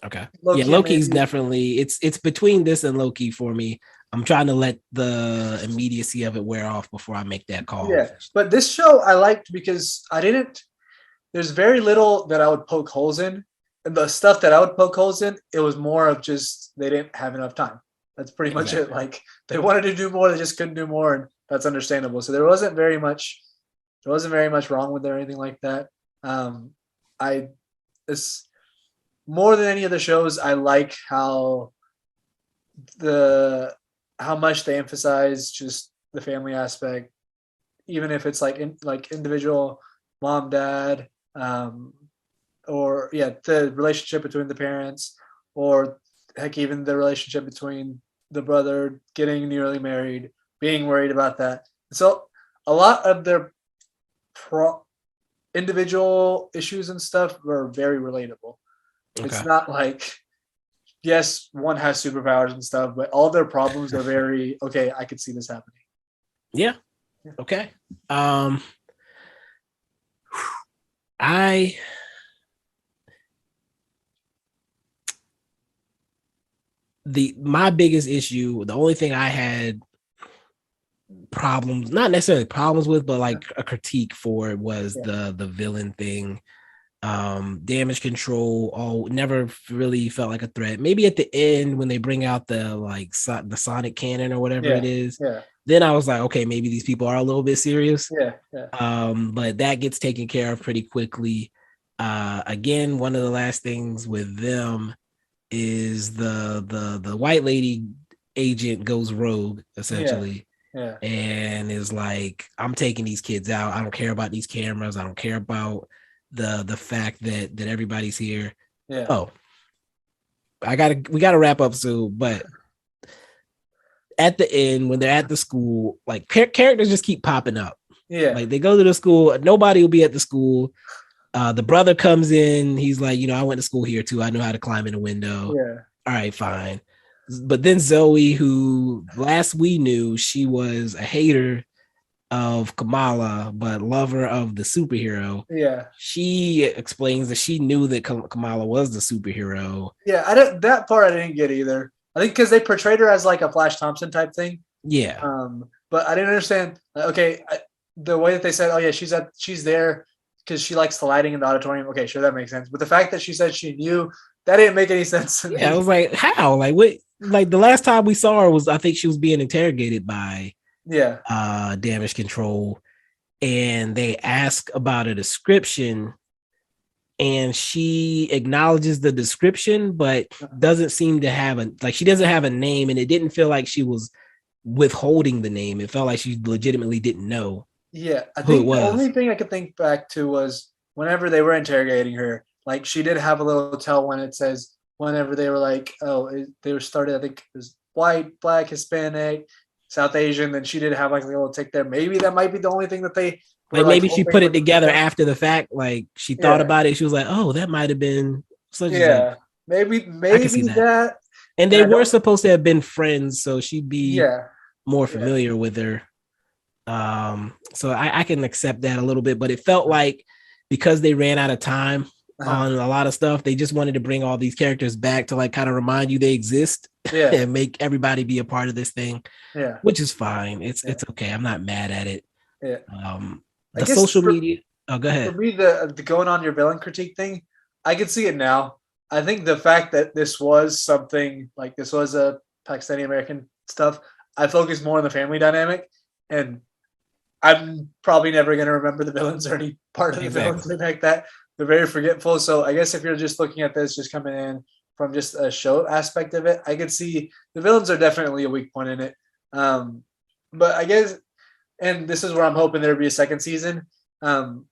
okay, Loki's definitely it's between this and Loki for me. I'm trying to let the immediacy of it wear off before I make that call. Yeah, but this show I liked because there's very little that I would poke holes in, and the stuff that I would poke holes in, it was more of just they didn't have enough time. That's pretty much it. Like, they wanted to do more, they just couldn't do more, and that's understandable. So there wasn't very much wrong with it or anything like that. It's more than any of the shows, I like how much they emphasize just the family aspect, even if it's like individual mom, dad, or the relationship between the parents, or heck, even the relationship between the brother getting newly married, being worried about that. So a lot of their individual issues and stuff were very relatable. Okay. It's not like, yes, one has superpowers and stuff, but all their problems are very, okay, I could see this happening. Yeah. Okay. My biggest issue, the only thing I had problems, not necessarily problems with, but like a critique for it was the villain thing. Damage control never really felt like a threat. Maybe at the end when they bring out the sonic cannon or whatever it is, then I was like, okay, maybe these people are a little bit serious. But that gets taken care of pretty quickly. Again, one of the last things with them is the white lady agent goes rogue essentially. And is like, I'm taking these kids out. I don't care about these cameras. I don't care about the fact that everybody's here. Oh, we gotta wrap up soon. But at the end, when they're at the school, like characters just keep popping up. Like, they go to the school, nobody will be at the school. The brother comes in, he's like, I went to school here too. I know how to climb in a window. all right, fine. But then Zoe, who last we knew, she was a hater of Kamala, but lover of the superhero. Yeah. She explains that she knew that Kamala was the superhero. Yeah, that part I didn't get either. I think because they portrayed her as like a Flash Thompson type thing. Yeah. But I didn't understand. Okay, the way that they said, "Oh yeah, she's there because she likes the lighting in the auditorium." Okay, sure, that makes sense. But the fact that she said she knew, that didn't make any sense to me. Yeah, I was like, how? Like, what? Like the last time we saw her was, I think she was being interrogated by damage control, and they ask about a description, and she acknowledges the description, but doesn't seem to have she doesn't have a name, and it didn't feel like she was withholding the name. It felt like she legitimately didn't know. Yeah, I think the only thing I could think back to was whenever they were interrogating her, like she did have a little tell when it says whenever they were like, they were started, I think it was white, black, Hispanic, South Asian, then she did have like a little tick there. Maybe that might be the only thing that they like maybe she put it together after the fact. Like she thought about it. She was like, oh, that might have been such as maybe that. And they were supposed to have been friends, so she'd be more familiar with her. So I can accept that a little bit, but it felt like because they ran out of time on a lot of stuff, they just wanted to bring all these characters back to like kind of remind you they exist and make everybody be a part of this thing. Yeah, which is fine. It's okay. I'm not mad at it. Yeah. The social media. Oh, go ahead. For me, the going on your villain critique thing, I can see it now. I think the fact that this was something like this was a Pakistani-American stuff, I focus more on the family dynamic, and I'm probably never going to remember the villains or any part of the villains like that. They're very forgetful. So I guess if you're just looking at this, just coming in from just a show aspect of it, I could see the villains are definitely a weak point in it. But I guess, and this is where I'm hoping there'll be a second season. I'm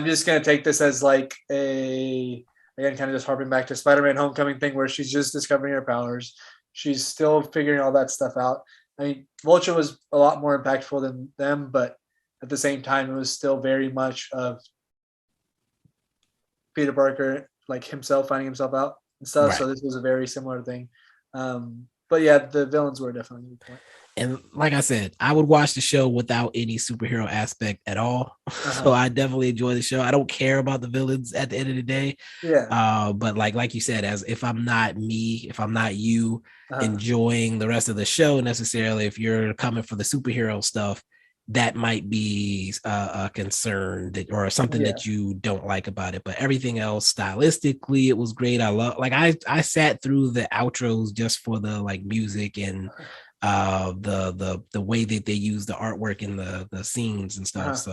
just going to take this as like again, kind of just harping back to Spider-Man Homecoming thing where she's just discovering her powers. She's still figuring all that stuff out. I mean, Vulture was a lot more impactful than them, but at the same time, it was still very much of Peter Parker, like himself, finding himself out and stuff. Right. So this was a very similar thing. But yeah, the villains were definitely the point. And like I said, I would watch the show without any superhero aspect at all. So I definitely enjoy the show. I don't care about the villains at the end of the day. Yeah. But like you said, as if I'm not me, if I'm not you enjoying the rest of the show necessarily, if you're coming for the superhero stuff, that might be a concern or something that you don't like about it. But everything else, stylistically, it was great. I love, like I sat through the outros just for the like music and the way that they use the artwork in the scenes and stuff.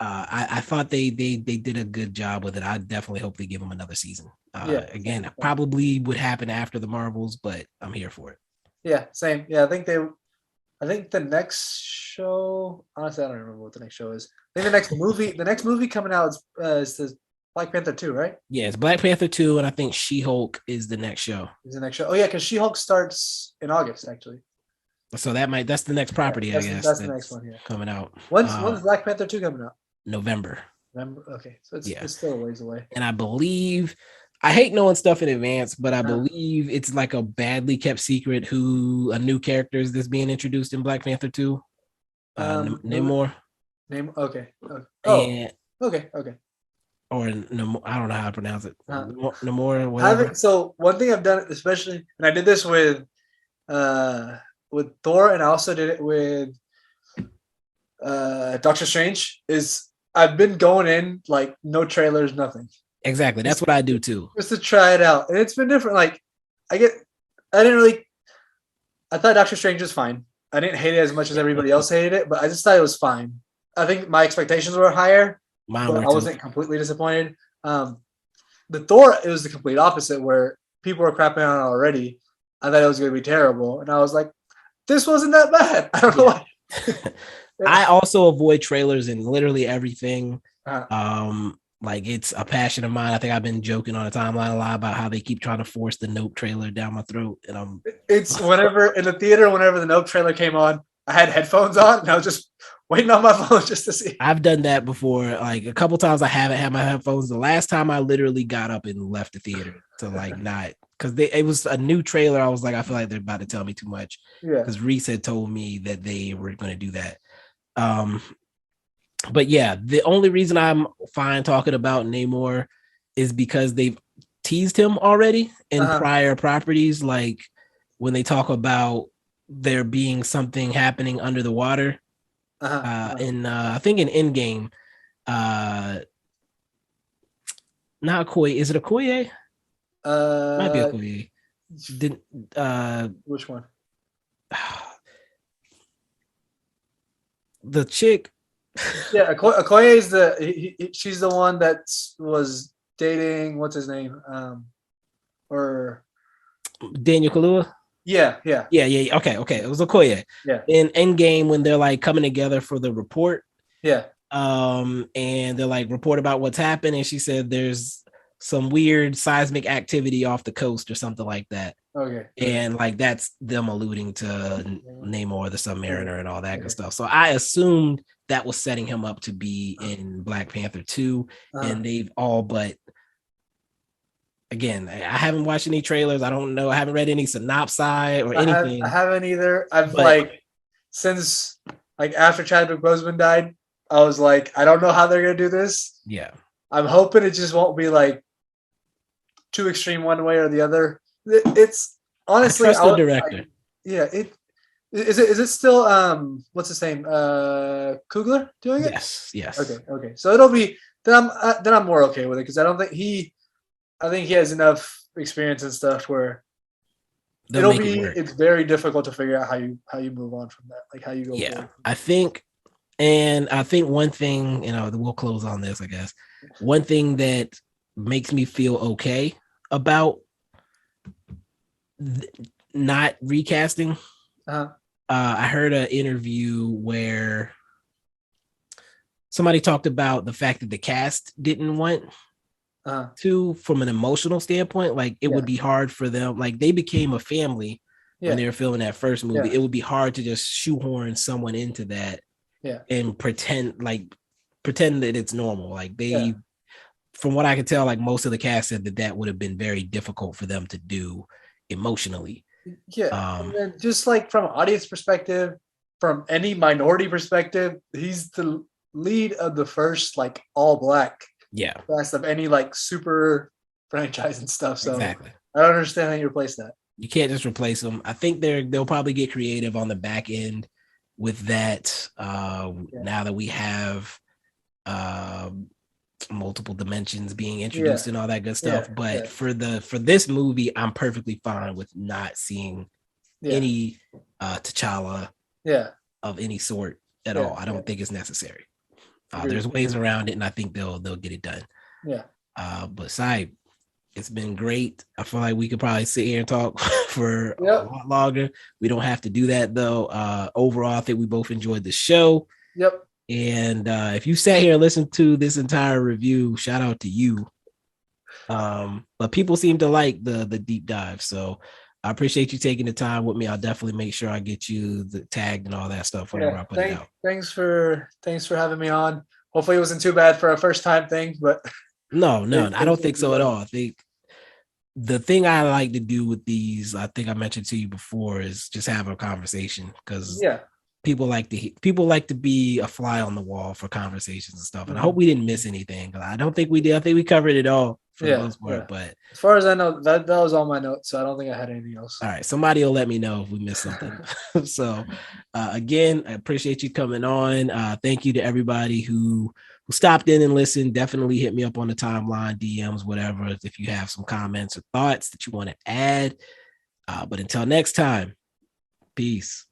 I thought they did a good job with it. I definitely hope they give them another season. Again, probably would happen after the Marvels, but I'm here for it. Yeah, same. Yeah, I think the next show, honestly, I don't remember what the next show is. I think the next movie coming out is the Black Panther 2, right? Yeah, it's Black Panther 2, and I think She-Hulk is the next show. Oh yeah, because She-Hulk starts in August, actually. So that's the next property, I guess. That's the next one, coming out. When's Black Panther 2 coming out? November. Okay, so it's still a ways away. And I believe, I hate knowing stuff in advance, but I believe it's like a badly kept secret who a new character is that's being introduced in Black Panther 2. Namor. Okay. Okay. Or Namor, I don't know how to pronounce it. Namor, whatever. So one thing I've done, especially, and I did this with Thor, and I also did it with Doctor Strange, is I've been going in like no trailers, nothing. Exactly. That's what I do too. Just to try it out. And it's been different. Like I thought Doctor Strange was fine. I didn't hate it as much as everybody else hated it, but I just thought it was fine. I think my expectations were higher. But I wasn't completely disappointed. The Thor, it was the complete opposite where people were crapping on it already. I thought it was going to be terrible. And I was like, this wasn't that bad. I don't know why. I also avoid trailers in literally everything. Like it's a passion of mine. I think I've been joking on the timeline a lot about how they keep trying to force the Nope trailer down my throat. And it's whenever in the theater, whenever the Nope trailer came on, I had headphones on and I was just waiting on my phone just to see. I've done that before. Like a couple times I haven't had my headphones. The last time I literally got up and left the theater to like not because it was a new trailer. I was like, I feel like they're about to tell me too much. Yeah. Because Reese had told me that they were going to do that. But yeah, the only reason I'm fine talking about Namor is because they've teased him already in prior properties, like when they talk about there being something happening under the water. I think in Endgame, not Okoye. Is it Okoye? Might be Okoye. Which one? The chick. Yeah, Okoye is she's the one that was dating, what's his name? Or Daniel Kaluuya. Yeah. Okay. It was Okoye. Yeah. In Endgame, when they're like coming together for the report. Yeah. And they're like report about what's happened, and she said there's some weird seismic activity off the coast or something like that. Okay. And like that's them alluding to Namor the Submariner and all that good stuff. So I assumed that was setting him up to be in Black Panther 2, and they've all but. Again, I haven't watched any trailers. I don't know. I haven't read any synopsis or anything. I haven't either. Since after Chadwick Boseman died, I was like, I don't know how they're gonna do this. Yeah, I'm hoping it just won't be like too extreme one way or the other. It's honestly, I trust the director. Is it still what's his name? Coogler doing it? Yes. Okay. So it'll be then I'm more okay with it because I think he has enough experience and stuff where it's very difficult to figure out how you move on from that, like how you go. Yeah, I think one thing, we'll close on this, I guess. One thing that makes me feel okay about not recasting. I heard an interview where somebody talked about the fact that the cast didn't want to, from an emotional standpoint, like it would be hard for them. Like they became a family when they were filming that first movie. It would be hard to just shoehorn someone into that and pretend that it's normal. Like from what I could tell, like most of the cast said that would have been very difficult for them to do emotionally. And then just like from an audience perspective, from any minority perspective, he's the lead of the first like all black cast of any like super franchise and stuff. So exactly. I don't understand how you replace that. You can't just replace them. I think they'll probably get creative on the back end with that. Now that we have multiple dimensions being introduced and all that good stuff. But for this movie, I'm perfectly fine with not seeing any T'Challa of any sort at all. I don't think it's necessary. There's ways around it, and I think they'll get it done. But Saib, it's been great. I feel like we could probably sit here and talk for a lot longer. We don't have to do that though. Overall, I think we both enjoyed the show. And if you sat here and listened to this entire review, shout out to you. But people seem to like the deep dive, so I appreciate you taking the time with me. I'll definitely make sure I get you the tagged and all that stuff whenever I put it out. Thanks for having me on. Hopefully it wasn't too bad for a first time thing, but no, I don't think so at all. I think the thing I like to do with these, I think I mentioned to you before, is just have a conversation, because people like to be a fly on the wall for conversations and stuff. And I hope we didn't miss anything. I don't think we did. I think we covered it all for the most part. But as far as I know, that was all my notes, so I don't think I had anything else. All right, somebody will let me know if we missed something. So again, I appreciate you coming on. Thank you to everybody who stopped in and listened. Definitely hit me up on the timeline, DMs, whatever, if you have some comments or thoughts that you want to add. But until next time, peace.